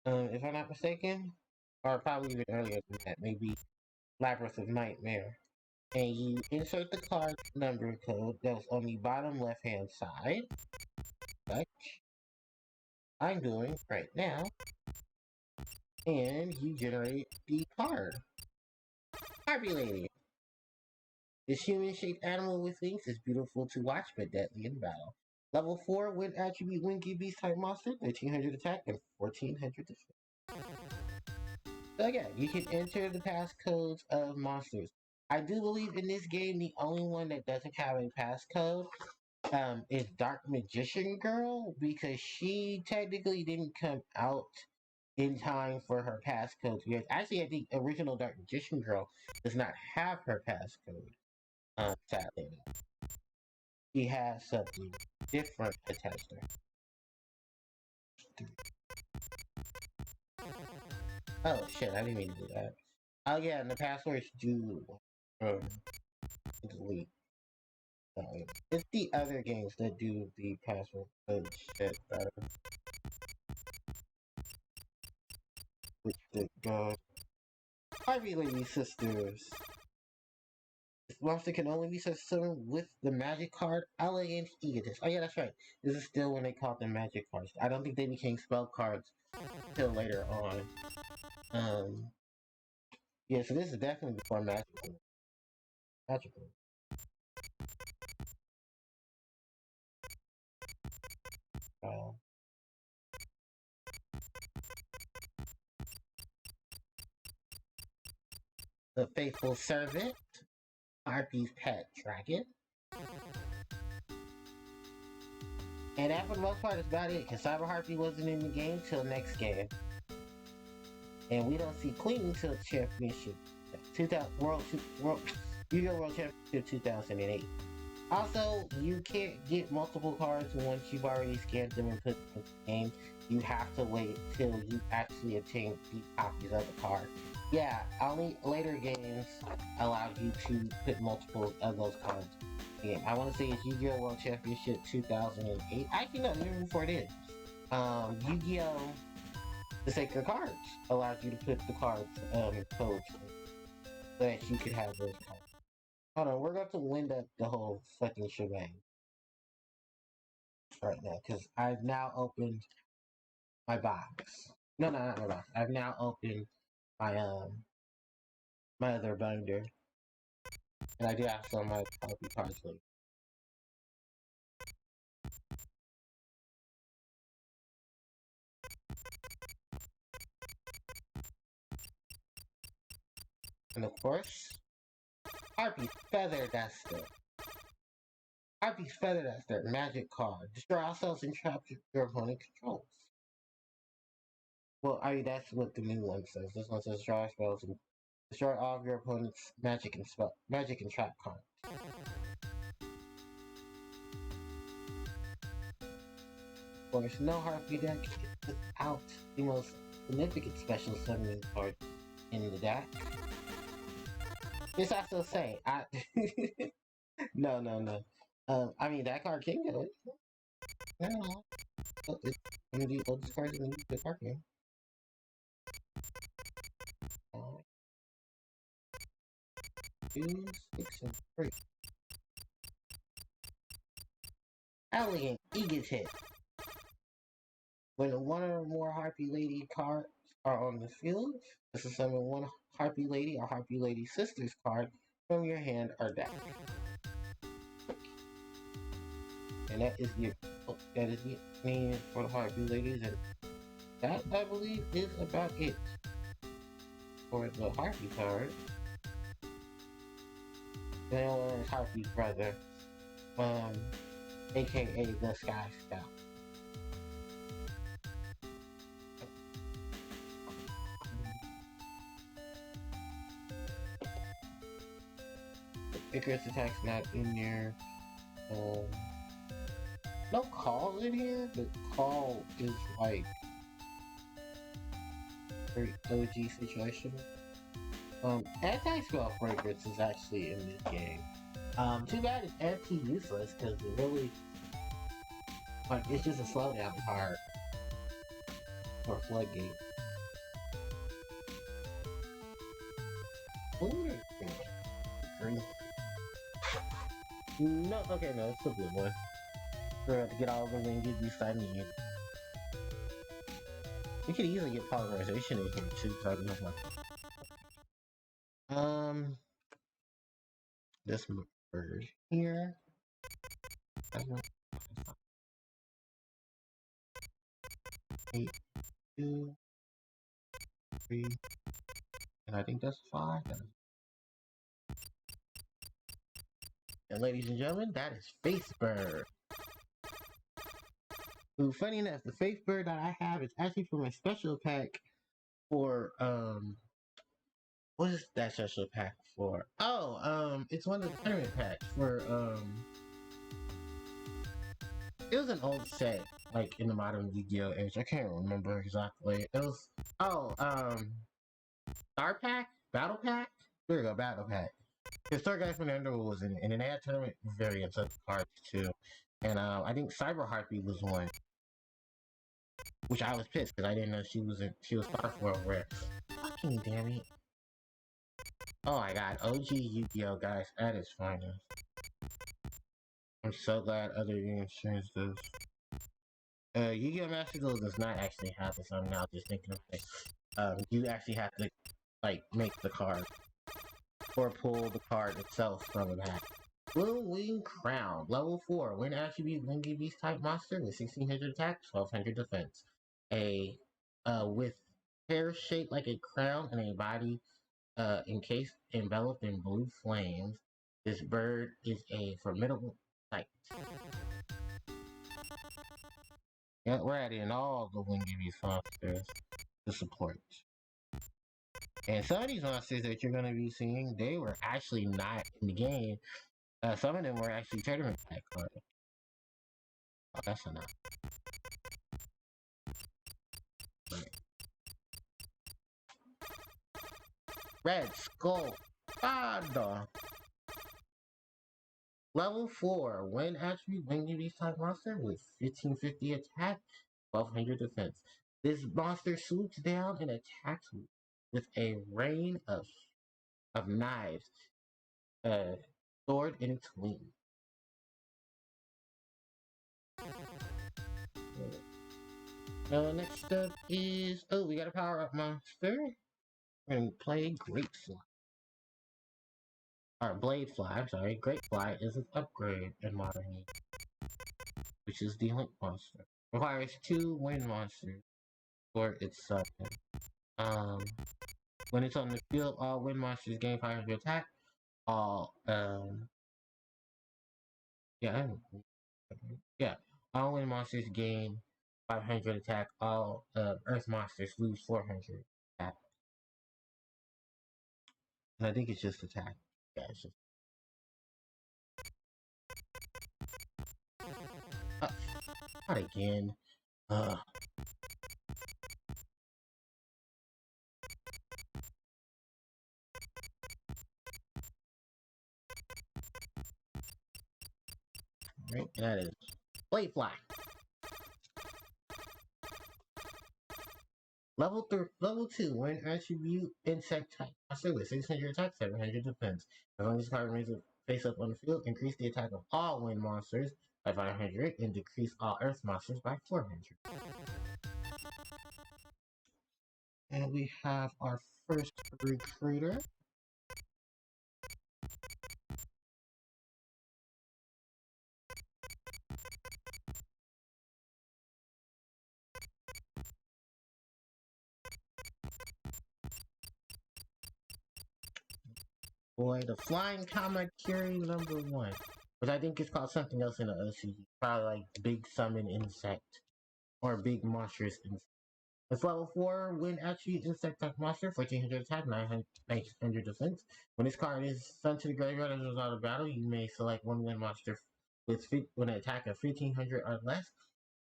if I'm not mistaken, or probably even earlier than that, maybe Labyrinth of Nightmare. And you insert the card number code that was on the bottom left-hand side, like I'm doing right now, and you generate the card. Harpie Lady. This human-shaped animal with wings is beautiful to watch, but deadly in battle. Level 4 wind attribute Winky Beast type monster, 1300 attack and 1400 defense. So again, you can enter the passcodes of monsters. I do believe in this game the only one that doesn't have a passcode is Dark Magician Girl, because she technically didn't come out in time for her passcode. Because actually, I think original Dark Magician Girl does not have her passcode. Sadly, she has something different attached to her. Oh shit, I didn't mean to do that. Oh yeah, and the passwords do delete. It's the other games that do the password shit better. Which the god. Ivy Lady Sisters. This monster can only be summoned with the magic card Elegant Egotist. Oh yeah, that's right. This is still when they called them magic cards. I don't think they became spell cards until later on. Yeah, so this is definitely before magical. Magical. Uh, the Faithful Servant. Harpie's Pet Dragon. And that for the most part is about it, because Cyber Harpie wasn't in the game till next game. And we don't see Queen until Championship 2000 Yu-Gi-Oh! World Championship 2008. Also, you can't get multiple cards once you've already scanned them and put them in the game. You have to wait till you actually obtain the copies of the card. Yeah, only later games allow you to put multiple of those cards in. I want to say it's Yu-Gi-Oh! World Championship 2008. Actually, no, even before then. Yu-Gi-Oh! The Sacred Cards allows you to put the cards codes so that you could have those cards. Hold on, we're going to wind up the whole fucking shebang right now because I've now opened my box. No, not my box. I've now opened my my other binder, and I do have some of my copy cards left. And of course, Harpie's Feather Duster. Harpie's Feather Duster, magic card. Destroy all cells and traps your opponent controls. Well, I mean, that's what the new one says. This one says draw spells and destroy all of your opponent's magic and trap cards. Of course, no Harpie deck without the most significant special summoning card in the deck. This also say, No, no, no. I mean that card can go. Yeah, it's one of the oldest cards in the card game. 2, 6, and 3. Elegant Egotist. When one or more Harpie Lady cards are on the field, this is summon one Harpie Lady or Harpie Lady Sisters card from your hand or deck. And that is the name for the Harpie Ladies, and that I believe is about it for the Harpie card. Then Harpie's brother, aka the Sky Scout. Icarus attack's not in there. No call in here, but call is like very OG situation. Anti-spell fragrance is actually in this game. Too bad it's anti-useless because it really, like, it's just a slowdown card for Floodgate. Ooh, green. No, okay, no, it's the blue one. We're going to get all the Wingies I need. We could easily get polymerization in here too, because I don't know my. This bird here. 8, 2, 3, and I think that's 5. And ladies and gentlemen, that is Face Bird. Ooh, funny enough, the Face Bird that I have is actually for my special pack for what is that special pack for? Oh, it's one of the tournament packs for it was an old set, like in the modern Yu-Gi-Oh age. I can't remember exactly. It was Star Pack? Battle Pack? There you go, Battle Pack. Historic Guy Fernando was in it, and then they had tournament variants of cards too. And I think Cyber Harpie was one. Which I was pissed because I didn't know she was Star World Rare. Fucking damn it. Oh my god, OG Yu-Gi-Oh guys, at its finest. I'm so glad other games does. Yu-Gi-Oh! Master Duel does not actually have this. I'm now just thinking of it. You actually have to, like, make the card. Or pull the card itself from the pack. Blue Wing Crown, level 4. When attribute Wingy Beast type monster with 1600 attack, 1200 defense. With hair shaped like a crown and a body encased, enveloped in blue flames. This bird is a formidable sight. Yeah, we're adding all the Wingy Beast monsters to support. And some of these monsters that you're going to be seeing, they were actually not in the game. Some of them were actually tournament pack cards. Oh, that's enough. Right. Red Skull Fada. Level 4. When attribute Wingy Beast type monster with 1550 attack, 1200 defense. This monster swoops down and attacks with a rain of knives stored in its wing. Next up is, oh, we got a power up monster. We're gonna play Great Fly. Or Blade Fly, I'm sorry. Great Fly is an upgrade in Modern Age, which is the Link monster. Requires 2 wind monsters for its summon. When it's on the field, all wind monsters gain 500 attack. All, yeah, all wind monsters gain 500 attack. All earth monsters lose 400 attack. And I think it's just attack. Yeah, it's just. Not again. right? And that is Blade Fly. Level 2, when attribute insect type. Monster with 600 attack, 700 defense. As long as this card remains face up on the field, increase the attack of all wind monsters by 500 and decrease all earth monsters by 400. And we have our first recruiter. Boy, the Flying Comet Curie #1. Which I think is called something else in the OCG. Probably like Big Summon Insect. Or Big Monstrous Insect. It's level 4, when attribute insect type monster, 1400 attack, 900 defense. When this card is sent to the graveyard as a result of battle, you may select one wind monster with an attack of 1500 or less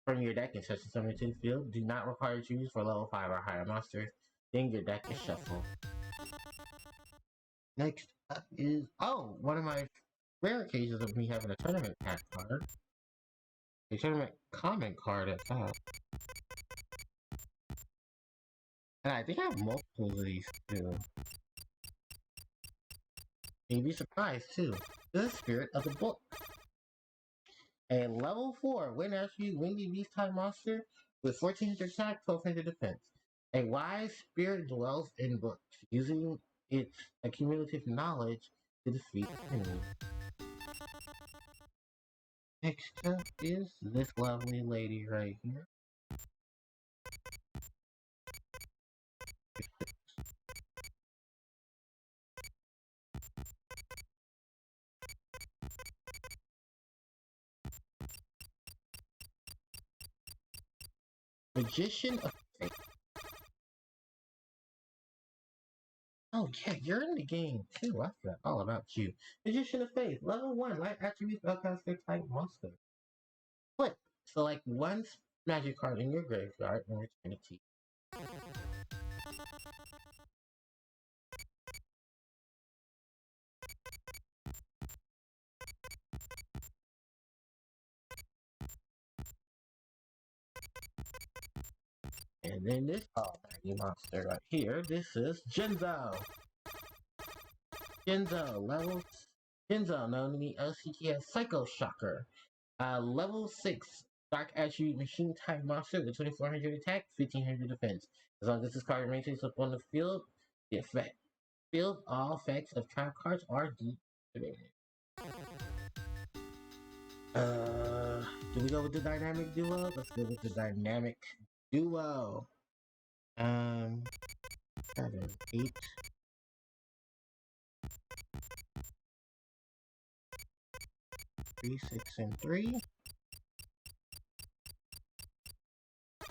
from your deck and touch the summon to the field. Do not require to use for level 5 or higher monsters. Then your deck is shuffled. Next up is, one of my rare occasions of me having a tournament pack card. A tournament comment card at that. And I think I have multiples of these too. You'd be surprised too. The Spirit of the Book. A level 4 wind attribute windy beast type monster with 1400 attack, 1200 defense. A wise spirit dwells in books, using its accumulative knowledge to defeat enemies. Next up is this lovely lady right here. Magician of Faith. Oh yeah, you're in the game too. I forgot all about you. Magician of Faith, level 1, light attribute spellcaster type monster. Flip. Select one magic card in your graveyard and return it to you. And then this almighty monster right here, this is Jinzo. Jinzo, known in the LCG as Psycho Shocker. Level 6, Dark Attribute Machine type monster with 2400 attack, 1500 defense. As long as this card remains up on the field, all effects of trap cards are deactivated. Do we go with the dynamic duo? Let's go with the dynamic duo. 7, 8. 3, 6, and 3.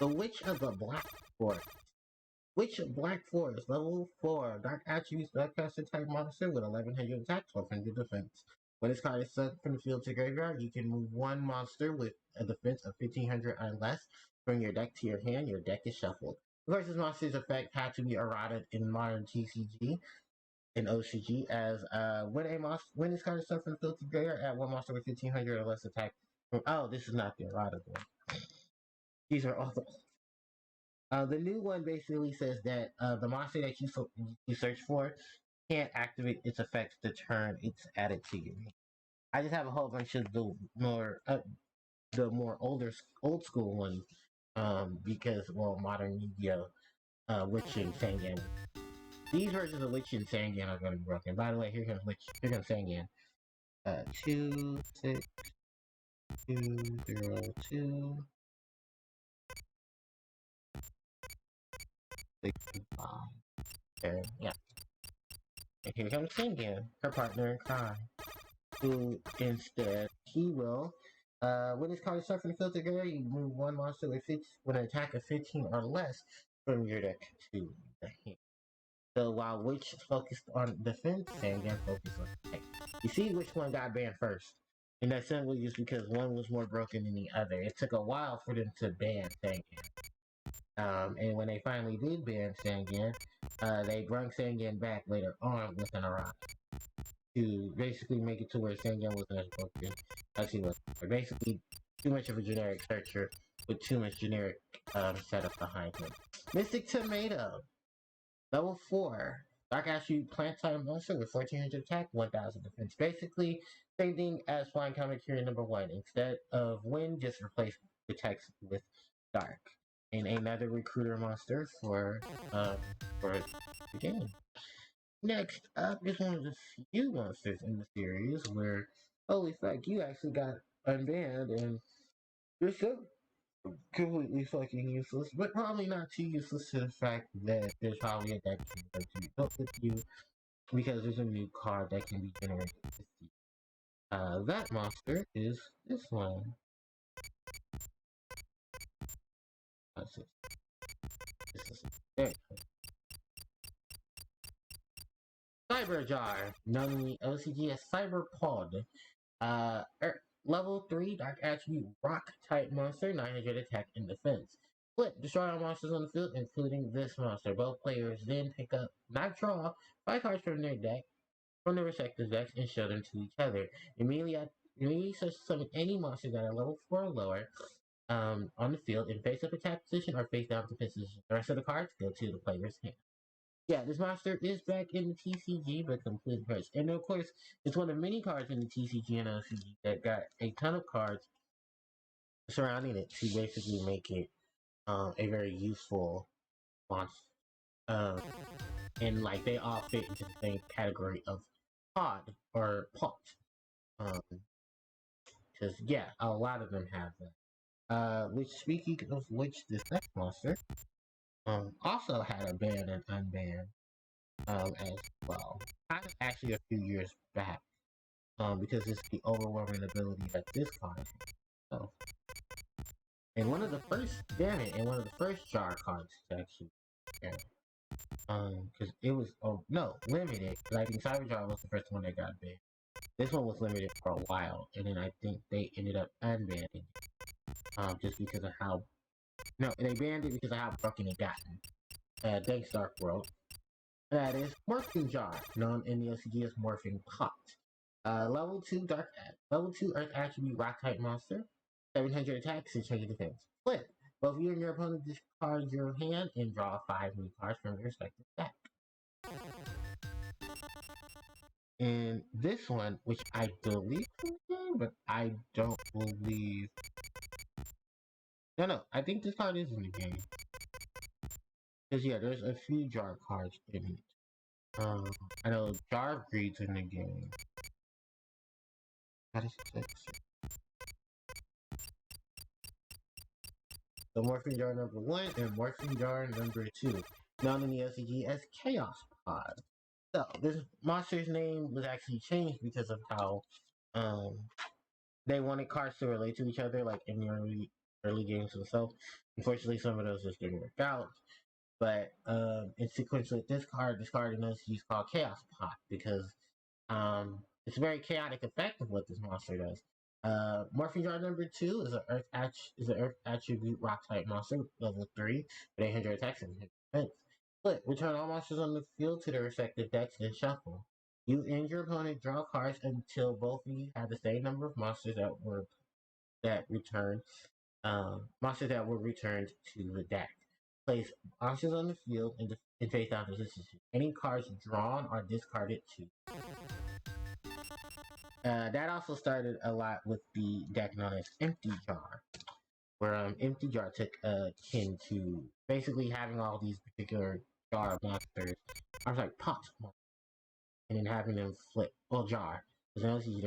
The Witch of the Black Forest. Witch of Black Forest, level 4, Dark Attributes, Bloodcaster type monster with 1100 attack, 1200 defense. When this card is sent from the field to graveyard, you can move one monster with a defense of 1500 or less from your deck to your hand. Your deck is shuffled. Of course, this monster's effect had to be errated in modern TCG and OCG, as when this card is sent from the field to graveyard, add one monster with 1500 or less attack. Oh, this is not the errated one. These are all the new one basically says that the monster that you search for can't activate its effects the turn it's added to you. I just have a whole bunch of the more old school ones, because modern Yu-Gi-Oh, Witch and Sangan. These versions of Witch and Sangan are going to be broken. By the way, here comes Sangan. 2, 6, 2, 0, 2. 65. Okay, yeah. And here comes Sangan, her partner in crime, who instead, he will, when this card is stuck from the field together, you move one monster with an attack of 15 or less from your deck to the hand. So while Witch focused on defense, Sangan focused on attack. You see which one got banned first. And that's simply just because one was more broken than the other. It took a while for them to ban Sangan. And when they finally did ban Sangan, they brought Sangan back later on with an errata. to basically make it to where Sangan wasn't as broken as he was. Or basically, too much of a generic searcher with too much generic setup behind him. Mystic Tomato, level 4. Dark Attribute plant type monster with 1400 attack, 1000 defense. Basically, same thing as Flying Comet Curie number 1. Instead of wind, just replace the text with dark. And another recruiter monster for the game. Next up is one of the few monsters in the series where, holy fuck, you actually got unbanned and you're still completely fucking useless, but probably not too useless to the fact that there's probably a deck to be built with you because there's a new card that can be generated with you. That monster is this one. This is there. Cyber Jar, known in the LCG as Cyber Pod. Level 3 Dark Attribute Rock type monster, 900 attack and defense. Flip, destroy all monsters on the field, including this monster. Both players then pick up, not draw, 5 cards from their deck, from their respective decks, and show them to each other. Immediately summon any monster that are level 4 or lower on the field in face up attack position or face down defense position. The rest of the cards go to the player's hand. Yeah, this monster is back in the TCG, but completely cursed. And of course, it's one of many cards in the TCG and LCG that got a ton of cards surrounding it to basically make it a very useful monster. And like they all fit into the same category of pod or pot. Because yeah, a lot of them have that. Which speaking of which, this next monster also had a ban and unban as well. Kind of actually a few years back. Because it's the overwhelming ability that this card has. So, and one of the first, damn it, and one of the first jar cards to actually, yeah. Because it was, oh no, limited. I think Cyber Jar was the first one that got banned. This one was limited for a while, and then I think they ended up unbanning it. Just because of how, no, they banned it because of how broken it got. Thanks Dark World. That is Morphing Jar, known in the LCG as Morphing Pot. Level 2 Earth Attribute Rock type monster, 700 attack, 600 defense. Flip. Both you and your opponent discard your hand and draw 5 new cards from your respective deck. And this one, which I believe in the game, but I don't believe. No, I think this card is in the game. Because yeah, there's a few jar cards in it. I know Jar of Greed's in the game. That is 6. So Morphing Jar number 1 and Morphing Jar number 2, known in the LCG as Chaos Pod. So this monster's name was actually changed because of how they wanted cards to relate to each other, like in the early games themselves. Unfortunately, some of those just didn't work out. But in sequence with this card in LCG is called Chaos Pod because it's a very chaotic effect of what this monster does. Morphing Jar number 2 is an Earth Attribute Rock type monster, level 3, with 800 attacks and defense. Flip, return all monsters on the field to their respective decks and shuffle. You and your opponent draw cards until both of you have the same number of monsters monsters that were returned to the deck. Place monsters on the field in face down position. Any cards drawn are discarded too. That also started a lot with the deck known as Empty Jar, where Empty Jar took kin to basically having all these particular jar monsters, I was like pot monsters, and then having them flip, jar, because honestly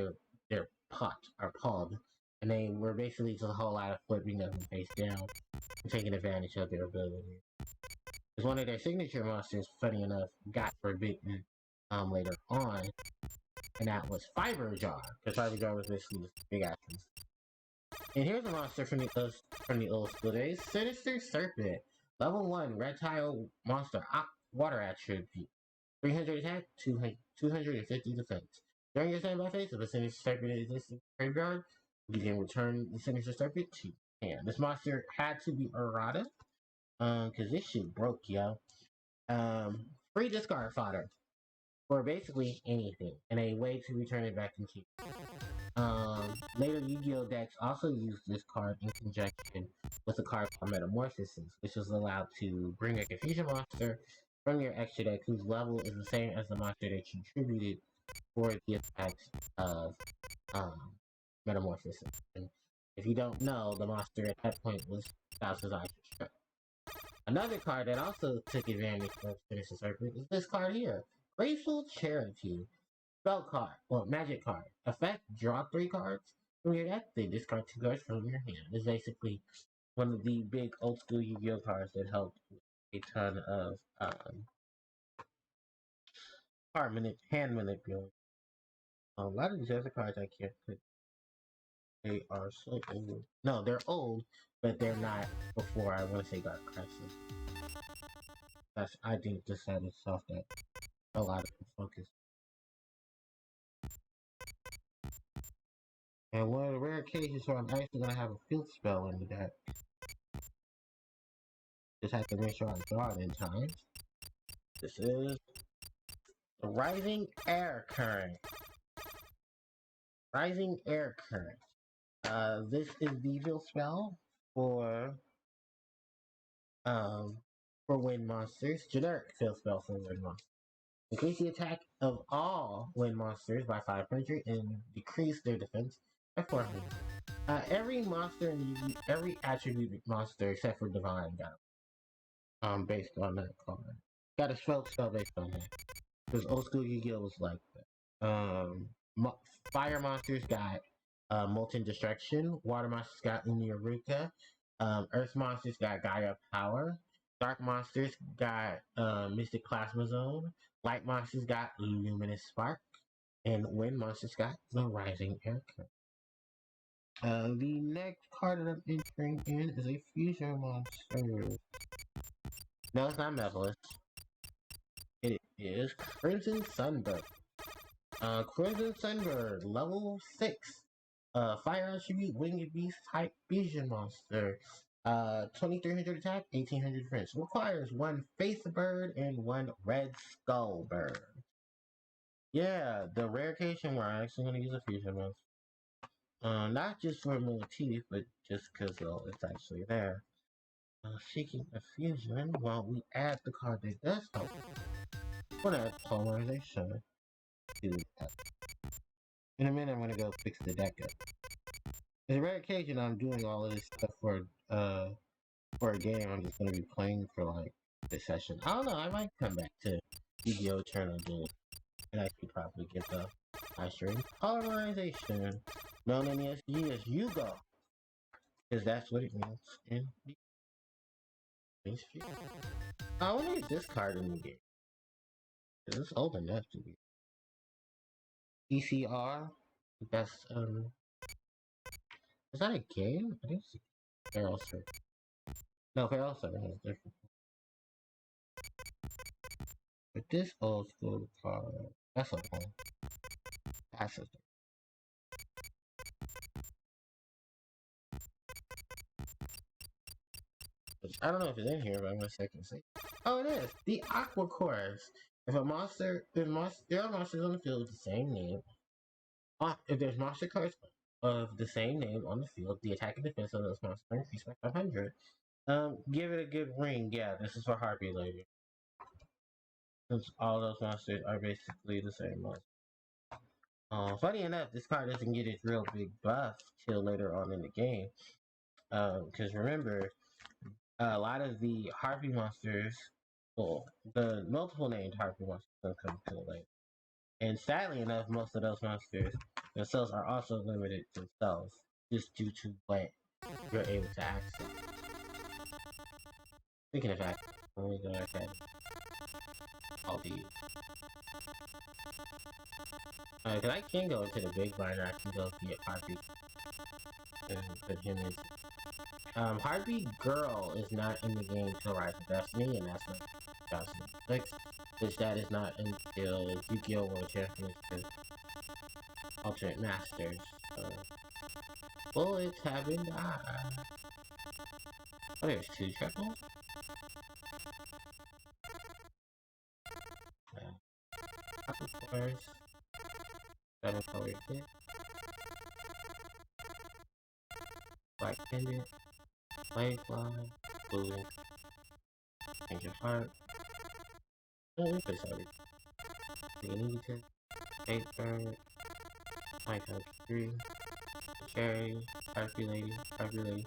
they're pot or pod, and they were basically just a whole lot of flipping them face down and taking advantage of their ability. Because one of their signature monsters, funny enough, got forbidden later on, and that was Fiber Jar, because Fiber Jar was basically big actions. And here's a monster from the old school days, Sinister Serpent, level 1 reptile monster, water attribute, 300 attack, 250 defense. During your standby phase, if a Sinister Serpent exists in the graveyard, you can return the Sinister Serpent to your hand. This monster had to be errata, because this shit broke, yo. Free discard fodder. or basically anything, and a way to return it back into. Later Yu-Gi-Oh decks also use this card in conjunction with a card called Metamorphosis, which is allowed to bring a confusion monster from your extra deck whose level is the same as the monster that you tributed for the attacks of um, Metamorphosis. And if you don't know, the monster at that point was Bowser's Eye. Another card that also took advantage of Finish the Circle is this card here, Grateful Charity. Spell card, well, magic card. Effect, draw 3 cards from your deck, then discard 2 cards from your hand. It's basically one of the big old school Yu-Gi-Oh cards that helped with a ton of hand manipulation. A lot of these other cards I can't put. They are so old. No, they're old, but they're not before I want to say Dark Crisis. I think this set itself that a lot of focus. And one of the rare occasions where I'm actually gonna have a field spell in the deck. Just have to make sure I draw it in time. This is the Rising Air Current. Rising Air Current. This is the field spell for wind monsters. Generic field spell for wind monsters. Increase the attack of all wind monsters by 500 and decrease their defense by 400. Every monster and every attribute monster except for Divine got based on that card. Got a spell based on that. Because old school Yu-Gi-Oh was like that. Fire monsters got Molten Destruction. Water monsters got Uniruka. Earth monsters got Gaia Power. Dark monsters got Mystic Plasma Zone. Light monsters got Luminous Spark. And wind monsters got the Rising Air Current. The next card that I'm entering in is a fusion monster. No, it's not Mevalus. It is Crimson Sunbird. Crimson Sunbird, level 6. Fire attribute, winged beast type fusion monster. 2300 attack, 1800 defense. Requires 1 face bird and 1 red skull bird. Yeah, the rare occasion where I'm actually going to use a fusion monster. Not just for a motif, but just because it's actually there. Seeking a fusion, while we add the card that does help. We're going to add polarization to that. In a minute, I'm going to go fix the deck up. In a rare occasion, I'm doing all of this stuff for a game. I'm just going to be playing for like this session. I don't know, I might come back to Yu-Gi-Oh! Eternal Duelist and actually probably get the live stream. Polarization, known in the SG as Yugo, because that's what it means in the mainstream. I want to use this card in the game. Because it's old enough to be. ECR, that's, is that a game? I think it's a Feral Server. No, Feral Server has different. But this old school card, that's okay. That's okay. I don't know if it's in here, but I'm gonna second say. Oh, it is the Aqua Chorus. If there are monsters on the field with the same name, if there's monster cards of the same name on the field, the attack and defense of those monsters are increased by 500. Give it a good ring. Yeah, this is for Harpie later. Since all those monsters are basically the same monster. Funny enough, this card doesn't get its real big buff till later on in the game. Because remember, a lot of the Harpy monsters, well, the multiple named Harpy monsters don't come till later. And sadly enough, most of those monsters themselves are also limited themselves, just due to what you're able to access. Speaking of that, let me go ahead. All these. Cause I can go into the big binder, I can go get Harpy and put him in. Harpy Girl is not in the game till Rise of Destiny, and that's not 2006, which that is not until Yu-Gi-Oh! World Championship Alternate Masters. Bullets have been died. Oh, there's 2 triples? first. 7 color hit. Black pendant. Fly. Blue. Change your heart. Oh, we put everything. Negative. Paper. 3. Cherry. Harpie lady. Harpie lady.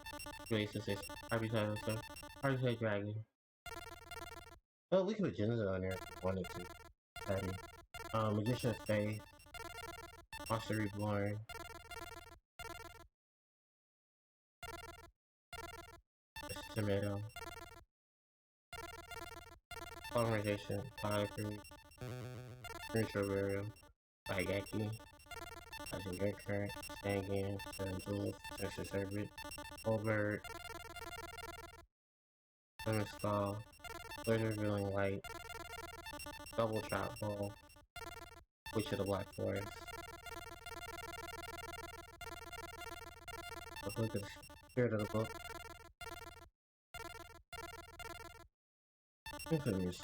Oasis. Harpie title. Harpie dragon. Oh, we could put Jinza on there if we wanted to. Magician's Faith. Monster Reborn. Tomato. Polymerization. Polymerization. Spiritual Burial. Baigaki. Legendary Current. Stangan. Duelist. Sensor Servant. Overt. Lemon Skull. Blizzard Revealing Light. Double Trap Hole. Witch of the Black Forest. Let's look at the spirit of the book. Infamous.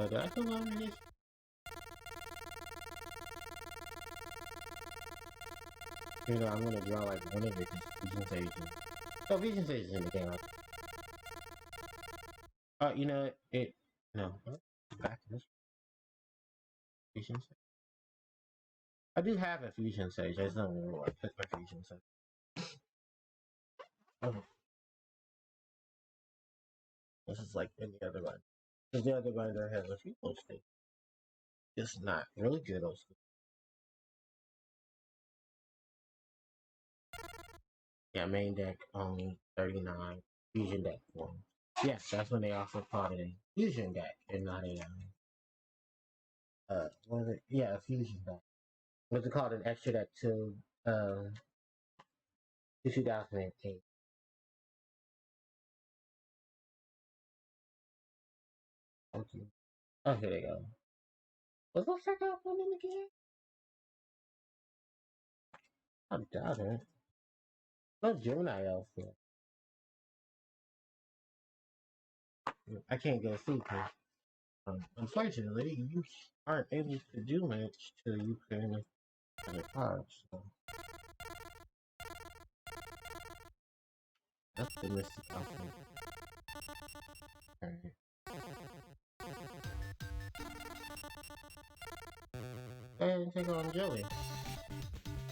Did I come over this? You know, I'm gonna draw like one of the Vision Sages. Oh, Vision Sages in the game. You know, no. Back to this. Fusion Sage. I do have a Fusion Sage. I just don't remember what I picked my Fusion Sage. Oh. This is like any other one. Because the other binder has a few old states. It's not really good old school. Yeah, main deck only 39. Fusion deck form. Yes, that's when they also called it a fusion deck and not a what was it? Yeah, a fusion deck. What's it called? An extra deck to 2008. Okay. Oh, here they go. Let's go check out one in again. I doubt it. No Gemini elf here. I can't go see because unfortunately you aren't able to do much till you put in the cards. So that's the mystic outfit. Alright. Go ahead and take on Joey.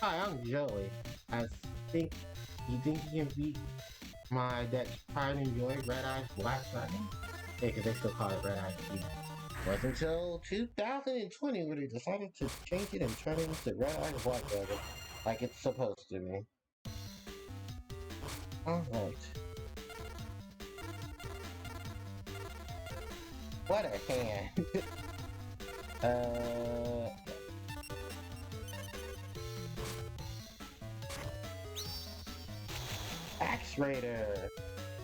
Hi, I'm Joey. You think you can beat my deck's pride and joy, Red Eyes Black Dragon? Yeah, because they still call it Red Eyes Beat. Wasn't until 2020 when they decided to change it and turn it into Red Eyes Black Dragon, like it's supposed to be. Alright. What a hand. Axe Raider.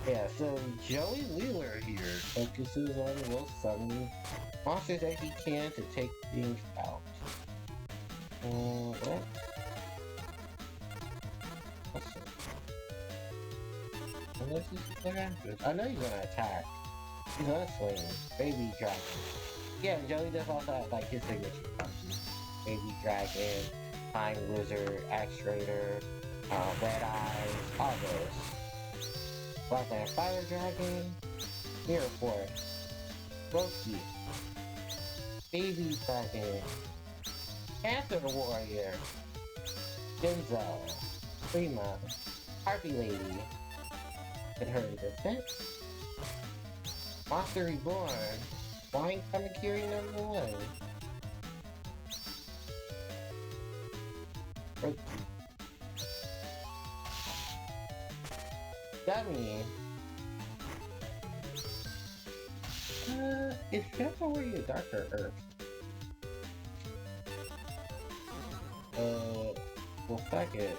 Yeah, so Joey Wheeler here focuses on will summon monsters that he can to take things out. What? What's it? Unless he's gonna I know he's gonna attack. He's gonna swing. Baby Dragon. Yeah, Joey does also have like his signature functions. Baby Dragon, Time Wizard, Axe Raider, Red Eyes, all those. Blackland Fire Dragon, Mirror Force, Loki, Baby Dragon, Panther Warrior, Denzel, Prima, Harpie Lady, and her defense, Monster Reborn, Flying Kamakiri #1, Loki, Dummy. Is Panther Warrior Darker Earth? Well, fuck it.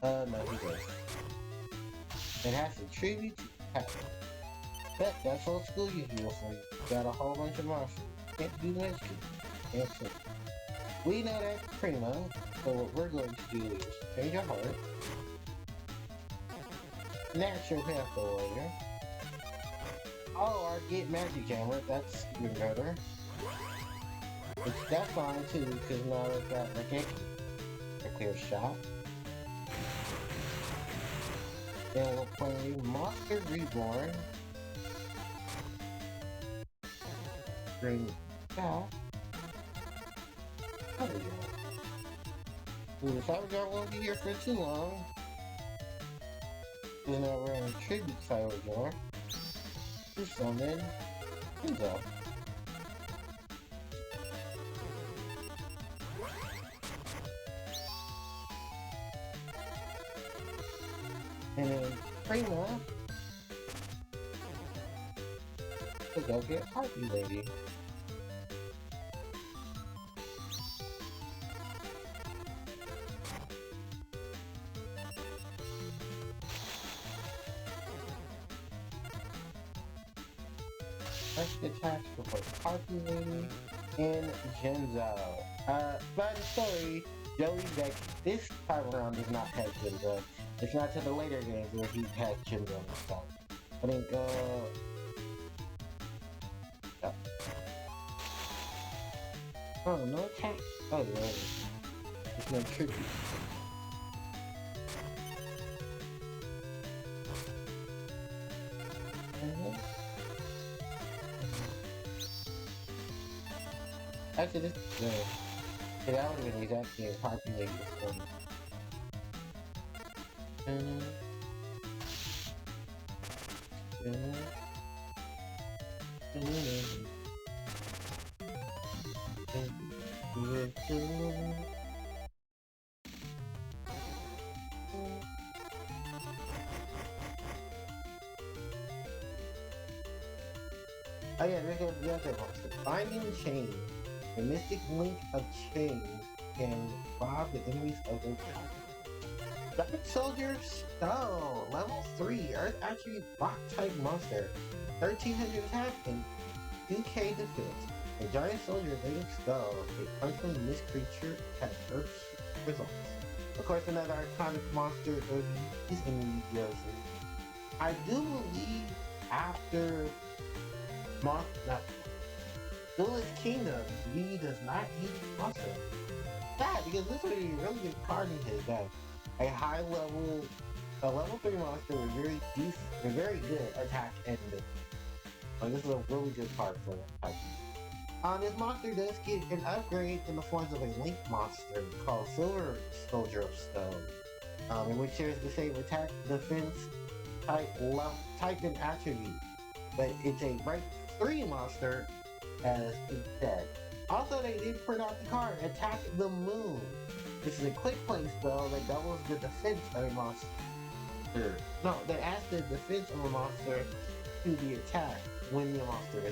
No, he does. It has a tribute to Captain. Bet that's old school you feel for you. Got a whole bunch of monsters. Can't do much to can't say. We know that's primo, so what we're going to do is change our heart. Natural path warrior. Oh, our get magic hammer, that's even better. Which that's fine too, because now we've got a clear shot. Then we'll play Monster Reborn. Bring back. The Cyberguard won't be here for too long. Then we're in Tribute Cyberguard. To summon Enzo. And then Prima to go get Harpie Lady. Let's attack before Harpie Lady and Genzo. By the story, Joey Beck this time around does not have Genzo. It's not to the later games where he had Genzo and stuff. I think, yeah. Oh, no attack. Oh, yeah. It's no tribute. Actually, this is good. That would have been exactly as Harpie Lady was going. Oh yeah, there's the other monster. Binding Chain. The mystic link of chains can rob the enemies of their power. Dark Soldier Stone, level 3, Earth Attribute Rock type monster, 1300 attack and 2k defense. A giant soldier made of stone. A punch from this creature has Earth's results. Of course, another iconic monster is in New Jersey. I do believe after Duelist Kingdom, he does not use monster. That because this would be a really good card in his deck. A high level, a level 3 monster with very decent, a very good attack and defense. Like this is a really good card for that. This monster does get an upgrade in the forms of a link monster called Silver Soldier of Stone, in which shares the same attack, defense, type, and attribute. But it's a rank 3 monster as instead. Also, they did print out the card Attack the Moon. This is a quick play spell that doubles the defense of a monster. No, that adds the defense of a monster to the attack when the monster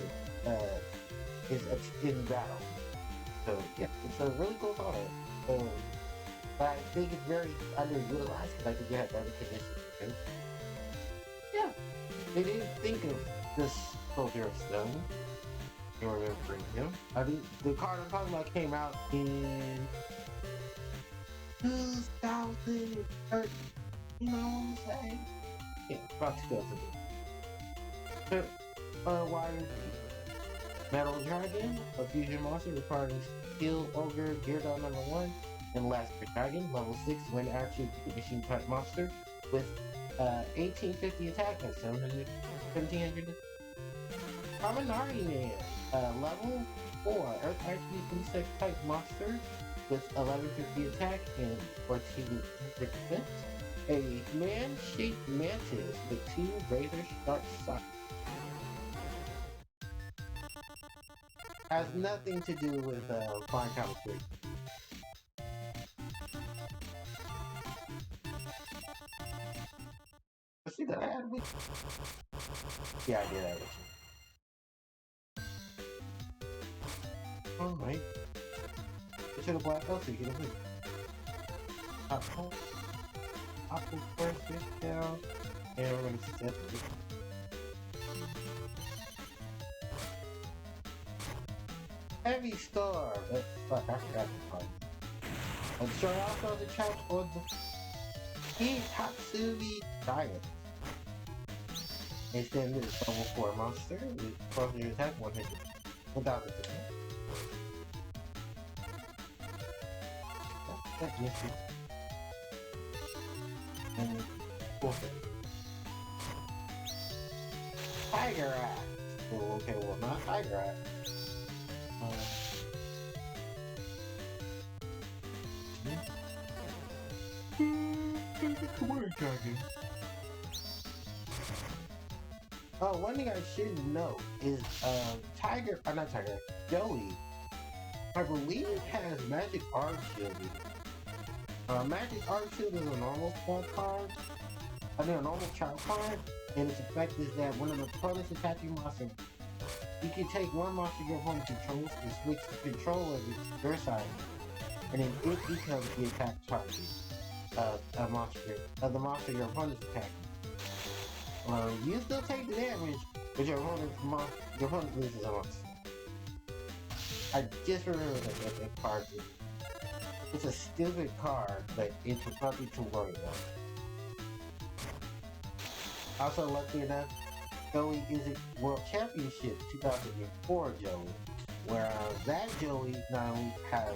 is in battle. So yeah, it's a really cool card. But I think it's very underutilized because I think you have better conditions. Yeah, they didn't think of this Soldier of Stone. You remember him? I think the card I'm talking about came out in 2013. You know what I'm saying? Yeah, about 2013. Wired Metal Dragon, a fusion monster requiring Steel Ogre Gyarados number 1, and Lasper Dragon, level 6 when attribute machine type monster with 1850 attack and 1700. Kaminari Man, level 4 Earth Attribute insect type monster with 1150 attack and 1400 defense. A man-shaped mantis with 2 razor sharp sides. Has nothing to do with Flying Comic 3. Let's see that I had with you. Yeah, I did that with you. Alright. Get to the black hole so you get a win. Aqua Force switch down. And we're gonna set it. Heavy Star! But fuck, I forgot the part. And start off on the chart on the Tatsumi Diet. Extend this level 4 monster with close your attack 100 without the defense. That misses. And cool. Tiger Axe! Oh, okay, well, not Tiger Axe. Come on, Tiger. Oh, one thing I should know is, not Tiger, Joey, I believe has Magic Arm Shielding. Magic Arm Shield is a normal spell card, a normal child card, and its effect is that when an opponent's attacking monster, you can take one monster your opponent controls and switch the control of your side, and then it becomes the attack target of the monster your opponent's attacking. You still take the damage, but your opponent loses a monster. I just remember that card. It's a stupid card, but it's nothing to worry about. Also, lucky enough, Joey is a World Championship 2004 Joey, where that Joey not only has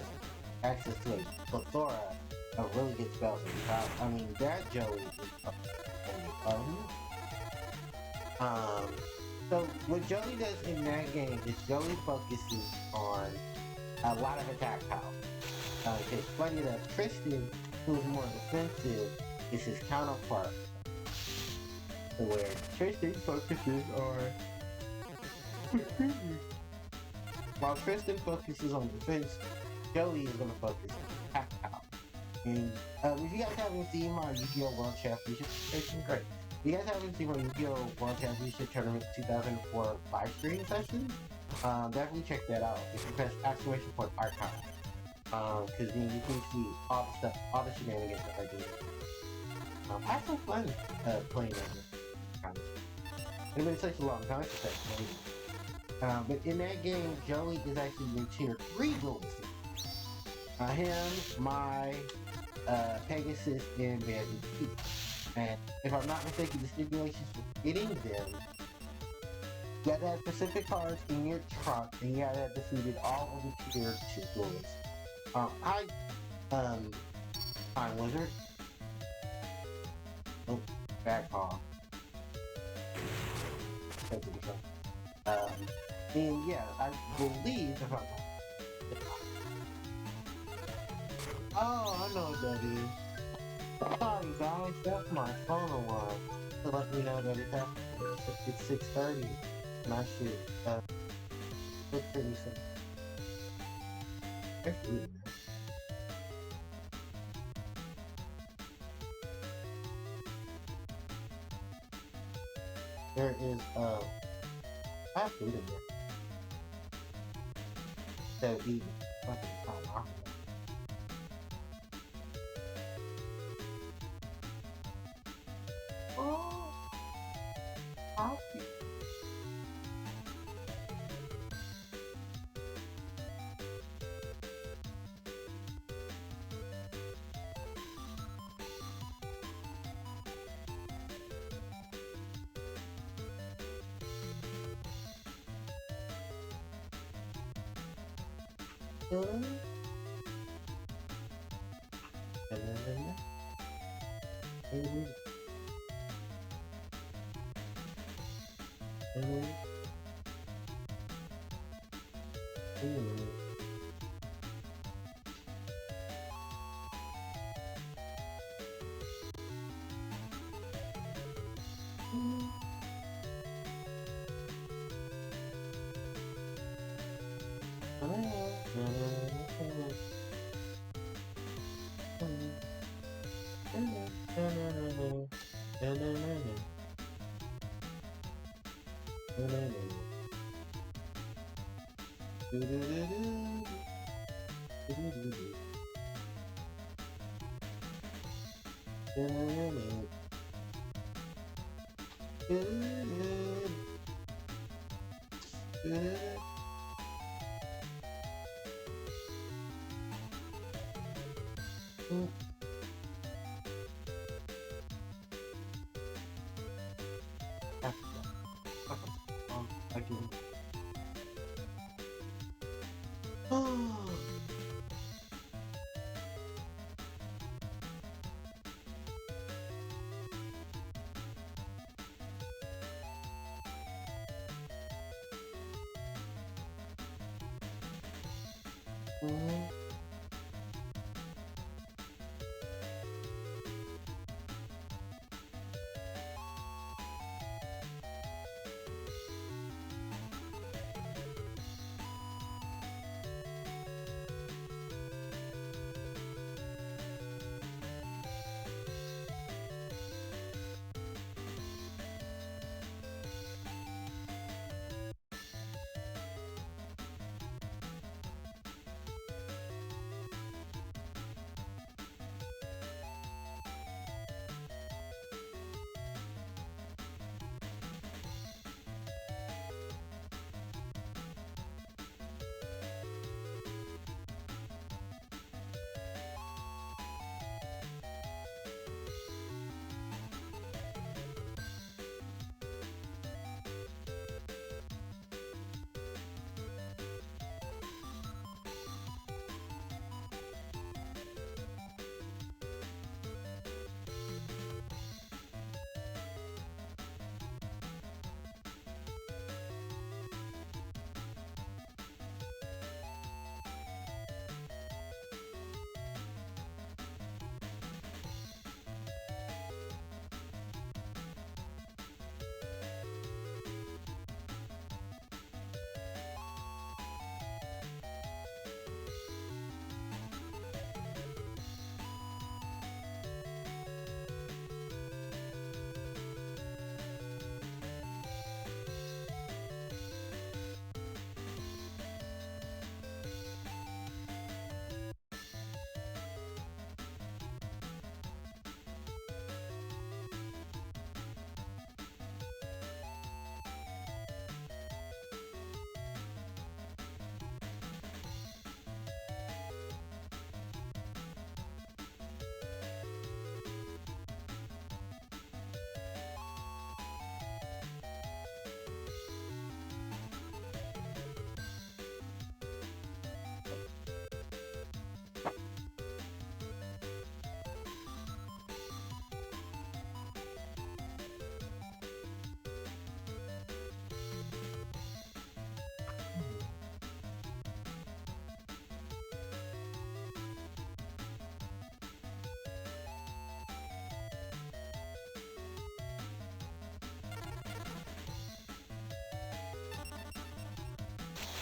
access to a plethora of really good spells in the top. I mean, that Joey is so what Joey does in that game is Joey focuses on a lot of attack power. It's funny that Tristan, who's more defensive, is his counterpart. So where Tristan focuses on while Tristan focuses on defense, Joey is going to focus on attack power. And if you guys haven't seen my Yu-Gi-Oh! World Championship, it's great. If you guys haven't seen my Yu-Gi-Oh! World Championship Tournament 2004 live stream session, definitely check that out. If you press !archive, because then you can see all the stuff, all the shenanigans that I do. I had some fun playing that game. It's been such a long time since I played. But in that game, Joey is actually in tier 3 duelist. Him, my Pegasus, and Bandit Pete. And if I'm not mistaken, the stipulations for getting them, you gotta have specific cards in your trunk, and you gotta have defeated all of the tier 2 duelists. Time Wizard. Oh, bad call. And yeah, I believe if I'm oh, I know what that is. Sorry guys, that's my phone alarm to let me know that it's 6:30 and I should look pretty soon. There is I have food in there. So eat fucking time. Oh, Harpie.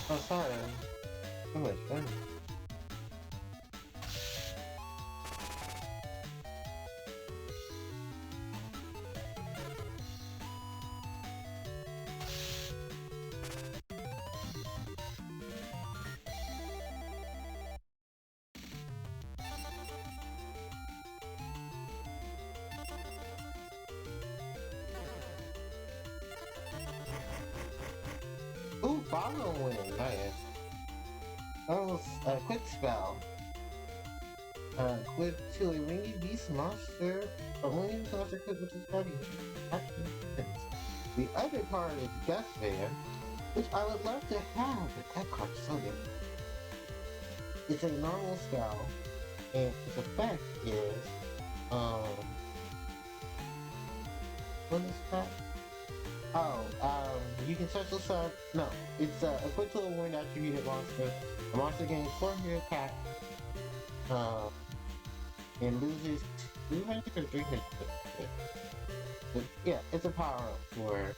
Oh, sorry. So much fun. Ooh, follow win. Nice. That was a quick spell. Quick to a wingy beast monster. A wingy beast monster quick with his body. The other card is Gust Fan, which I would love to have, but that card's so good. It's a normal spell, and its effect is, what is that? Oh, you can special summon, no, it's a quick little wind attributed monster. The monster gains 400 attack, and loses 200 or 300. But yeah, it's a power up for,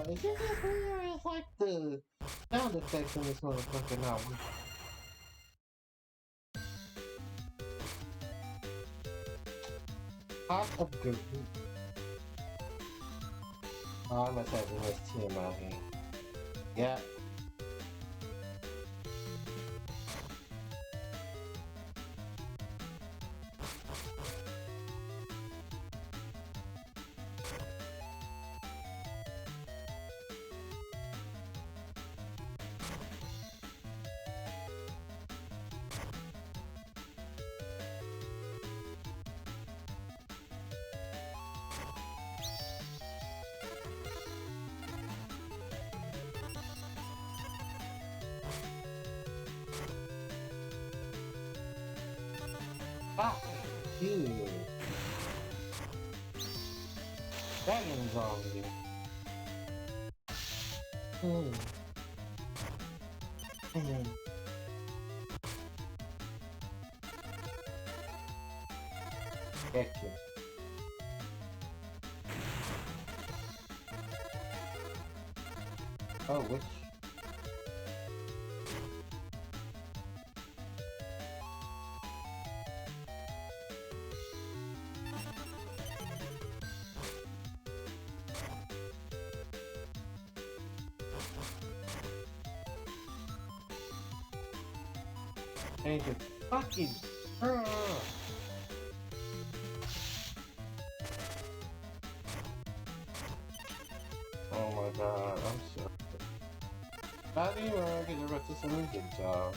Is it just me or is like the sound effects in this motherfucker now? Hot of good. Oh, I must have the most team out here. Yeah. Fuck you. Dragon's on you. Get you. Oh, which? Change it. Fucking. Oh my god, I'm sorry. Not anymore, because you're about to salute your job.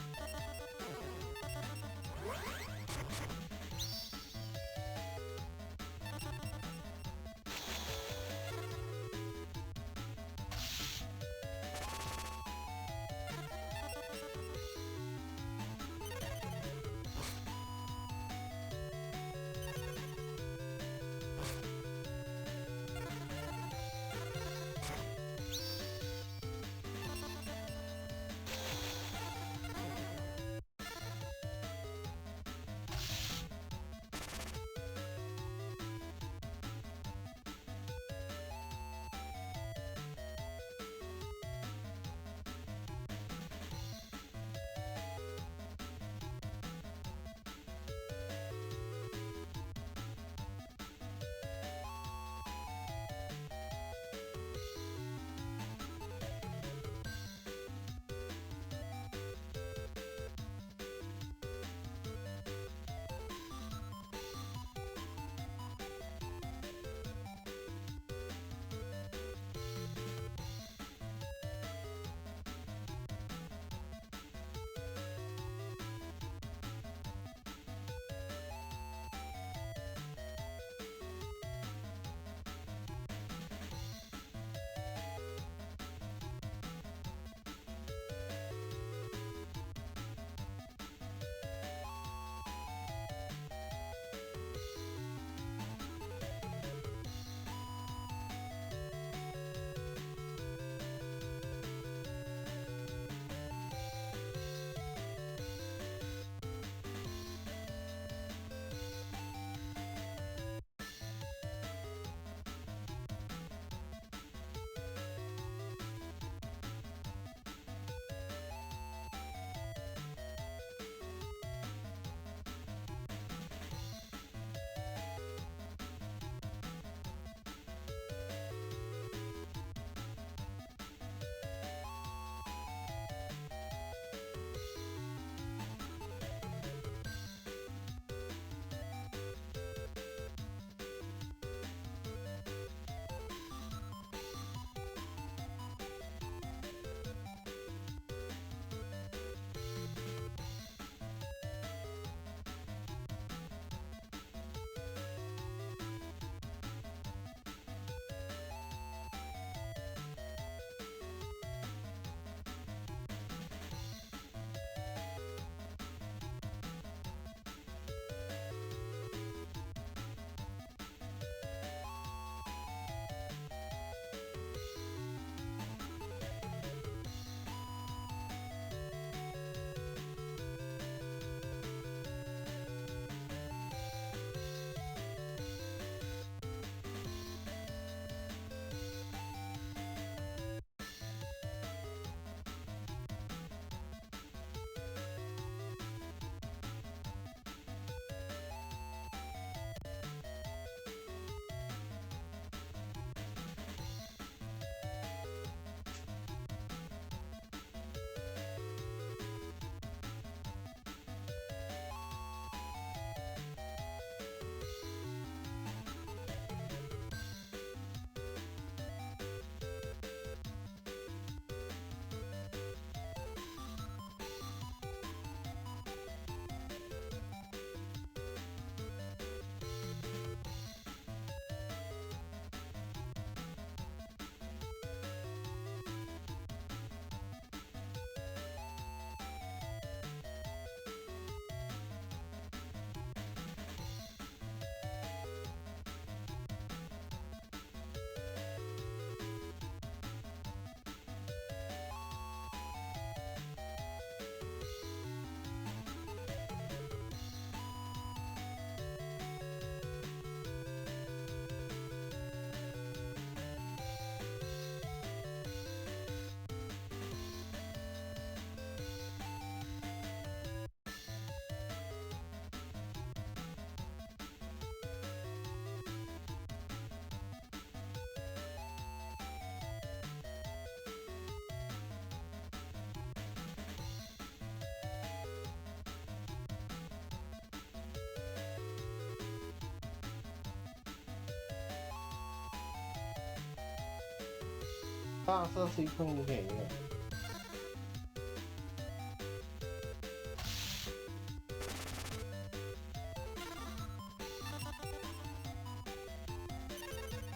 Oh, so see clean again,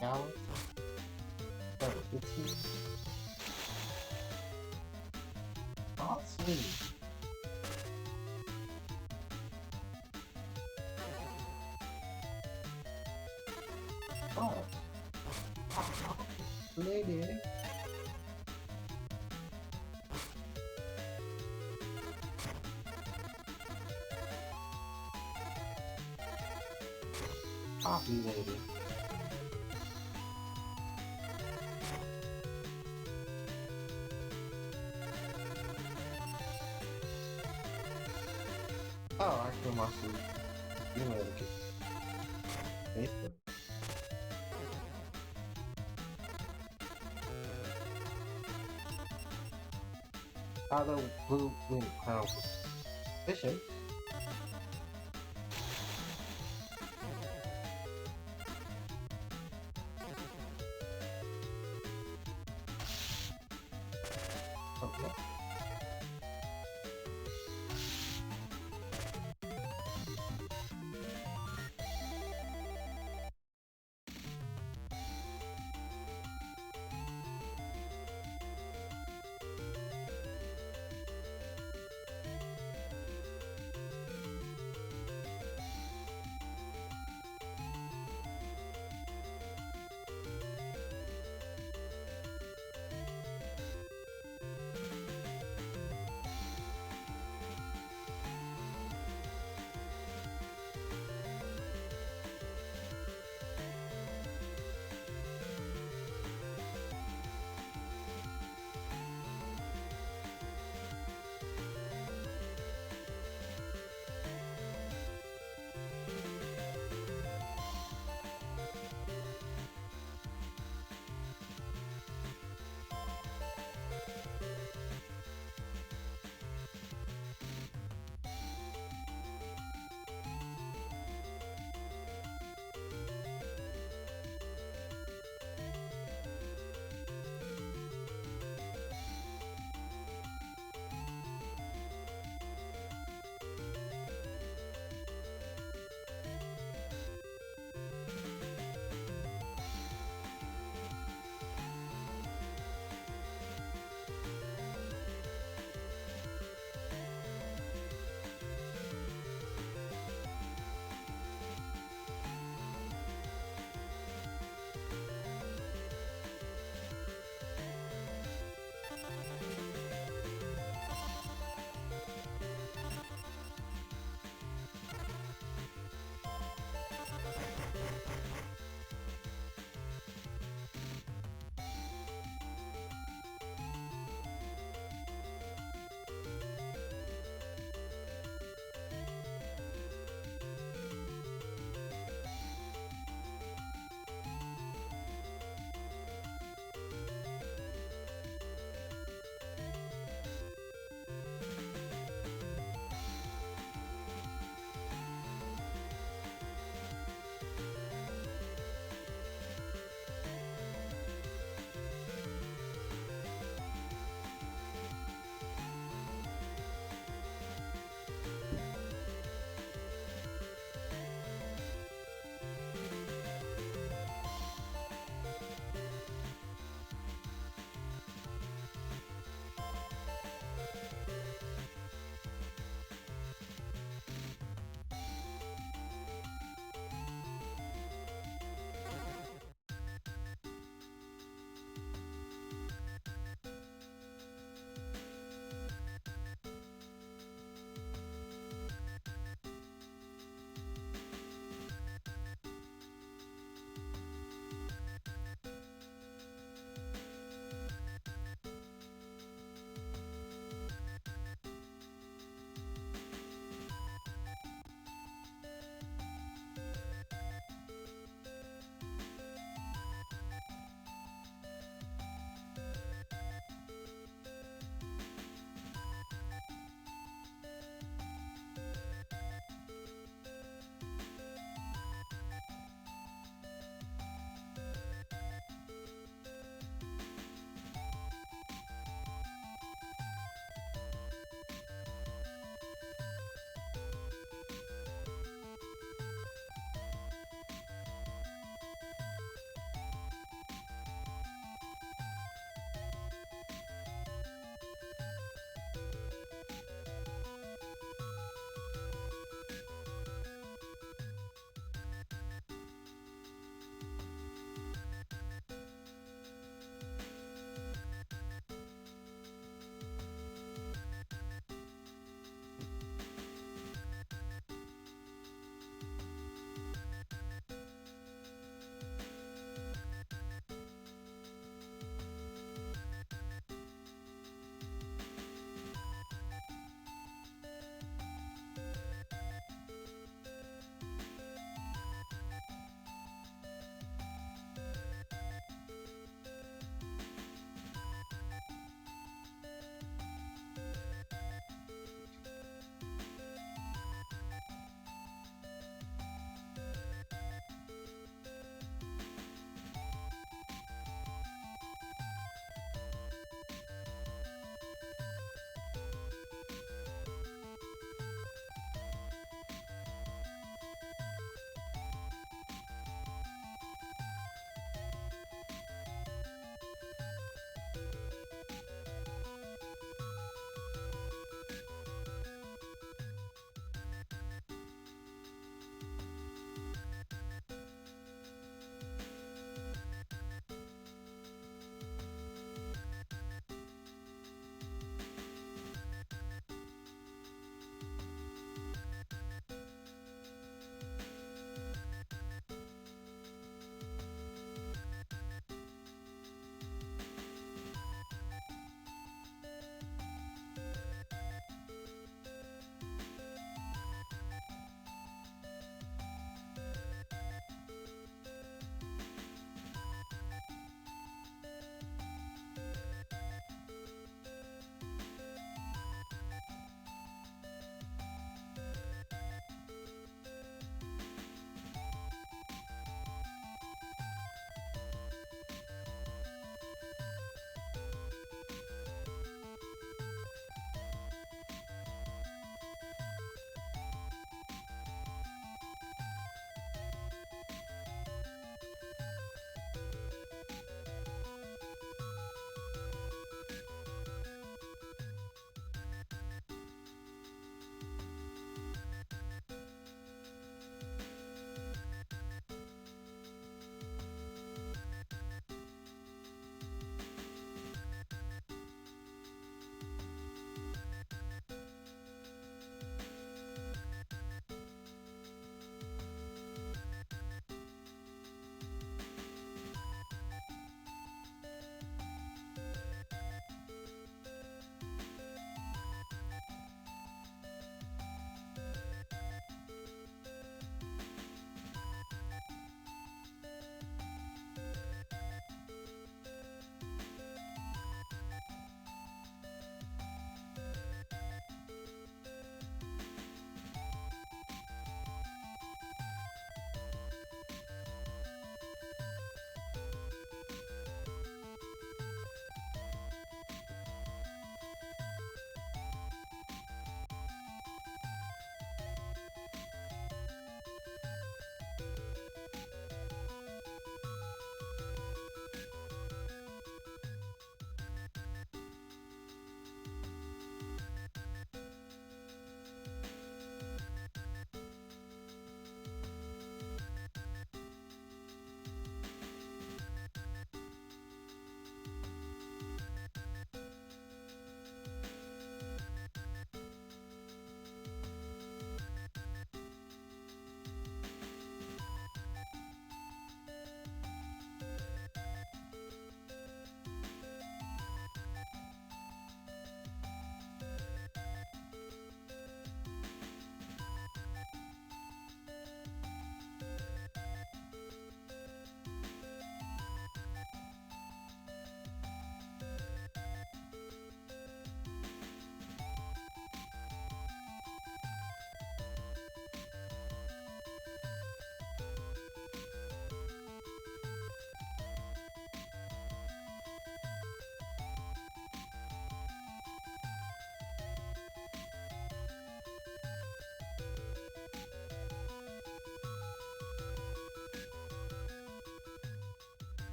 yeah. Hours? 15? Oh, sweet. Oh. Lady. Harpie lady. Oh, I feel my sleep. You know the Facebook. Although blue wing crown fishing. Okay.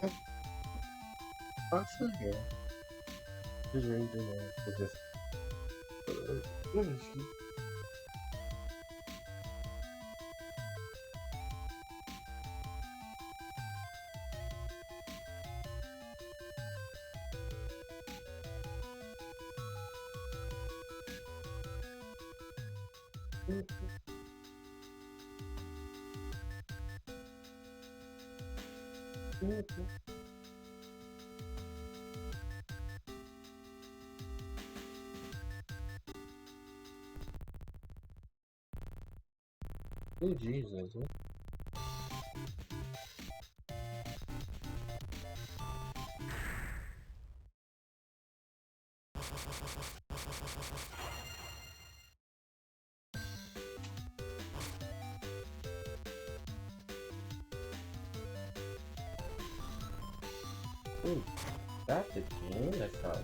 I'm still here. Just raise your hand. We'll just. What is she? Oh Jesus! Oh, that's a game. That's probably.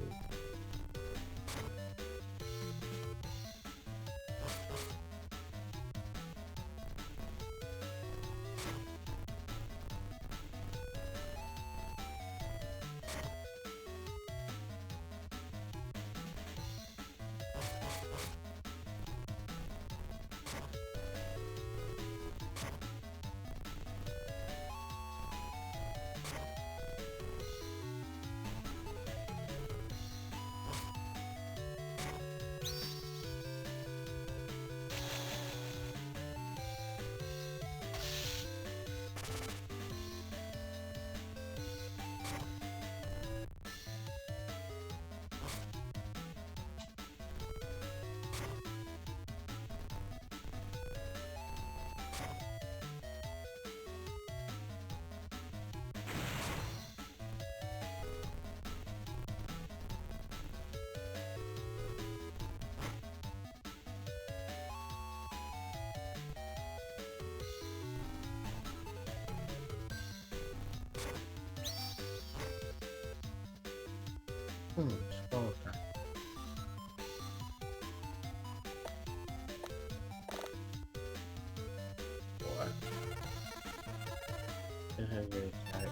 Scroll time. What? Very tight.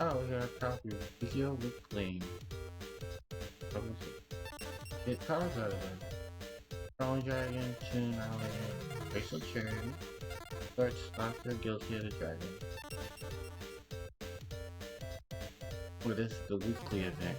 Oh, we got a copy of Video with Clean. It calls out of Throwing Dragon, Tune Island, Racial Charity, Search Stalker, Guilty of the Dragon. Well, this is the weekly event.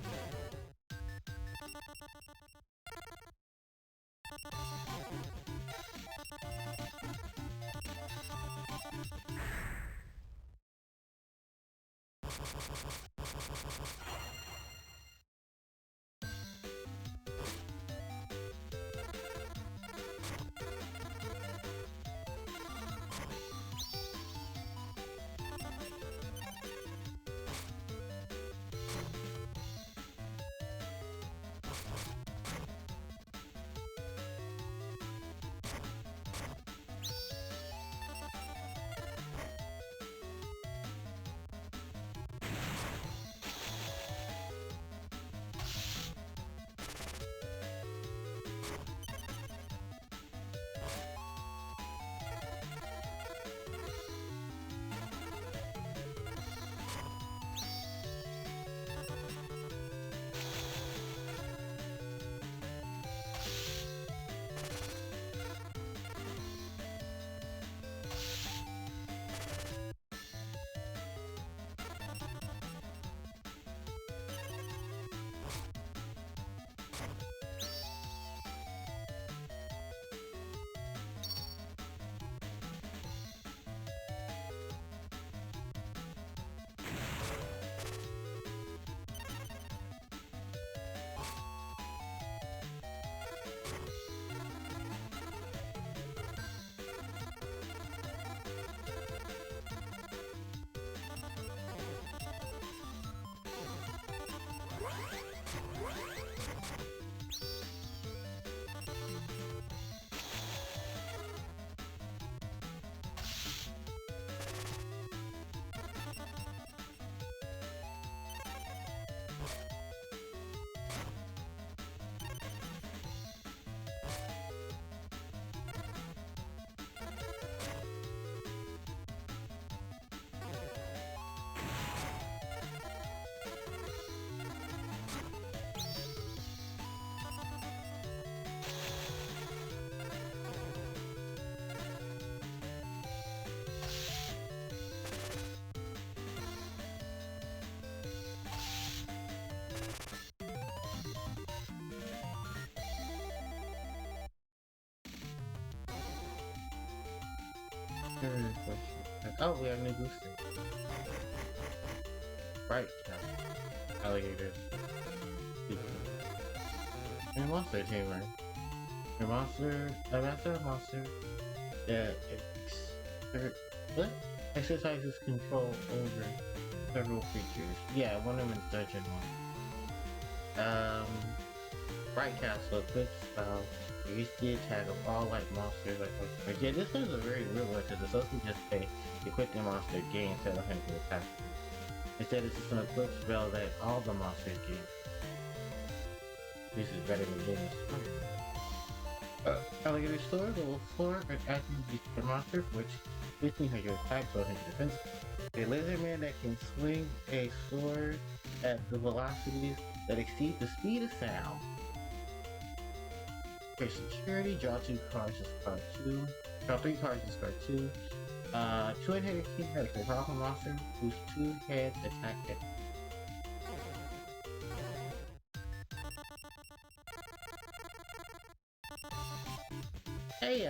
Oh, we have a new booster. Right, alligator. And monster tamer. Your monster, a master monster that exercises control over several creatures. Yeah, one of them is dungeon one. Right Castle, equipped spell. Use the attack of all light monsters like yeah, this one's a very weird one because it's supposed to just say equip the monster gain 700 attack. Instead it's just an equipped spell that all the monsters gain. This is better than Duelist. Alligator sword, level 4, an acting beast monster for which 1500 attack, 1200 defense. A lizard man that can swing a sword at the velocities that exceed the speed of sound. Security, draw 2 cards, discard 2. Draw 3 cards, discard 2. 2-headed king has a powerful monster whose 2 heads attack it. Hey, it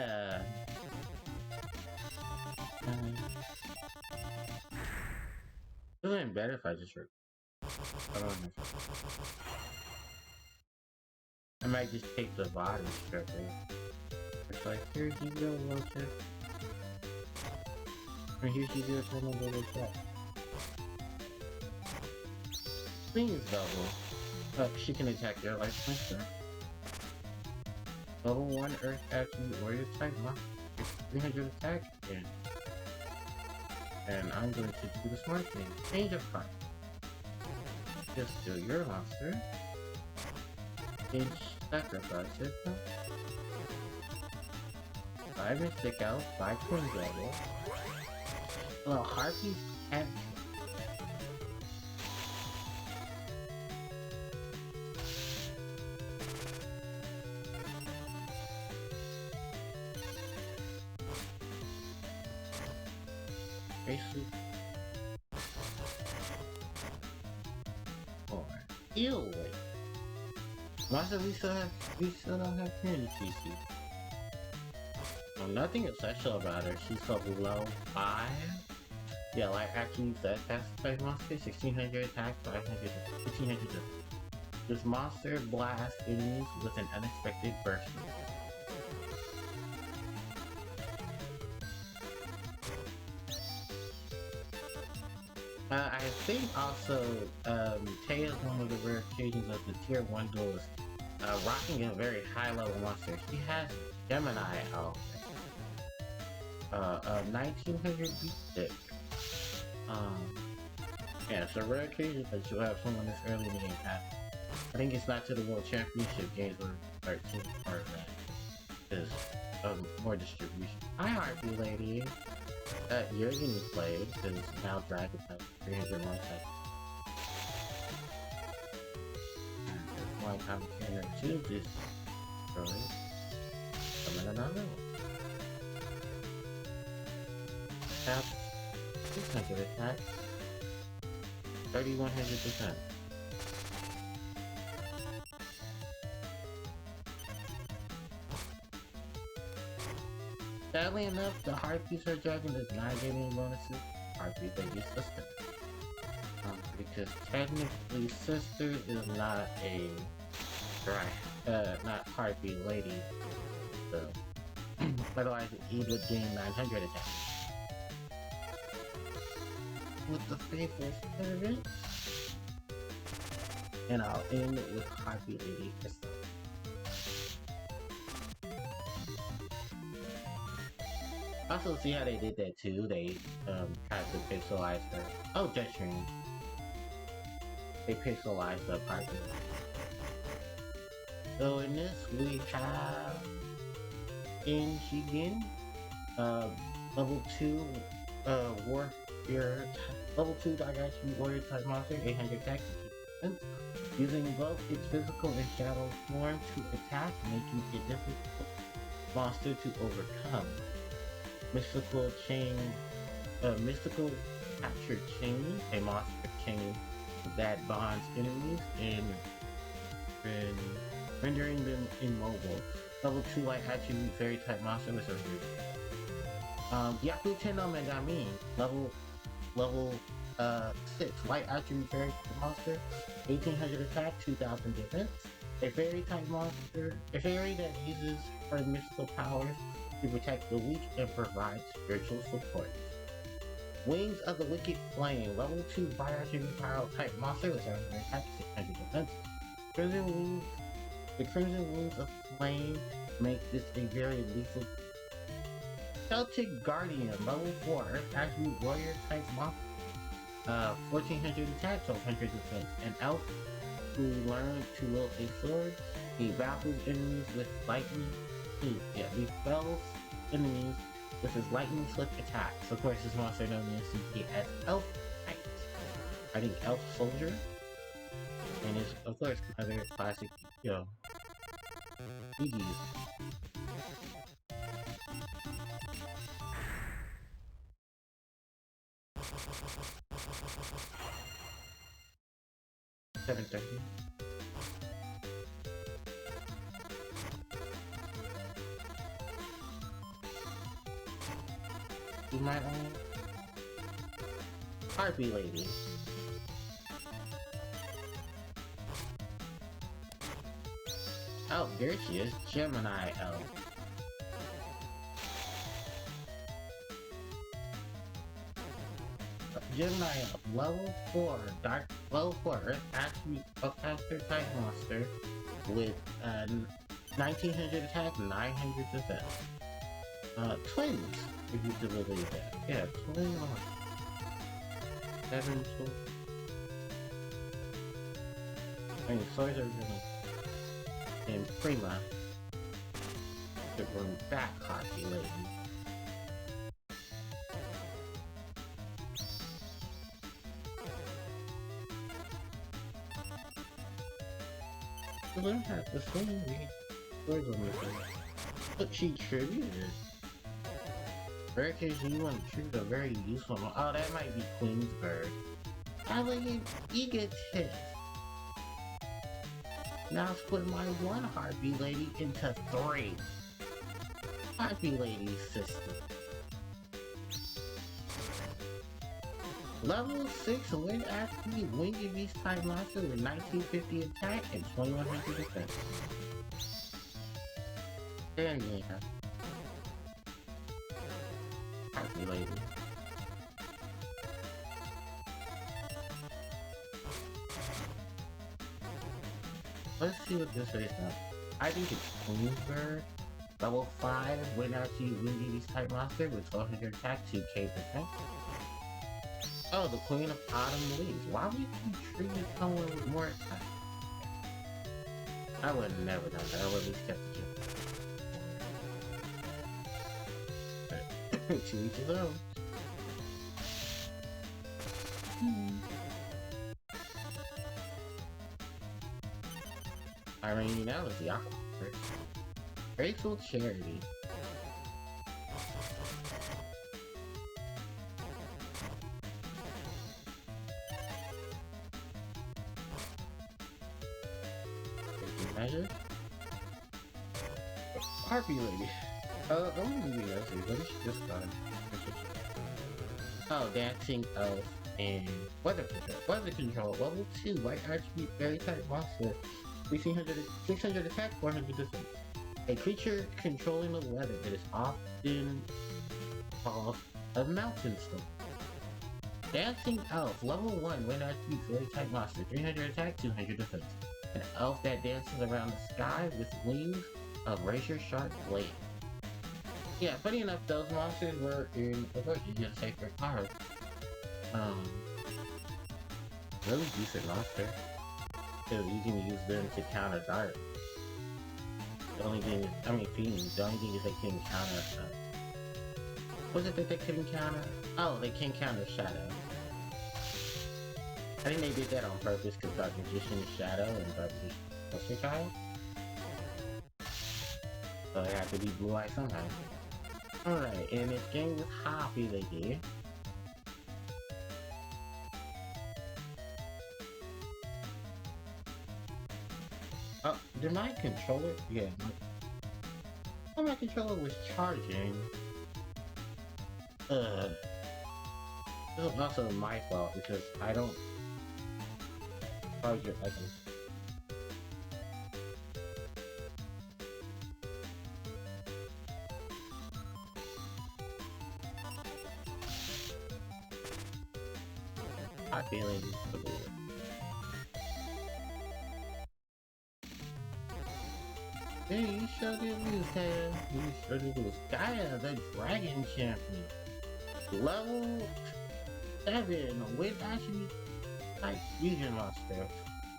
would have been better if I just I don't know. I might just take the body strip in. It's like, here's you go, Walter. Or here's you go, turn on the shot. Swing is double. She can attack your life monster. Level 1 Earth action warrior type monster. 300 attack again. And I'm going to do the smart thing. Change of card. Just steal your monster. Change sacrifice it. 5 Mystic Elf, 5 Twin Level. Well, Harpie's can't. Spacesuit. Or Ew, wait. Master, we still don't have Candy CC. Well, nothing essential about her. She's so below 5. Yeah, like actually that type monster, 1600 attack, 500, 1500. This monster blasts enemies with an unexpected burst. I think also, Tay is one of the rare occasions of the tier 1 duelist, rocking a very high level monster. He has Gemini out. 1900 beat stick. Yeah, it's a rare occasion that you'll have someone this early in the game. I think it's not to the World Championship games or 13 part of that. Because more distribution. Hi, Harpie lady. You're getting played because now Dragon has 301 seconds. There's one time trainer to this story. Coming another one. Tap 600 attack. 3100%. Sadly enough, the Harpie Sir Dragon does not get any bonuses. Harpie baby sister. Because technically sister is not a not Harpie lady. So otherwise he would gain 900 attack. With the faithful servant. And I'll end it with Harpie lady herself. Also, see how they did that too? They tried to pixelize her. Oh, Jet Stream. They pixelized the Harpie. So in this we have in Shigin, level 2 warrior, level 2 Daigachi warrior type monster, 800 attack, using both its physical and shadow form to attack, making it difficult monster to overcome. Mystical capture chain, a monster chain that bonds enemies and rendering them immobile. Level 2 light attribute fairy type monster with surgery. Yaku Tenno Megami, level 6 light attribute fairy type monster, 1800 attack, 2000 defense. A fairy type monster, a fairy that uses her mystical powers to protect the weak and provide spiritual support. Wings of the Wicked Flame, level 2 fire attribute power type monster with 700 attack, 600 defense. The Crimson Wings of Flame make this a very lethal. Celtic Guardian, level 4 earth attribute warrior type monster, 1400 attack, 1200 defense. An elf who learns to wield a sword. He baffles enemies with lightning. He repels enemies with his lightning swift attacks. Of course, this monster known in CP as Elf Knight. I think Elf Soldier. And is, of course, another classic, GG's. $7.30. You might own Harpie lady. Oh, there she is, Gemini elf. Gemini elf, level 4, level 4 Earth attribute spellcaster type monster with 1900 attack, 900 defense. Twins, if you can believe that. Yeah, twin on. 7 souls. I mean, swords are really. And Prima to bring back Harpie lady. So don't have the same swords on me. But she tributed. Rare case you want to choose a very useful one. Oh, that might be Queensburg. Elegant egotist. Now split my one Harpie lady into 3. Harpie lady system. Level 6 wind attribute winged beast type monster with 1950 attack and 2100 defense. And yeah. Harpie lady. Let's see what this is now. I think it's Queensburg. Level 5 wind attribute winged beast type monster with 1200 attack, 2k defense. Oh, the Queen of Autumn leaves. Why would you treat someone with more attack? I would have never done that. I would have at least kept the gym. To each his own. I mean, that was the aqua. Grateful Charity. Measure? Harpie lady. I'm gonna do that too. What is she just done? Oh, dancing elf and weather control. Weather control, level 2, white attribute, fairy type monster. 600 attack, 400 defense. A creature controlling the weather that is often called a mountain storm. Dancing elf, level 1, wind attribute, fairy type monster. 300 attack, 200 defense. An elf that dances around the sky with wings of razor sharp blade. Yeah, funny enough, those monsters were in the book. You get a sacred card. Really decent monster. Because you can use them to counter dark. The only thing, fiends. The only thing is they can counter. What's it that they couldn't counter? Oh, they can counter shadow. I think they did that on purpose because Dark Magician is Shadow and Dark Magician is Poster Child. So it had to be blue eye somehow. Alright, and this game was Harpie lady. Oh, did my controller? Yeah. My controller was charging. This is also my fault because I don't charge it like I'm feeling hey, you sure did lose, Kaya. You sure did lose. Gaia, the Dragon Champion. Level 7 with attribute type fusion monster.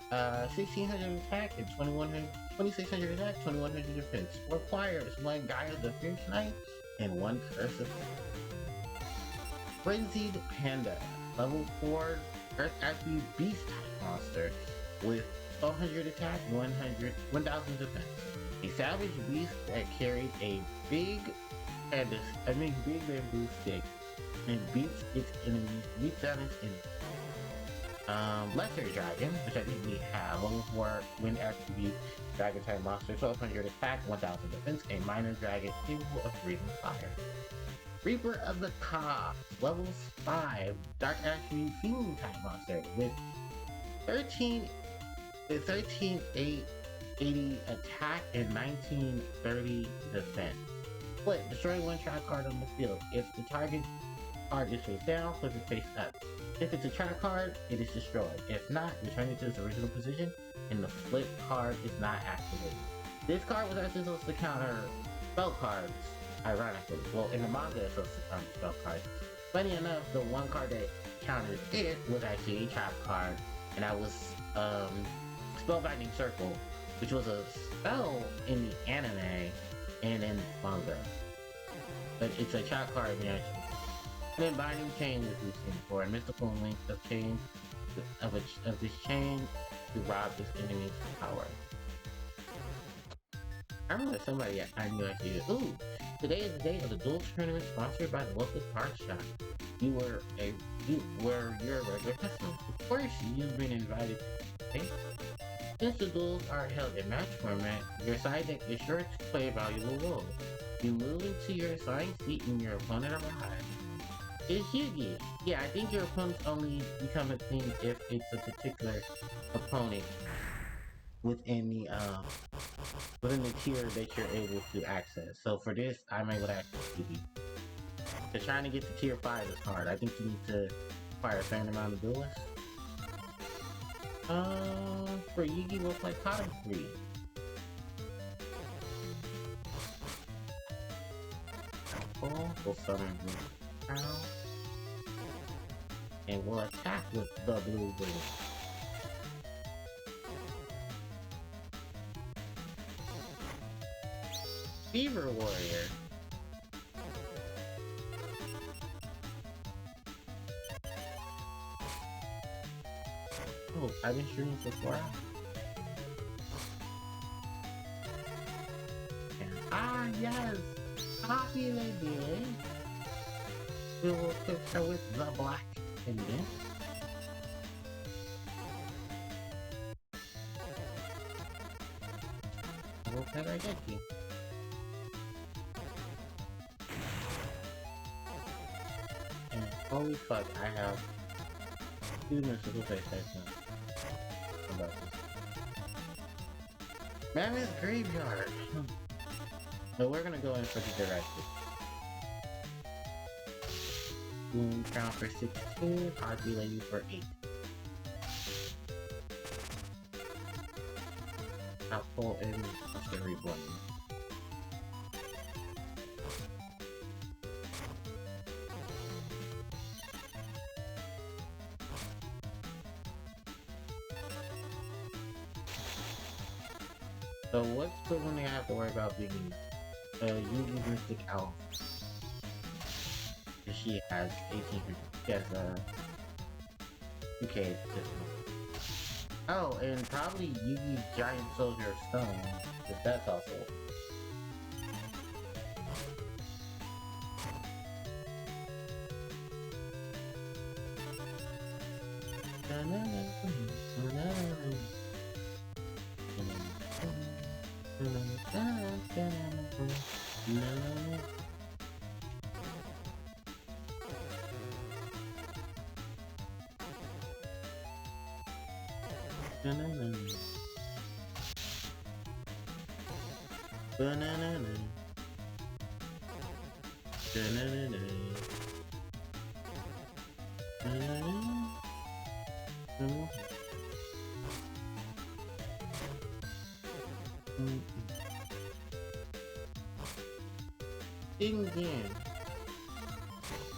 1600 attack and 2600 attack, 2100 defense. Requires 1 Gaia the Fierce Knight and 1 Curse of Frenzied Panda. Level 4 Earth attribute beast type monster with 1200 attack, 1000 defense. A savage beast that carried a big bamboo stick and beats down its enemies. Lesser Dragon, which I think we have. Level 4 wind attribute dragon type monster, 1200 attack, 1000 defense. A minor dragon capable of breathing fire. Reaper of the Cosmos, level 5 dark attribute fiend type monster with 1380 attack and 1930 defense. Split, destroy 1 trap card on the field. If the target card is face down, flip it face up. If it's a trap card, it is destroyed. If not, return it to its original position and the flip card is not activated. This card was actually supposed to counter spell cards, ironically. Well, in the manga it's supposed to counter spell cards. Funny enough, the one card that countered it was actually a trap card, and that was Spellbinding Circle, which was a spell in the anime and in manga. But it's a trap card in the action. And then Binding Chain is we've seen before. A mystical link of chain of this chain to rob this enemy's power. I remember somebody I knew actually. Ooh, Today is the day of the Duelist tournament sponsored by the local card shop. You're a regular customer. Of course, you've been invited today. Since the duels are held in match format, your side deck is sure to play a valuable role. You move into your assigned seat and your opponent arrives. It's Yugi. Yeah, I think your opponents only become a thing if it's a particular opponent within the tier that you're able to access. So for this, I'm able to access Yugi. Because trying to get to tier 5 is hard. I think you need to acquire a certain amount of duelists. For Yugi, we'll play pot of 3. We'll summon Blue Cow. And we'll attack with the Blue Blue. Fever Warrior. Oh, I've been streaming for 4 hours. And, yes! Harpie lady! We will equip her with the black pendant. We'll pet our Geki. And holy fuck, I have 2 mystical face types now. About this. Mammoth Graveyard! So we're gonna go in for the directive. Boom Crown for 16, Harpie Lady for 8. I'll pull in the reborn. So what's the one thing I have to worry about being Yugi Mystic Elf? She has 1800. She has 2k. Oh, and probably Yugi's Giant Soldier of Stone, if that's also. Ding again.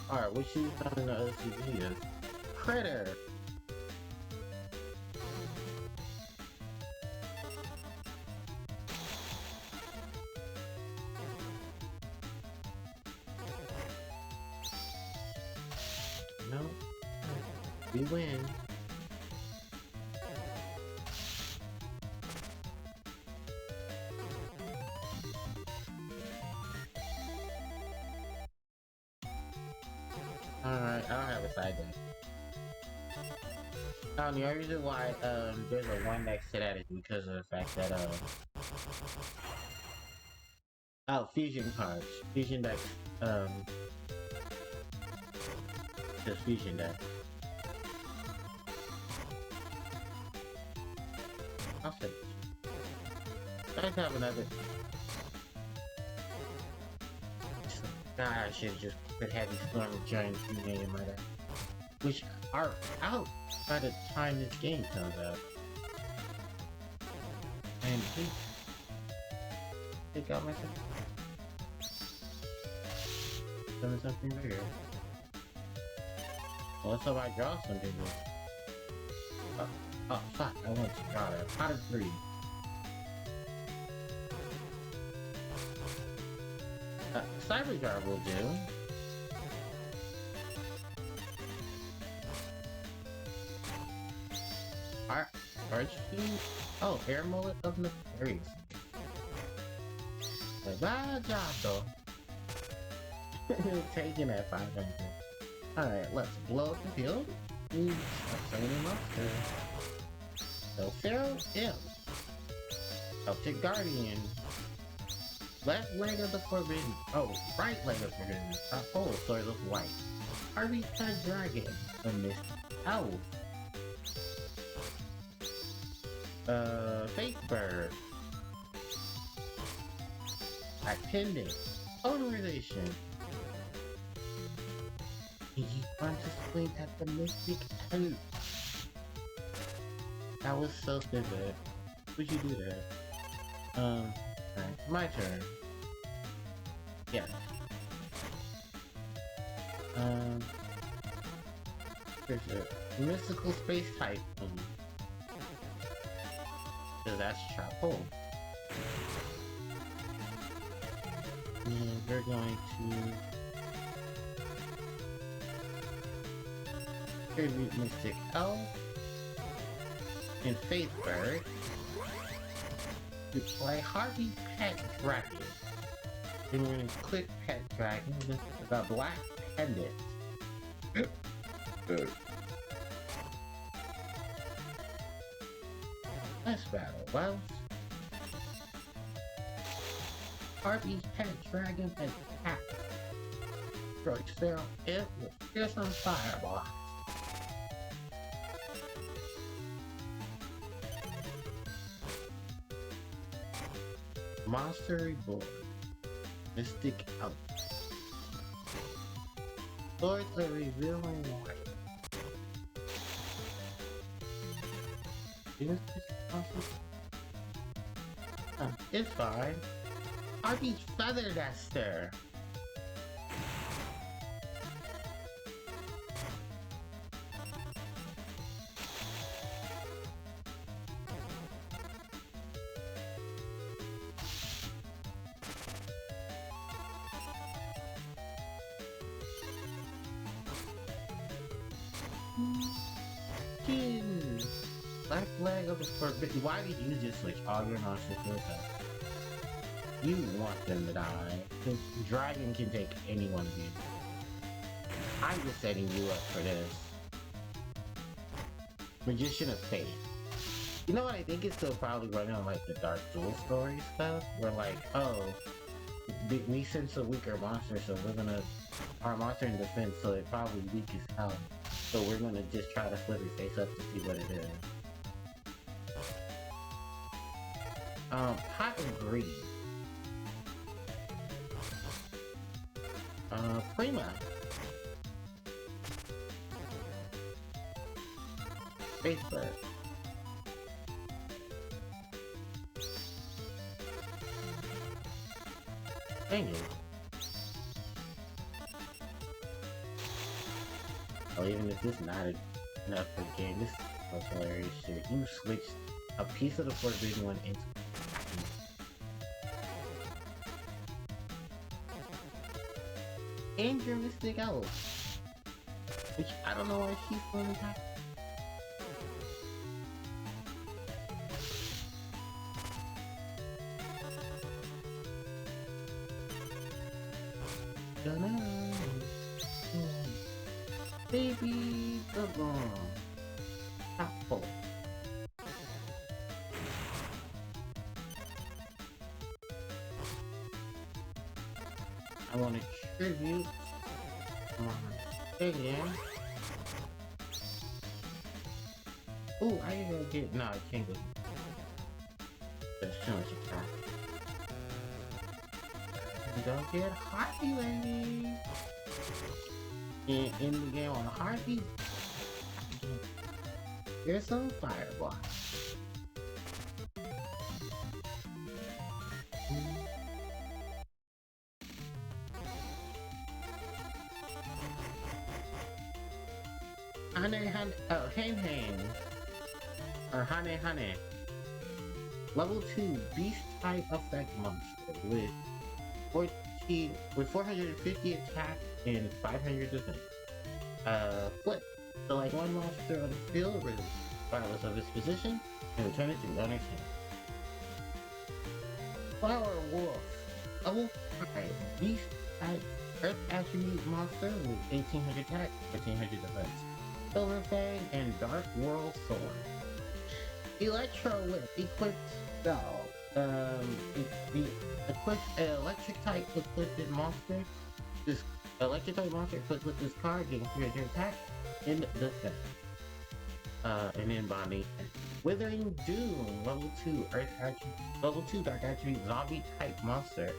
Alright, what you found in the OCG is Critter. No. We win. Alright, I don't have a side deck. The only reason why there's a 1 next to that is because of the fact that fusion cards. Fusion deck just fusion deck. I'll say let's have another. God, I should have just put Heavy Storm and Giant Fusion in my deck. Which are out by the time this game comes out. And take out myself. Doing something bigger. Well, let's hope I draw something big. Oh fuck, I want to draw that. Pot of 3. Cyber Jar will do. Archfiend? Oh, Air Mullet of Nefarious. Bad job though. Taking that 500. Alright, let's blow up the field. Ooh, a summoning monster. Pharaoh M. Celtic Guardian. Left leg of the forbidden. Oh, right leg of the forbidden. Oh, sword of white. Harpie Pet Dragon. A mist owl. Fake Bird. Attendant. Polarization. You want to swing at the mystic elf. That was so stupid. Would you do that? Alright, my turn. Yeah. Here's a mystical space type. So that's Chapo. And we're going to tribute Mystic Elf and Faith Bird to play Harpie Pet Dragon. Then we're going to click Pet Dragon with the black pendant. Let's battle Wells. Harpie Pet Dragon and Cat. Strikes down it with fearsome fireball. Monster Reborn. Mystic Out. Swords are revealing light. It's fine. Harpie's Feather Duster. Black leg of the forbidden. Why did you just switch all your monsters to attack? You want them to die. The dragon can take any one of you. I'm just setting you up for this. Magician of Fate. You know what I think it's still probably running on like the Dark Duel story stuff? Where like, oh, we sense a weaker monster, so we're gonna... Our monster in defense, so it's probably weak as hell. So we're gonna just try to flip its face up to see what it is. Hot and green. Prima. Facebook. Dang it. Oh, even if this is not enough for the game, this is hilarious shit. You switched a piece of the forbidden one into and your Mystic Elf. Which I don't know why she's going to attack. Baby the bomb. Apple. I want to tribute again. Ooh, I ain't gonna get. No, I can't go. There's too much attack. Don't get Harpie, lady. And in the game on Harpie, there's some fireball. Hane, or Hane. Level 2 Beast type effect monster with 450 attack and 500 defense. Flip. Select one monster on the field regardless of its position and return it to the owner's hand. Flower Wolf. Level 5 Beast type Earth attribute monster with 1800 attack, 1500 defense. Silver Fang and Dark World Sword. Electro Whip equipped spell. The equipped electric type equipped monster. This electric type monster equipped with this card getting 300 attack in defense. And then bonding. Withering Doom, level 2 Earth attribute, level 2 Dark attribute zombie type monster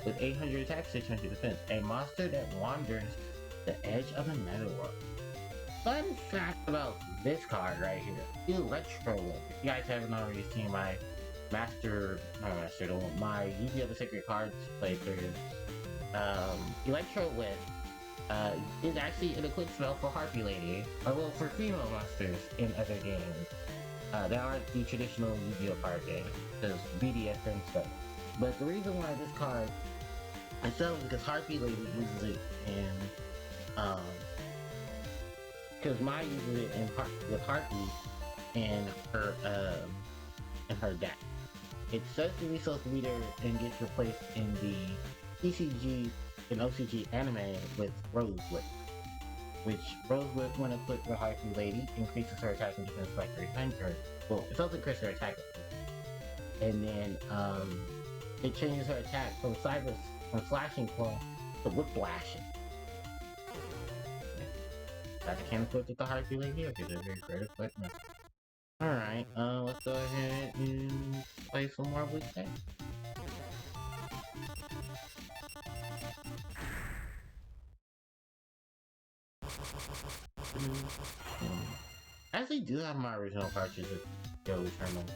with 800 attack, 600 defense. A monster that wanders the edge of the netherworld. Fun fact about this card right here, Electro Whip. If you guys haven't already seen my my Yu-Gi-Oh! The Sacred Cards playthrough, Electro Whip is actually an equipped spell for Harpie Lady, or well, for female monsters in other games. That aren't the traditional Yu-Gi-Oh! Card game, because BDS and stuff. But the reason why this card I sell is because Harpie Lady uses it in, because Mai uses it with Harpie in her deck. It's supposed to be there and gets replaced in the TCG and OCG anime with Rose Whip, which Rose Whip, when equipped with Harpie Lady, increases her attack and defense by 300. Well, it also increases her attack, and then it changes her attack from Slashing Claw to Whiplashing. That can equip with the Harpie Lady. Okay, they're very great equipment. Alright, let's go ahead and play some more with that. I actually do have my original cartridges to go return them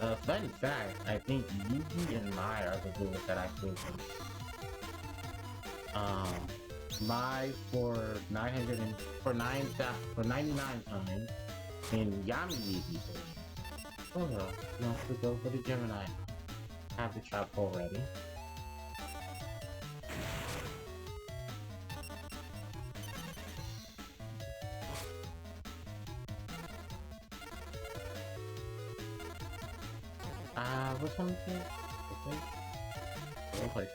to. Fun fact, I think Yugi and Mai are the duelists that I flew from. Mai for 99 times, and Yami Yugi. Oh no, let's go for the Gemini. I have the trap hole ready. Which one is it? Okay. We'll play it.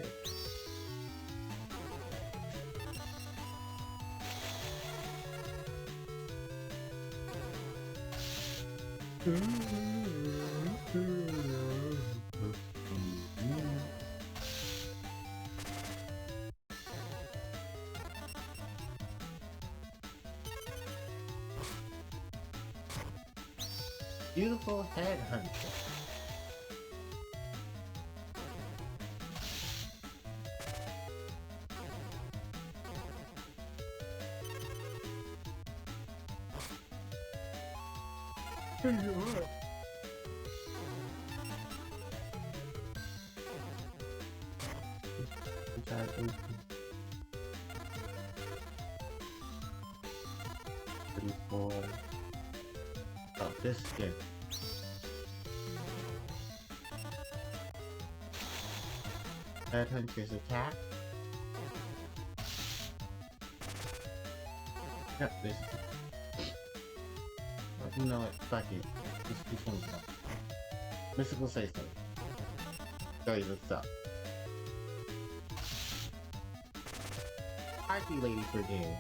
Beautiful Headhunter. Oh, this skin. Headhunter's attack. Yep, this is it. You know what? Fuck it. Just things up. Mystical say so. Show you what's up. Harpie Lady for game.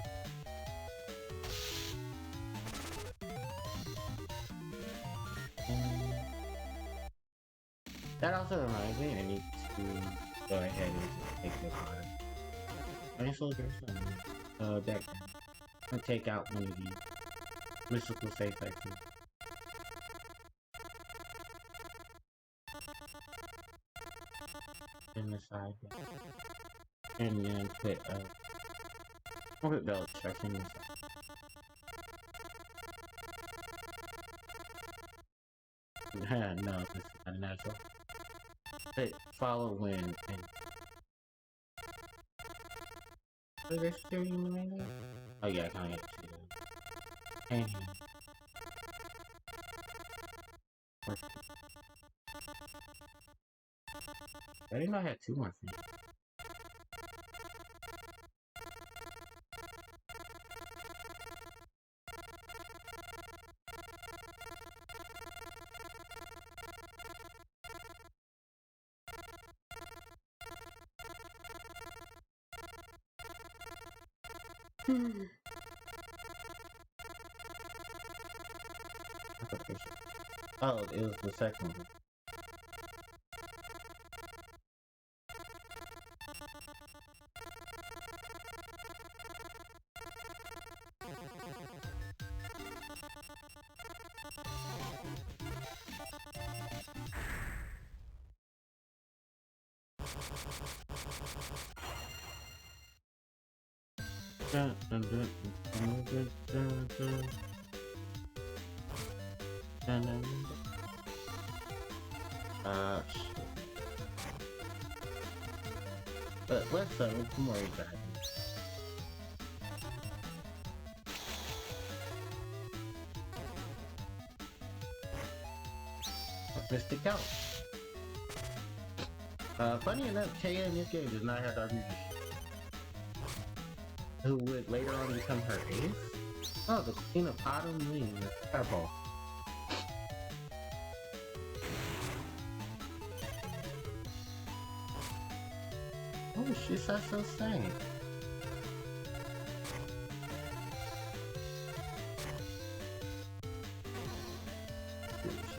That also reminds me, I need to go ahead and take this card. Nice little person. Deck. I'm gonna take out one of these. Mystical safe I think. In the side. And then put orbit belt check in the side. No, this is not natural. But follow wind and so they're still in the main. Oh yeah, I can't get to that. And I didn't know I had two more things. Oh, it was the second one. Dun, dun, dun, dun, dun, dun, dun. Dun, dun, dun. Shit. But let's start with some more dragons. Mystic Out. Funny enough, Taya in this game does not have Dark Magician, who would later on become her ace. Oh, the Queen of Autumn Wing, purple. Oh, she's so sane.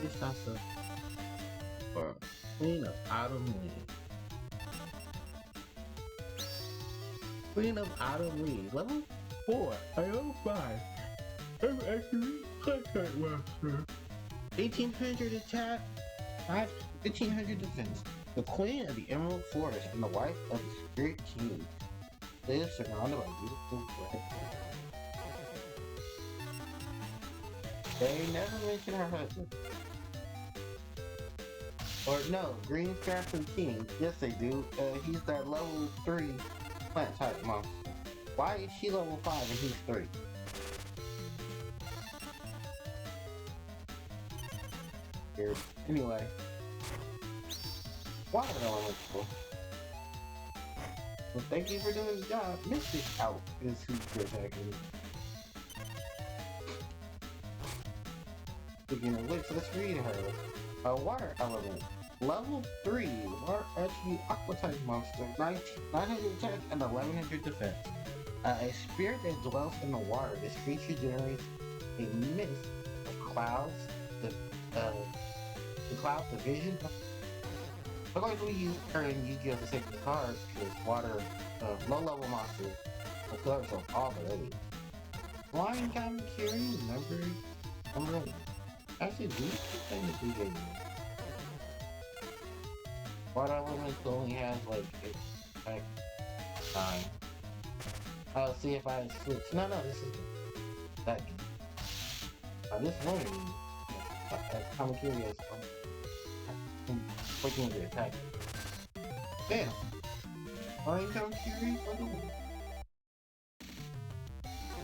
She's so or Queen of Autumn Wing. Queen of Autumn Wing, level 4. I am 5. I'm actually contact master. 1800 attack, 1500 defense. The Queen of the Emerald Forest and the wife of the Spirit King lives surrounded by beautiful red hair. They never mention her husband. Or no, Green Phantom King. Yes, they do. He's that level 3 plant type monster. Why is she level 5 and he's 3? Weird. Anyway. Water elemental. Well, thank you for doing the job. Mystic Out is who's your attacking. Speaking of which, let's read her. A water element. Level 3. Water attribute aqua type monster. 900 attack and 1100 defense. A spirit that dwells in the water. This creature generates a mist of clouds. The clouds, the vision. Of course, we use her and Yu-Gi-Oh! To take the cards because water, low-level monsters, of course, of all the ladies. Flying Kamakiri, number. Actually, these technically gave me. Water elemental only has like 8 attack 9. I'll see if I switch. No, this is that game. This one, Kamakiri is working with the attack. Damn! Flying Kamakiri for the win.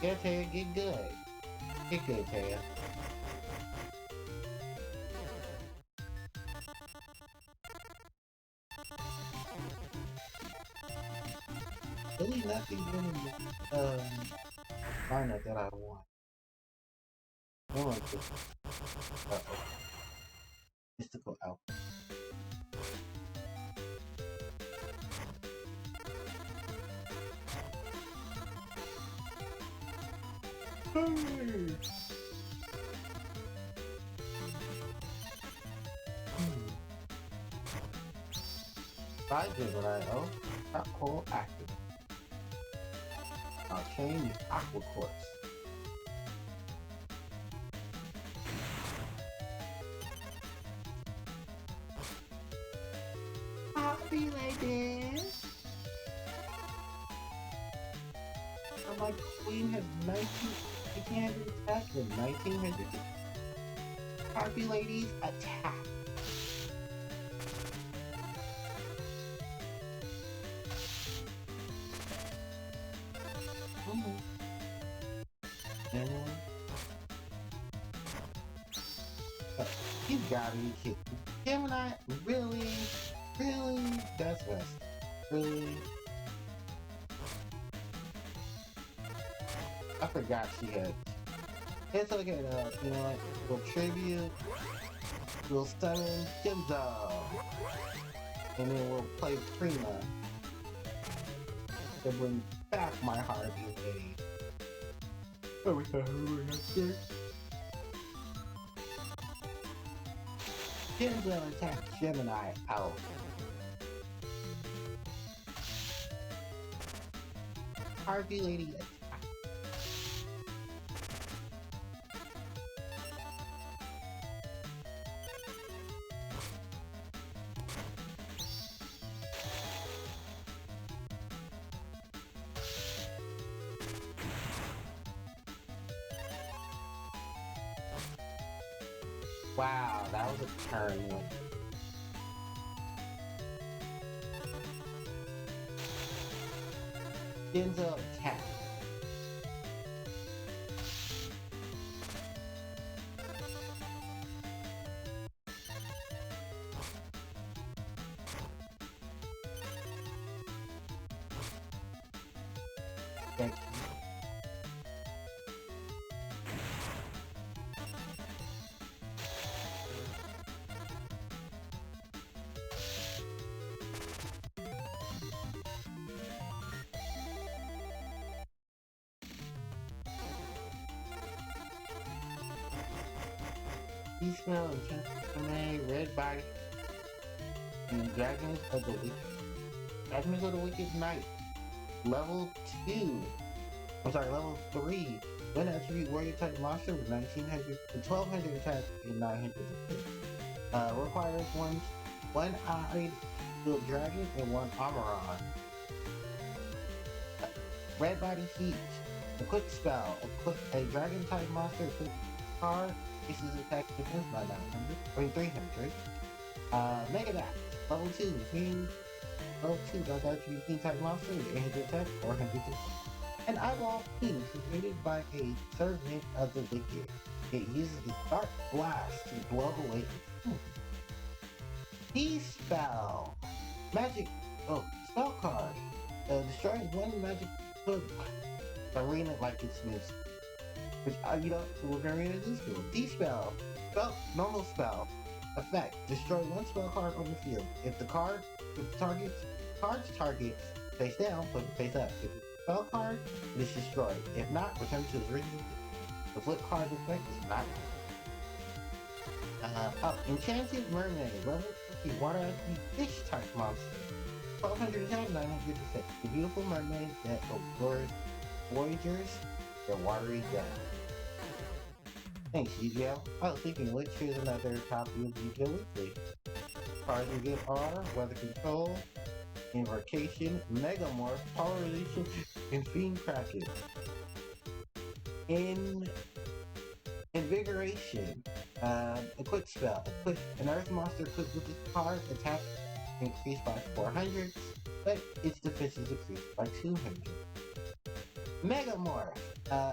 Yeah, Taya, get good. Get good, Taya. Really nothing in the lineup that I want. I want this. Uh-oh. Mystical out. I did what I owe. That whole active. I'll change aqua quartz. Harpie like this. And my queen has 1900 attack and 1900. Harpie ladies attack. You gotta be kidding. Gemini, really? That's West. Really? I forgot she had. It's okay though, you know what? We'll tribute, we'll summon Jimzo, and then we'll play Prima to bring back my Harpie lady. Oh, we got her upstairs. Genzo attacks Gemini out. Harpie Lady attack. Wow, that was a turn one. Genzo attack. Thank you. He smell intense red body and dragons of the wicked. Dragons of the wicked knight. Level 2. I'm sorry, level 3. When attribute warrior type monster with 1200 attack and 900 defense. Requires one eyed shield dragon and one armoron. Red body heat. A quick spell. A dragon type monster quick card. This is attack defense by 300. Mega Dash. Level 2. Level 2. Dark attribute fiend type monster with 800 attack, 400 defense. An eyeball fiend created by a servant of the wicked. It uses the dark blast to blow away. Spell. Magic. Spell card. Destroys one magic arena like it's missed. Which, we're gonna read this to D-spell. Normal spell. Effect. Destroy one spell card on the field. If the card's target face down, put it face up. If it's a spell card, it is destroyed. If not, return to its original. The flip card effect is not. Enchanted Mermaid. Level 50. Water attribute fish type monster. 1200 attack, 900 defense. The beautiful mermaid that allures voyagers their watery death. Thanks, UGL. I was thinking, which here's another copy of UGL Weekly. Cards you get are Weather Control, Invocation, Megamorph, Polarization, and Fiend Kraken. Invigoration. A quick spell. An earth monster equipped with this card, attack increased by 400, but its defense is increased by 200. Megamorph.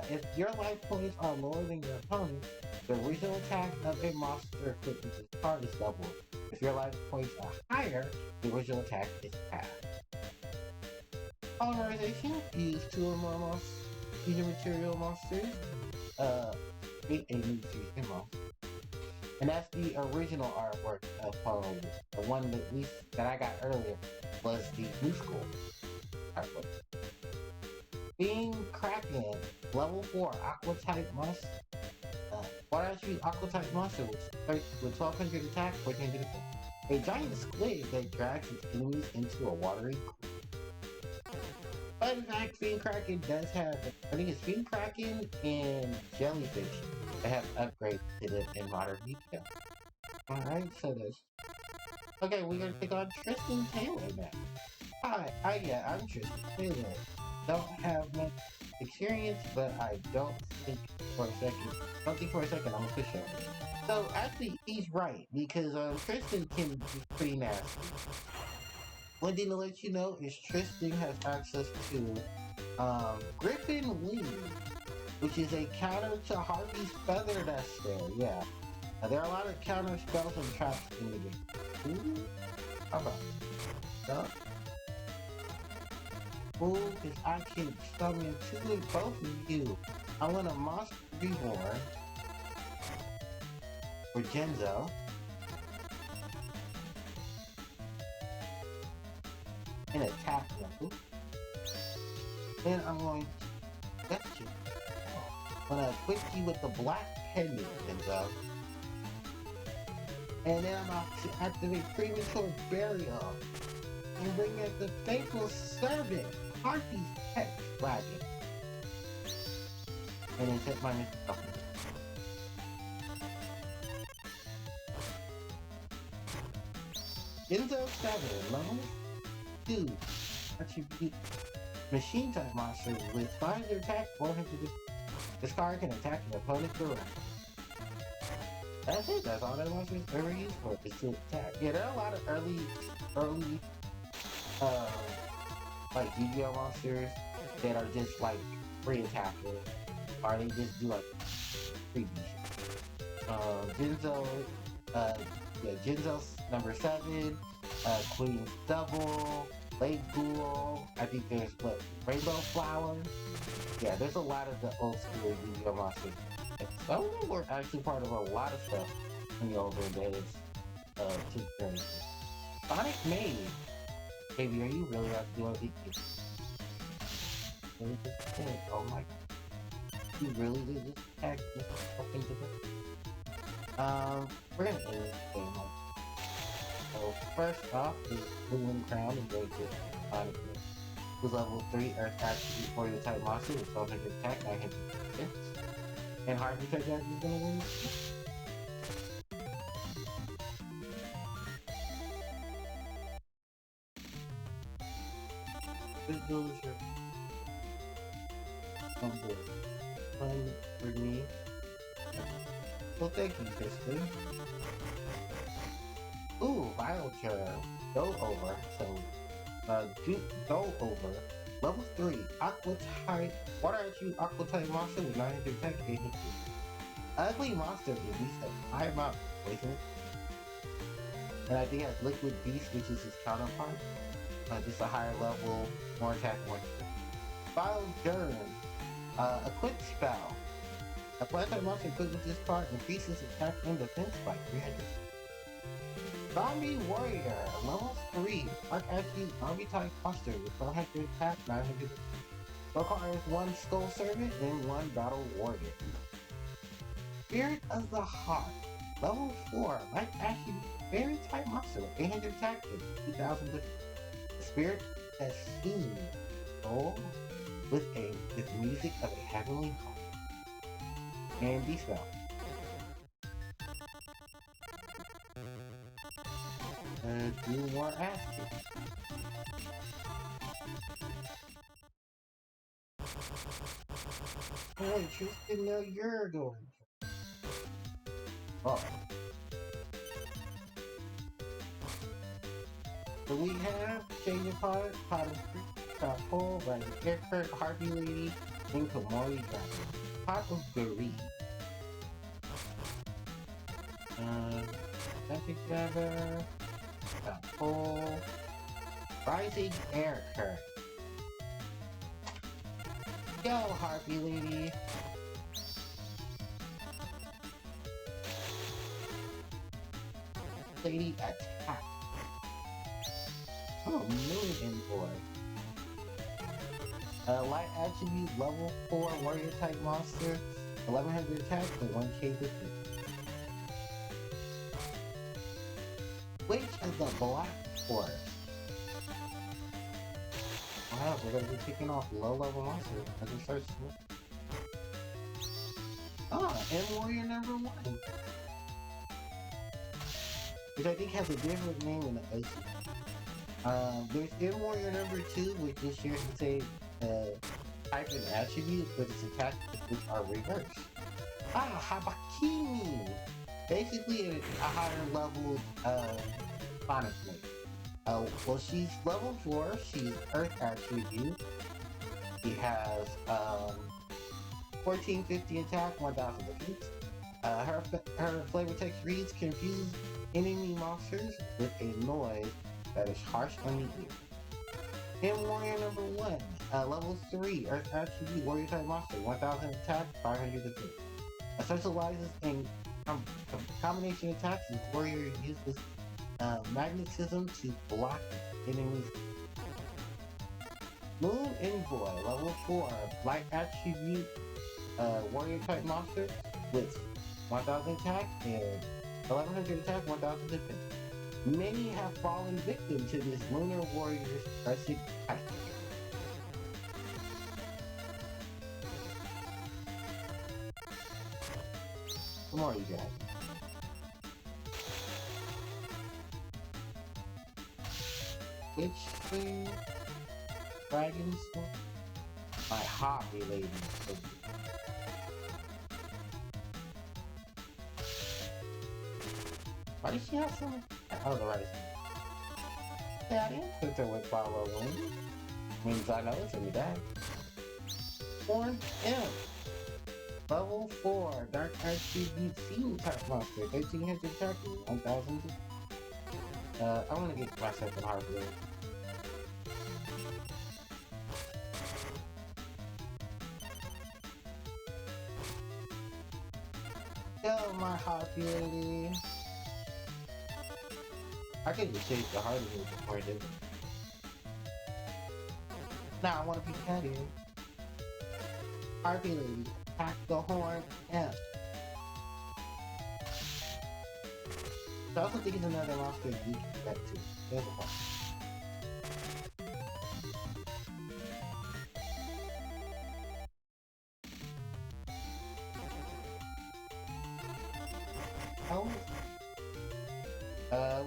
If your life points are lower than your opponent, the original attack of a monster equipped with this card is doubled. If your life points are higher, the original attack is half. Polymerization. Use 2 or more fusion material monsters. Create a new fusion monster. And that's the original artwork of Polymerization. The one that I got earlier was the new school artwork. Fiend Kraken, level 4, Aqua type monster. Water attribute Aqua type monster with 1200 attack, 1400 defense. A giant squid that drags its enemies into a watery pool. But in fact, Fiend Kraken does have, I think it's Fiend Kraken and Jellyfish that have upgrades to them in modern detail. Alright, so there's. Okay, we're gonna take on Tristan Taylor now. Hi, I'm Tristan Taylor. Don't have much experience, but I don't think for a second I'm official. So actually, he's right, because Tristan can be pretty nasty. One thing to let you know is Tristan has access to Griffin Wing, which is a counter to Harpie's Feather Duster. Yeah, there are a lot of counter spells and traps in the game. Ooh, how about that? Ooh, because I can summon both of you. I want a Monster Reborn for Genzo. And attack level. Then I'm going to get you. gonna equip you with the black pendant, Denzel. And then I'm about to activate premature burial and bring in the faithful servant, Harpie's pet dragon. And then set my mission up. Denzel 7, level 2, attribute machine type monster with 500 attack, 400 this card can attack an opponent directly. That's it, that's all that monsters ever used for, is to attack. Yeah, there are a lot of early, like Yu-Gi-Oh monsters that are just like free attackers, or they just do like freebie shit. Jinzo's number 7, Queen's Double, Lake Ghoul, I think there's what, Rainbow Flower? Yeah, there's a lot of the old school Yu-Gi-Oh monsters. Some of them were actually part of a lot of stuff in the older days of Super. Sonic Maid! Baby, are you really about to do anything? Really just think, oh my god. You really did just attack this fucking different. We're gonna end this game like. So first off is Blue Crown and go to Sonic Maid. Who's level 3 Earth attribute for your type monster with 1200 attack, 900 defense. And Harpie type Jack is gonna win. This goes your number 1 for me. Well, thank you, Kristen. Ooh, Vile Charm. Go over. So, go over. Level 3, Aqua type, water attribute Aqua type monster with 900 attack, 800. Ugly monster released a high amount of poison. And I think it has Liquid Beast, which is his counterpart. Just a higher level, more attack, more defense. Vile Germ, a quick spell. A plant type monster equipped with this card increases attack and defense by 300. Zombie Warrior, level 3, Arc attribute Zombie type monster with 100 attack, 900. Requires 1 Skull Servant and 1 Battle Warrior. Spirit of the Hawk, level 4, Light attribute Fairy type monster with 800 attack and 2000 defense. The Spirit has seen soul with music of a heavenly call. And Dispel. Do more asking. Hey, Tristan, now you're going. Oh. So we have Shady Pot, Pot of Fruit, Top Hole, Rising Aircurt, Harpie Lady, and Komori Dragon. Pot of Greed. Magic Grabber. Hole, Rising Aircurt. Go, Harpie Lady. Lady attack. Oh, Million Boy. Light attribute level 4 warrior type monster, 1100 attack and 1k defense. Witch of the Black Forest. Wow, we're gonna be picking off low-level monsters as we start and Warrior number 1. Which I think has a different name in the OC. There's M Warrior number 2, which just shares the same type and attribute, but its attacks which are reversed. Habakini! Basically a higher level Sonic Maid. Well, she's level 4, she's Earth attribute. She has 1450 attack, 1000 defense. Her flavor text reads, confuse enemy monsters with a noise that is harsh on the ear. And Warrior number 1, level 3, Earth attribute, Warrior type monster, 1000 attack, 500 defense. Specializes in combination attacks, and Warrior uses magnetism to block enemies. Moon Envoy, level 4, Light attribute, warrior type monster with 1000 attack and 1100 attack, 1000 defense. Many have fallen victim to this lunar warrior's crushing attack. Come on, you guys. Witch Queen, Dragon Sword, my hobby lady. Why does she have some? Oh, the right. Yeah, I didn't put her with follow wound. Means I know it's gonna be that. Horn M. Level 4, Dark Attribute Seed type monster. 1300 attack, 1000. I wanna get myself an Harpie. Go, my Harpie lady. I can just change the Harpie lady before I do it. Now I wanna be petty. Harpie lady, attack the horn F. I also think it's another monster you can get to. There's a one.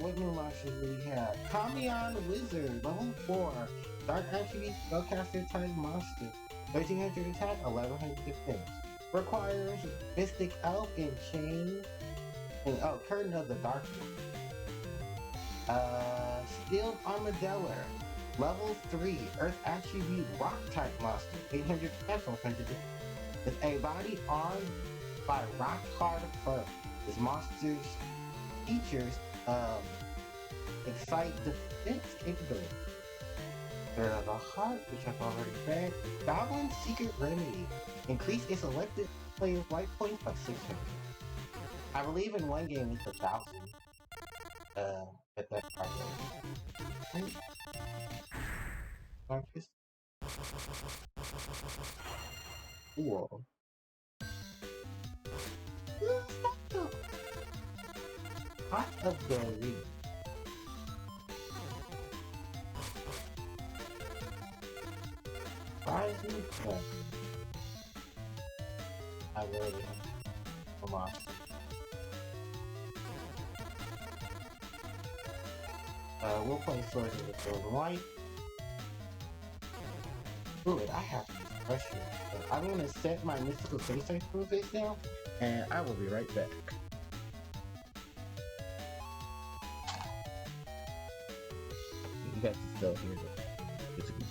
What new monsters do we have? Kamion Wizard, level 4. Dark Attribute Spellcaster type monster. 1300 attack, 1100 defense. Requires Mystic Elf and Chain. And, Curtain of the Dark One. Steeled Armadillo. Level 3. Earth Attribute Rock type monster. 800 attack, 100 defense. With a body armed by rock hard fur. This monster's features excite defense capability. Third of the Heart, which I've already read. Goblin Secret Remedy. Increase a selected player's life points by 600. I believe in one game it's 1,000. But that's right. Marcus. Cool. Heart of the Reef. Rising Sun. I really am. Come on. We'll play Swords of the Golden Light. Good, I have to pressure. I'm gonna set my mystical sensei through this now, and I will be right back. You guys can still hear it. It's good.